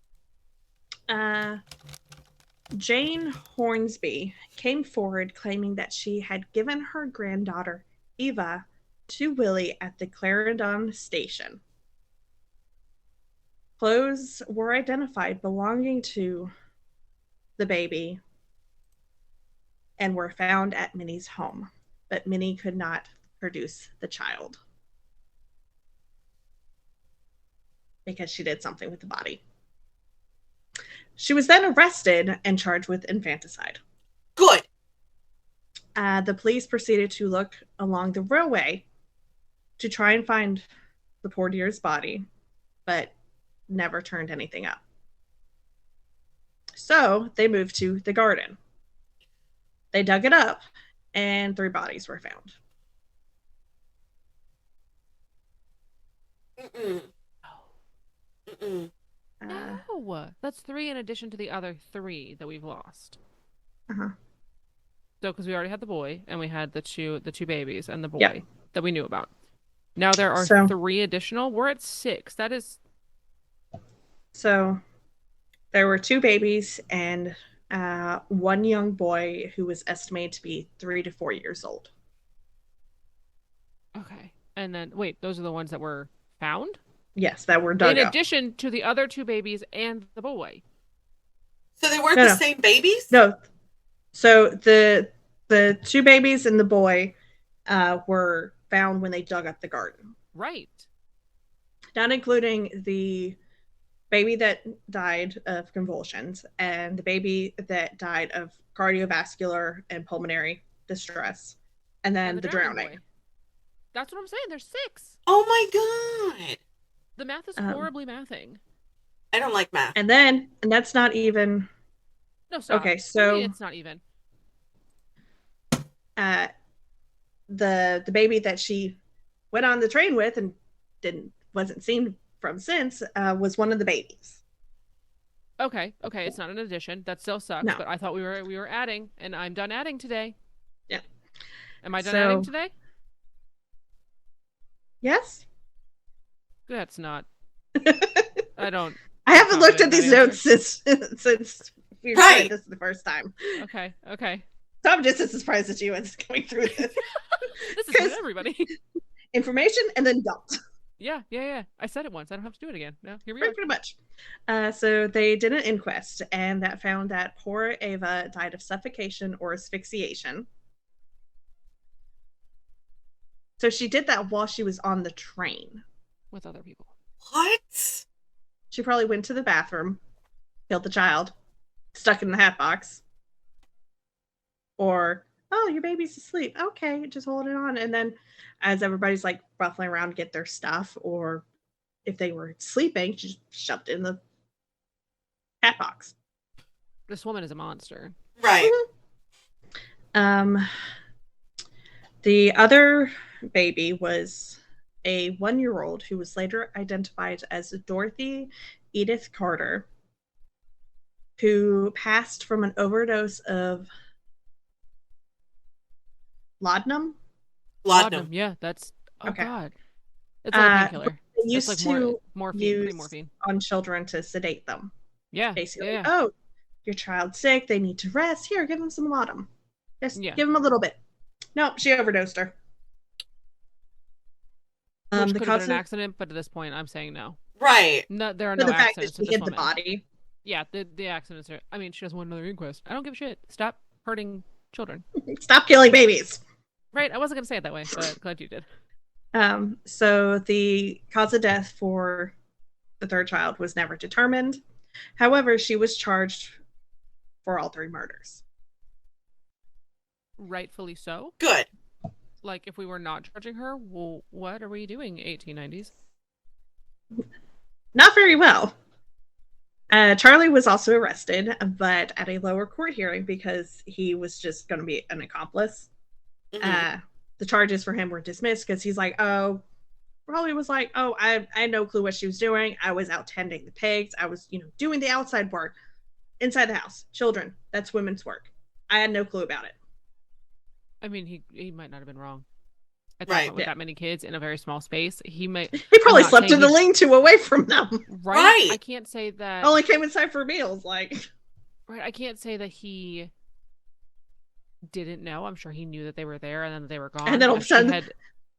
Jane Hornsby came forward claiming that she had given her granddaughter, Eva, to Willie at the Clarendon station. Clothes were identified belonging to the baby and were found at Minnie's home, but Minnie could not produce the child because she did something with the body. She was then arrested and charged with infanticide. Good. The police proceeded to look along the railway to try and find the poor dear's body, but never turned anything up. So they moved to the garden. They dug it up, and 3 bodies were found. No, that's 3 in addition to the other 3 that we've lost. Uh-huh. So, because we already had the boy, and we had the two babies and the boy that we knew about. Now there are 3 additional. We're at 6. That is. So there were 2 babies and 1 young boy who was estimated to be 3 to 4 years old. Okay. And then, wait, those are the ones that were found? Yes, that were dug In up. addition to the other 2 babies and the boy. So they weren't the same babies? No. So the 2 babies and the boy were found when they dug up the garden. Right. Not including the baby that died of convulsions and the baby that died of cardiovascular and pulmonary distress. And then the drowning. Boy. That's what I'm saying. There's 6. Oh my god. The math is horribly mathing. I don't like math. And that's not even. No, stop. Okay, so it's not even. The baby that she went on the train with and wasn't seen from since was one of the babies. Okay, it's not an addition. That still sucks. No. But I thought we were adding, and I'm done adding today. Yeah. Am I done adding today? Yes. That's not. I don't. I haven't looked at these notes since we read this the first time. Okay. So I'm just as surprised as you as coming through this. This is everybody. Information and then dumped. Yeah. I said it once. I don't have to do it again. No, here we are. Pretty much. So they did an inquest, and that found that poor Ava died of suffocation or asphyxiation. So she did that while she was on the train. With other people. What? She probably went to the bathroom, killed the child, stuck it in the hat box. Or, oh, your baby's asleep. Okay, just hold it on. And then as everybody's like ruffling around to get their stuff, or if they were sleeping, she just shoved it in the hat box. This woman is a monster. Right. The other baby was a 1-year-old who was later identified as Dorothy Edith Carter, who passed from an overdose of laudanum. Yeah, that's okay. God. It's like a painkiller. They used like to morphine on children to sedate them. Yeah, basically. Yeah. Oh, your child's sick. They need to rest. Here, give them some laudanum. Just give them a little bit. No, she overdosed her. Which could have been an accident, but at this point, I'm saying no. Right. No, there are no accidents. Fact that she hit the body. Yeah, the accidents are. I mean, she doesn't want another inquest. I don't give a shit. Stop hurting children. Stop killing babies. Right. I wasn't gonna say it that way, but glad you did. So the cause of death for the 3rd child was never determined. However, she was charged for all 3 murders. Rightfully so. Good. Like, if we were not charging her, well, what are we doing, 1890s? Not very well. Charlie was also arrested, but at a lower court hearing because he was just going to be an accomplice. Mm-hmm. The charges for him were dismissed because he's like, I had no clue what she was doing. I was out tending the pigs. I was, doing the outside work. Inside the house. Children. That's women's work. I had no clue about it. I mean, he might not have been wrong. At that point, with that many kids in a very small space, he probably slept in the lean-to away from them. Right. I can't say that. Only came inside for meals, like. Right. I can't say that he didn't know. I'm sure he knew that they were there and then they were gone. And then all of a sudden,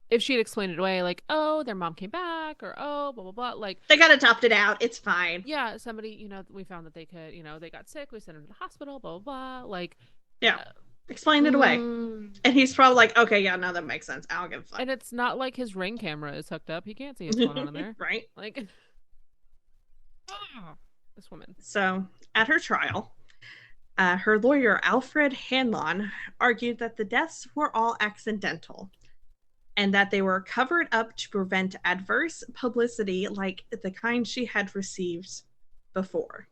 if she had explained it away, like, oh, their mom came back, or oh, blah blah blah, like they got adopted out. It's fine. Yeah. Somebody, we found that they could, they got sick. We sent them to the hospital. Blah blah blah. Like. Yeah. Explain it away. And he's probably like, okay, yeah, no, that makes sense. I don't give a fuck. And it's not like his Ring camera is hooked up. He can't see what's going on in there. Right? Like, this woman. So, at her trial, her lawyer, Alfred Hanlon, argued that the deaths were all accidental and that they were covered up to prevent adverse publicity like the kind she had received before.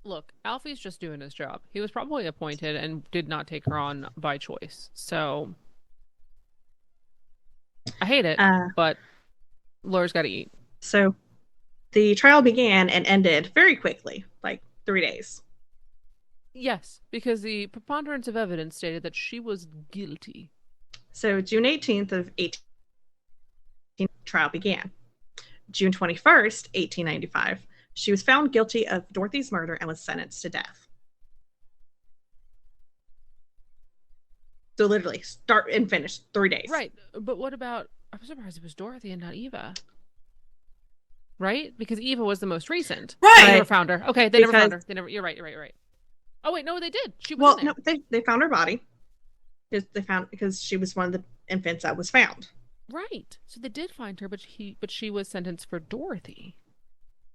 Look, Alfie's just doing his job. He was probably appointed and did not take her on by choice. So I hate it, but lawyers got to eat. So the trial began and ended very quickly, like 3 days. Yes, because the preponderance of evidence stated that she was guilty. So June 18th of 18, trial began. June 21st, 1895. She was found guilty of Dorothy's murder and was sentenced to death. So literally start and finish 3 days. Right. But what about, I'm surprised it was Dorothy and not Eva. Right? Because Eva was the most recent. Right. They never found her. Okay, they never found her. You're right. Oh wait, no, they did. She was in there. No, they found her body. Because she was one of the infants that was found. Right. So they did find her, but she was sentenced for Dorothy.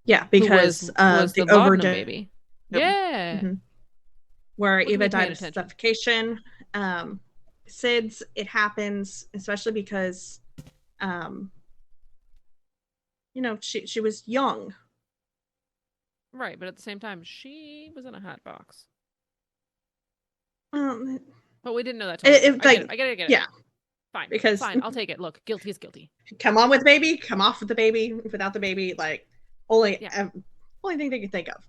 Yeah, because was the the Laudanum overdose baby. Yeah. Mm-hmm. Where What Eva died of suffocation. SIDS, it happens, especially because she was young. Right, but at the same time, she was in a hot box. But we didn't know that. I get it. Yeah. Fine. Because fine, I'll take it. Look, guilty is guilty. Come on with the baby, come off with the baby, without the baby, like only thing they could think of.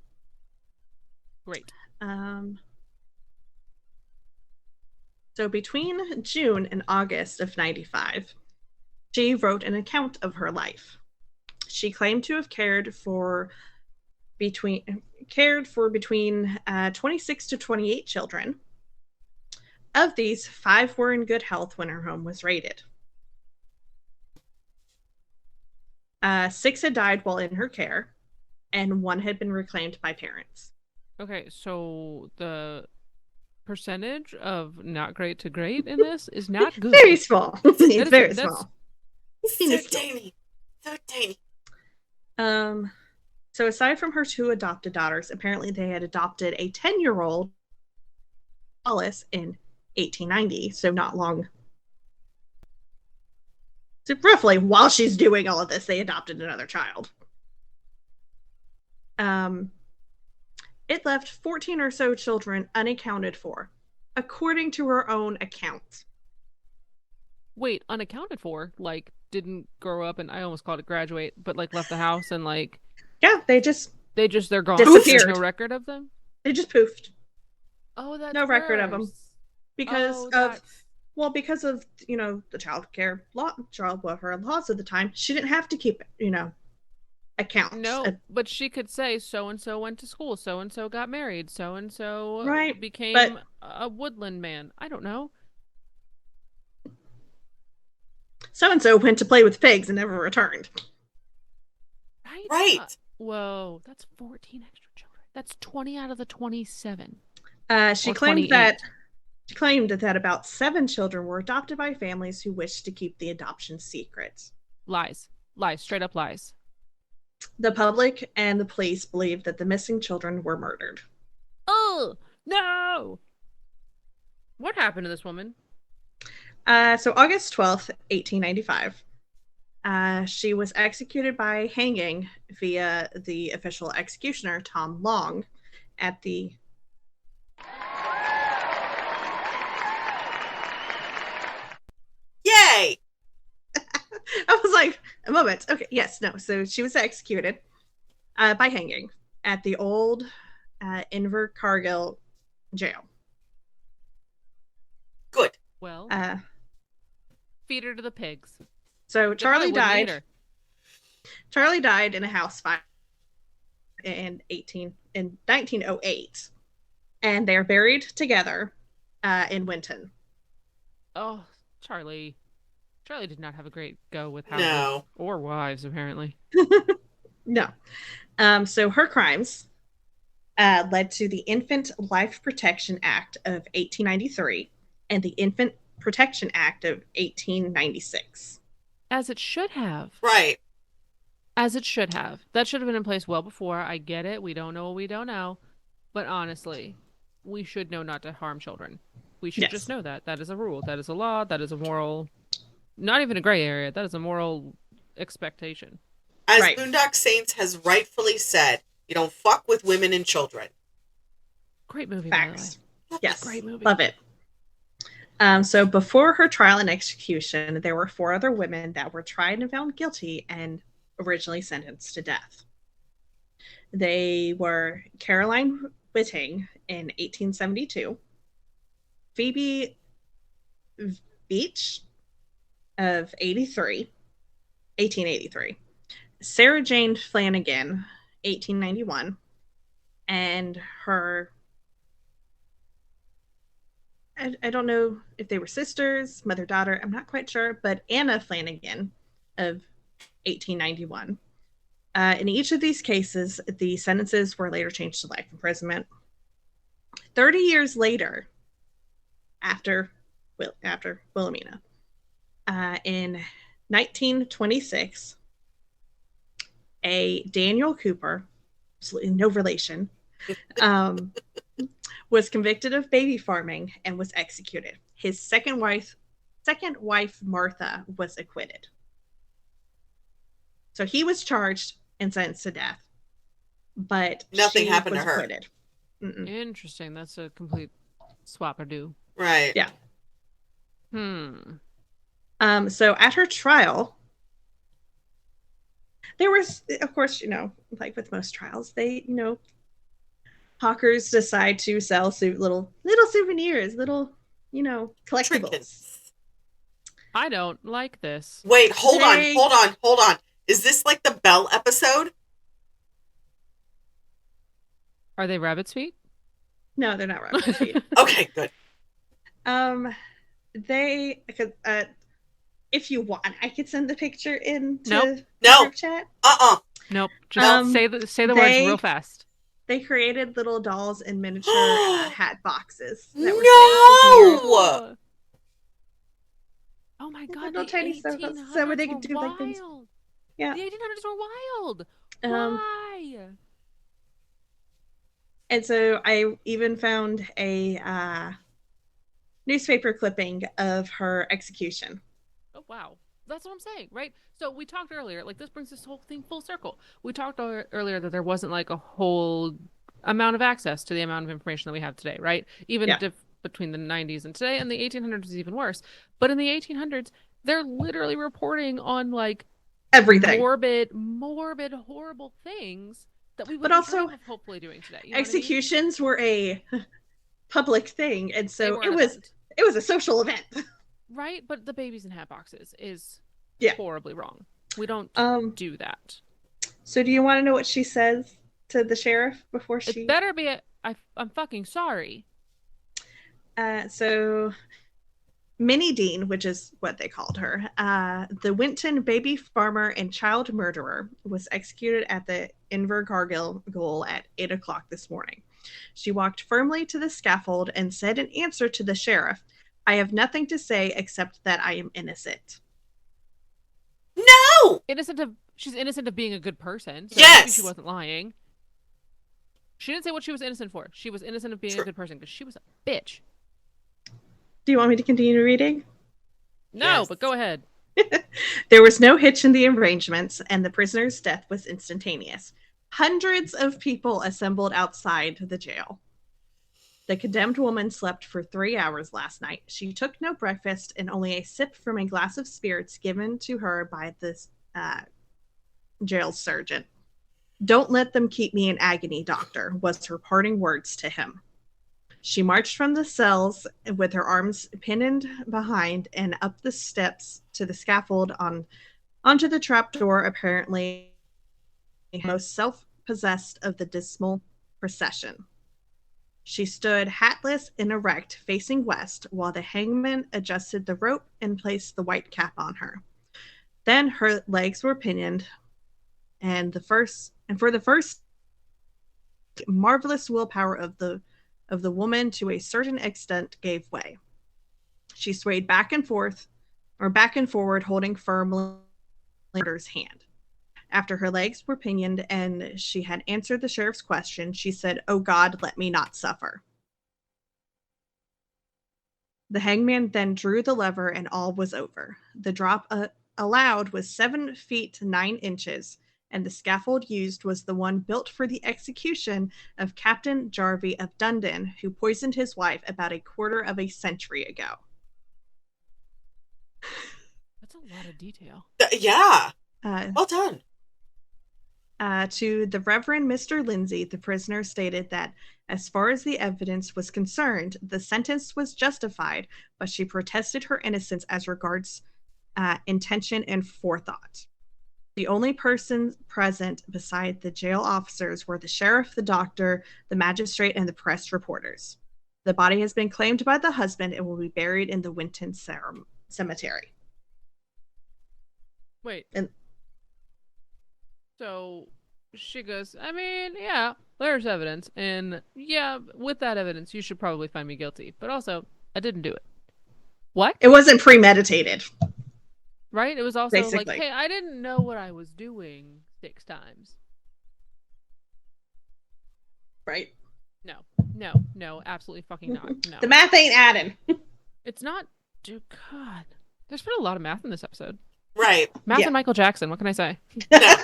Great. So between June and August of 95, she wrote an account of her life. She claimed to have cared for between 26 to 28 children. Of these, 5 were in good health when her home was raided. 6 had died while in her care, and 1 had been reclaimed by parents. Okay, so the percentage of not great to great in this is not good. Very small. It's very small. So tiny. So tiny. So aside from her 2 adopted daughters, apparently they had adopted a 10-year-old Alice in 1890, so not long. So roughly, while she's doing all of this, they adopted another child. It left 14 or so children unaccounted for, according to her own account. Wait, unaccounted for? Like, didn't grow up and I almost called it graduate, but like left the house and like... Yeah, they're gone. Disappeared. There's no record of them? They just poofed. Oh, that's no record of them. Because of the child welfare laws at the time, she didn't have to keep accounts. No, but she could say so and so went to school, so and so got married, so and so became a woodland man. I don't know. So and so went to play with pigs and never returned. Right. Whoa, that's 14 extra children. That's 20 out of the 27. She claimed that about 7 children were adopted by families who wished to keep the adoption secret. Lies, straight up lies. The public and the police believed that the missing children were murdered. Oh, no! What happened to this woman? So August 12th, 1895, she was executed by hanging via the official executioner, Tom Long, at the... Yay! I was like, a moment. Okay, yes, no. So she was executed by hanging at the old Invercargill jail. Good. Well, feed her to the pigs. So Charlie died. Charlie died in a house fire in 1908, and they're buried together in Winton. Oh, Charlie did not have a great go with houses or wives, apparently. No. So her crimes led to the Infant Life Protection Act of 1893 and the Infant Protection Act of 1896. As it should have. Right. As it should have. That should have been in place well before. I get it. We don't know what we don't know. But honestly, we should know not to harm children. We should just know that. That is a rule. That is a law. That is a moral... Not even a gray area. That is a moral expectation. As Boondock Saints has rightfully said, you don't fuck with women and children. Great movie, Facts. by the way. Yes. Great movie. Love it. So before her trial and execution, there were 4 other women that were tried and found guilty and originally sentenced to death. They were Caroline Whiting in 1872, Phoebe Beach of 1883, Sarah Jane Flanagan, 1891, and her I don't know if they were sisters, mother-daughter, I'm not quite sure, but Anna Flanagan of 1891. In each of these cases, the sentences were later changed to life imprisonment. 30 years later, after Wilamena, in 1926, a Daniel Cooper, absolutely no relation, was convicted of baby farming and was executed. His second wife, Martha, was acquitted. So he was charged and sentenced to death, but nothing happened was to her. Acquitted. Mm-mm. Interesting. That's a complete swap-a-doo. Right. Yeah. So at her trial, there was, of course, like with most trials, they, hawkers decide to sell little souvenirs, little, collectibles. Trinkets. I don't like this. Wait, hold on. Is this like the Belle episode? Are they rabbit's feet? No, they're not rabbit's feet. Okay, good. They, if you want, I could send the picture into the group chat. Nope. Just say the words real fast. They created little dolls in miniature hat boxes. No! Oh my god, little the tiny 1800s so they could were do wild. like things. Yeah, the 1800s were wild. Why? And so I even found a newspaper clipping of her execution. Oh wow, that's what I'm saying, right? So we talked earlier, like this brings this whole thing full circle. We talked earlier that there wasn't like a whole amount of access to the amount of information that we have today, right? Even between the 90s and today, and the 1800s is even worse. But in the 1800s, they're literally reporting on like everything, morbid, horrible things that we would also hopefully doing today. You know executions were a public thing, and so it was a social event, right? But the babies in hat boxes is horribly wrong. We don't do that. So do you want to know what she says to the sheriff before she? It better be I'm fucking sorry. So Minnie Dean, which is what they called her, the Winton baby farmer and child murderer, was executed at the Invercargill at 8 o'clock this morning. She walked firmly to the scaffold and said in answer to the sheriff, "I have nothing to say except that I am innocent." No! She's innocent of being a good person. So yes! Maybe she wasn't lying. She didn't say what she was innocent for. She was innocent of being a good person because she was a bitch. Do you want me to continue reading? No, but go ahead. There was no hitch in the arrangements, and the prisoner's death was instantaneous. Hundreds of people assembled outside the jail. The condemned woman slept for 3 hours last night. She took no breakfast and only a sip from a glass of spirits given to her by the jail surgeon. "Don't let them keep me in agony, doctor," was her parting words to him. She marched from the cells with her arms pinned behind and up the steps to the scaffold onto the trapdoor, apparently most self-possessed of the dismal procession. She stood hatless and erect, facing west, while the hangman adjusted the rope and placed the white cap on her. Then her legs were pinioned, and for the first marvelous willpower of the woman to a certain extent gave way. She swayed back and forward, holding firmly Murder's hand. After her legs were pinioned and she had answered the sheriff's question, she said, "Oh God, let me not suffer." The hangman then drew the lever and all was over. The drop allowed was 7 feet 9 inches, and the scaffold used was the one built for the execution of Captain Jarvie of Dundon, who poisoned his wife about a quarter of a century ago. That's a lot of detail. Yeah. Well done. To the Reverend Mr. Lindsay, the prisoner stated that as far as the evidence was concerned, the sentence was justified, but she protested her innocence as regards intention and forethought. The only persons present beside the jail officers were the sheriff, the doctor, the magistrate, and the press reporters. The body has been claimed by the husband and will be buried in the Winton Cemetery. Wait. And so she goes, I mean, yeah, there's evidence. And yeah, with that evidence, you should probably find me guilty. But also, I didn't do it. What? it wasn't premeditated. Right? It was also Basically. like, hey, I didn't know what I was doing 6 times. Right. No, absolutely fucking not. No. The math ain't adding. It's not, dude, God. There's been a lot of math in this episode. Right. Math Yeah. and Michael Jackson, what can I say? No.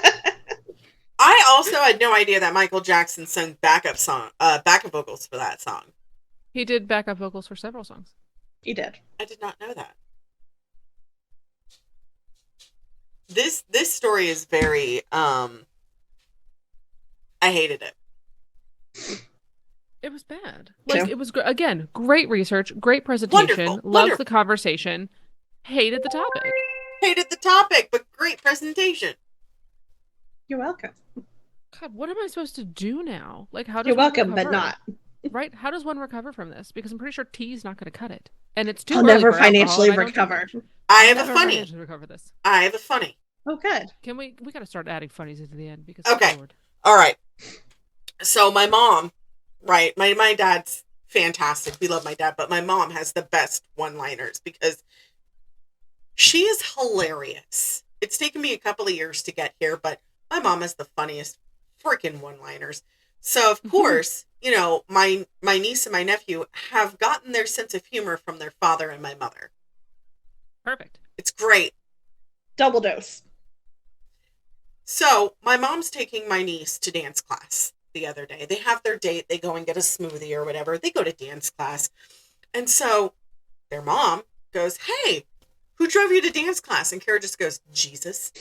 I also had no idea that Michael Jackson sung backup vocals for that song. He did backup vocals for several songs. He did. I did not know that. This story is very I hated it. It was bad. Yeah. Like, it was, again, great research, great presentation, Wonderful, loved wonderful. the conversation, hated the topic. Hated the topic, but great presentation. You're welcome. God, what am I supposed to do now? Like, how does You're one welcome, but recover? not. Right? How does one recover from this? Because I'm pretty sure tea's not going to cut it, and it's too I'll early never for alcohol, financially and I don't drink recover. much. I I'll have never a funny. financially recover this. I have a funny. Oh, good. Can we got to start adding funnies into the end because Okay. Lord. All right. So my mom, right? My dad's fantastic. We love my dad, but my mom has the best one-liners because she is hilarious. It's taken me a couple of years to get here, but my mom has the funniest freaking one-liners. So of course, you know, my niece and my nephew have gotten their sense of humor from their father and my mother. Perfect. It's great. Double dose. So my mom's taking my niece to dance class the other day. They have their date. They go and get a smoothie or whatever. They go to dance class. And so their mom goes, hey, who drove you to dance class? And Kara just goes, Jesus.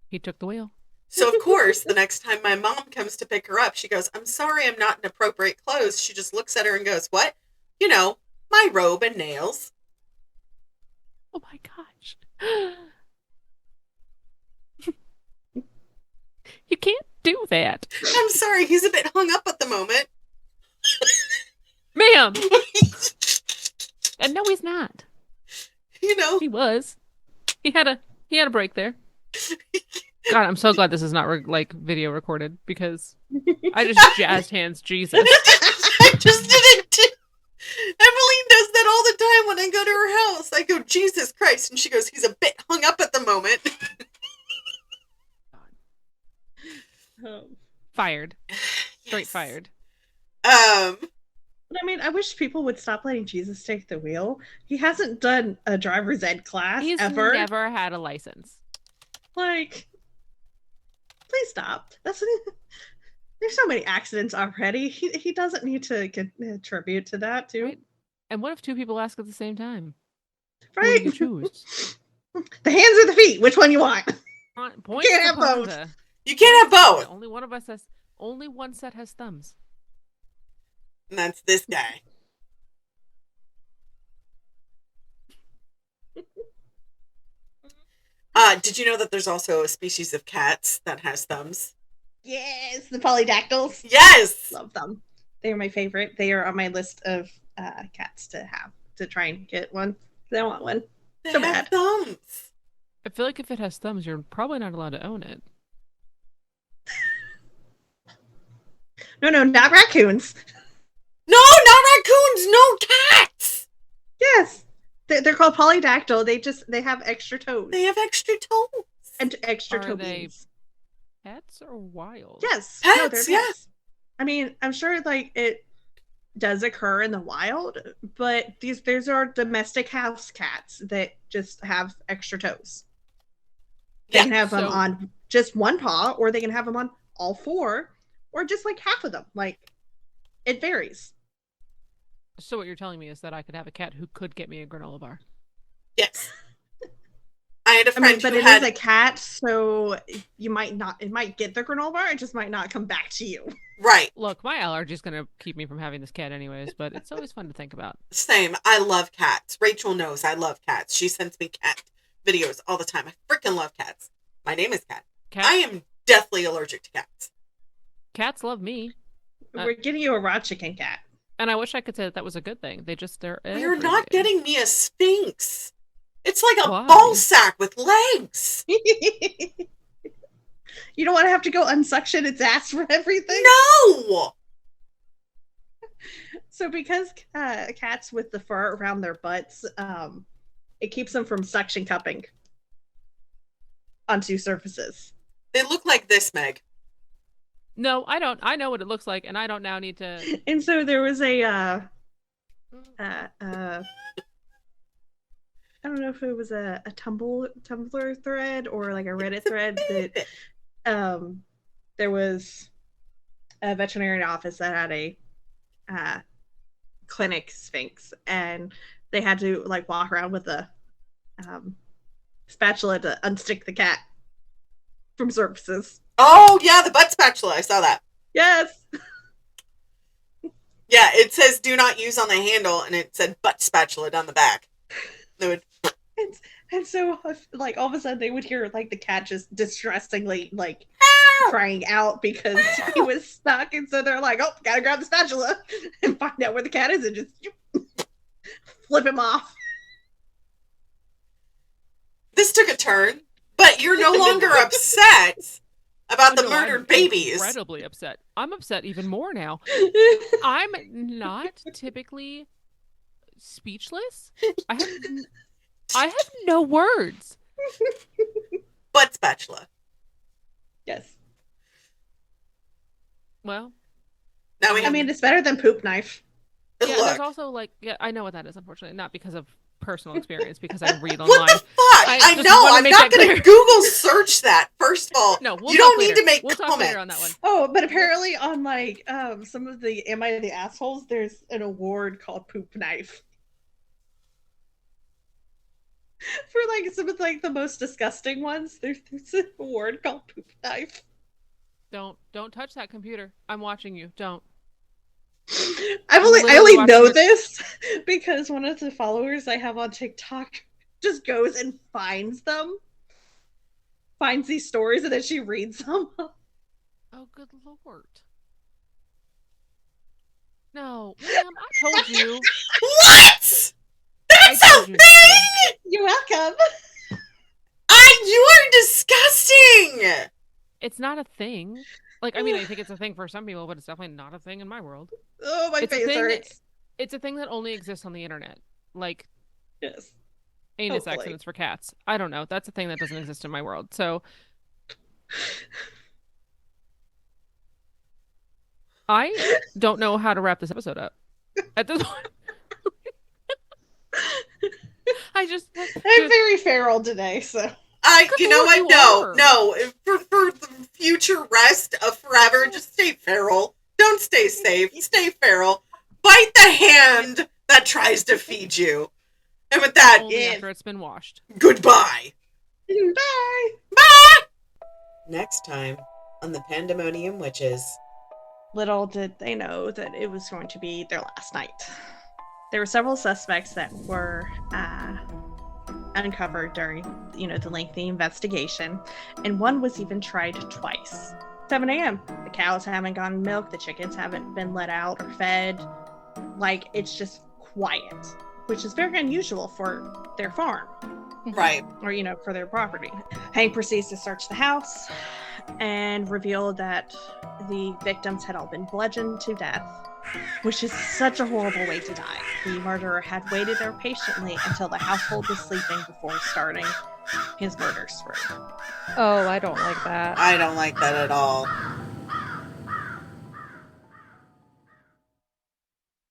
He took the wheel. So of course, the next time my mom comes to pick her up, she goes, I'm sorry, I'm not in appropriate clothes. She just looks at her and goes, what? You know, my robe and nails. Oh my gosh. You can't do that. I'm sorry, he's a bit hung up at the moment. Ma'am! And no, he's not. You know, He was. He had a break there. God, I'm so glad this is not video recorded because I just jazzed hands Jesus. I just did it too. Emmeline does that all the time when I go to her house. I go, Jesus Christ. And she goes, he's a bit hung up at the moment. Fired. Straight Yes. fired. But I mean, I wish people would stop letting Jesus take the wheel. He hasn't done a driver's ed class He's ever. never had a license. Like, please stop. There's so many accidents already. He doesn't need to contribute to that too. Right. And what if 2 people ask at the same time? Who Right? do you choose? The hands or the feet? Which one you want? Points Can't to have both. Honda. You can't have both. Only one set has thumbs. And that's this guy. Did you know that there's also a species of cats that has thumbs? Yes, the polydactyls. Yes! Love them. They are my favorite. They are on my list of cats to have to try and get one. I want one. They So have bad. thumbs. I feel like if it has thumbs, you're probably not allowed to own it. No, not raccoons. No, not raccoons! No cats! Yes, they're called polydactyl. They have extra toes They have extra toes. and extra Are toe they beans. Pets or wild? Yes, Pets, no, they're yeah. pets. I mean, I'm sure like it does occur in the wild, but these are domestic house cats that just have extra toes. They Yeah, can have them so- on just one paw, or they can have them on all 4, or just like half of them. Like, it varies. So what you're telling me is that I could have a cat who could get me a granola bar. Yes. I had a I mean, friend but who it had... is a cat, so you might not. It might get the granola bar. It just might not come back to you. Right. Look, my allergy is gonna keep me from having this cat anyways, but it's always fun to think about. Same. I love cats. Rachel knows I love cats. She sends me cat videos all the time. I freaking love cats. My name is Cat. I am deathly allergic to cats. Cats love me. We're getting you a raw chicken cat. And I wish I could say that was a good thing. They're You're not everything. getting me a sphinx. It's like a Why? ball sack with legs. You don't want to have to go unsuction its ass for everything? No! So because cats with the fur around their butts, it keeps them from suction cupping onto surfaces. They look like this, Meg. No, I don't. I know what it looks like, and I don't now need to. And so there was a I don't know if it was a Tumblr thread or like a Reddit thread that there was a veterinarian office that had a clinic sphinx, and they had to like walk around with a spatula to unstick the cat from surfaces. Oh, yeah, the butt spatula. I saw that. Yes. Yeah, it says do not use on the handle, and it said butt spatula down the back. They would... And so, like, all of a sudden they would hear, like, the cat just distressingly, like, crying out because he was stuck. And so they're like, oh, gotta grab the spatula and find out where the cat is and just flip him off. This took a turn, but you're no longer upset about the murdered I'm babies. Incredibly upset. I'm upset even more now. I'm not typically speechless. I have no words. Butt spatula. Yes. Well, Now we have... I mean, it's better than poop knife. Good yeah, luck. there's also like, yeah, I know what that is, unfortunately, not because of personal experience, because I read online. What the fuck? I just know. wanna I'm make not that going to clear. Google search that, first of all. No, we'll you talk don't need later. to make We'll talk comments. later on that one. Oh, but apparently on, like, some of the Am I the Assholes, there's an award called Poop Knife. For, like, some of, like, the most disgusting ones, there's an award called Poop Knife. Don't touch that computer. I'm watching you. Don't. I literally only watching know it. this because one of the followers I have on TikTok just goes and finds these stories, and then she reads them. Oh, good lord. No, ma'am, I told you. What? That's I a told you thing? You're welcome. You are disgusting. It's not a thing. Like, I mean, I think it's a thing for some people, but it's definitely not a thing in my world. Oh, my It's a face thing. hurts. It's a thing that only exists on the internet. Like, Yes. anus Hopefully. accidents for cats. I don't know. That's a thing that doesn't exist in my world. So I don't know how to wrap this episode up at this point. I just I'm very feral today, so. You know Lord, what? you No. are. For the future rest of forever, just stay feral. Don't stay safe. Stay feral. Bite the hand that tries to feed you. And with that, only after it's been washed. goodbye. Bye. Bye. Next time on the Pandemonium Witches. Little did they know that it was going to be their last night. There were several suspects that were uncovered during, the lengthy investigation, and one was even tried twice. 7 a.m. The cows haven't gotten milk, the chickens haven't been let out or fed. Like, it's just quiet, which is very unusual for their farm. Right. Or, for their property. Hank proceeds to search the house and reveal that the victims had all been bludgeoned to death, which is such a horrible way to die. The murderer had waited there patiently until the household was sleeping before starting his murder spree. Oh, I don't like that. I don't like that at all.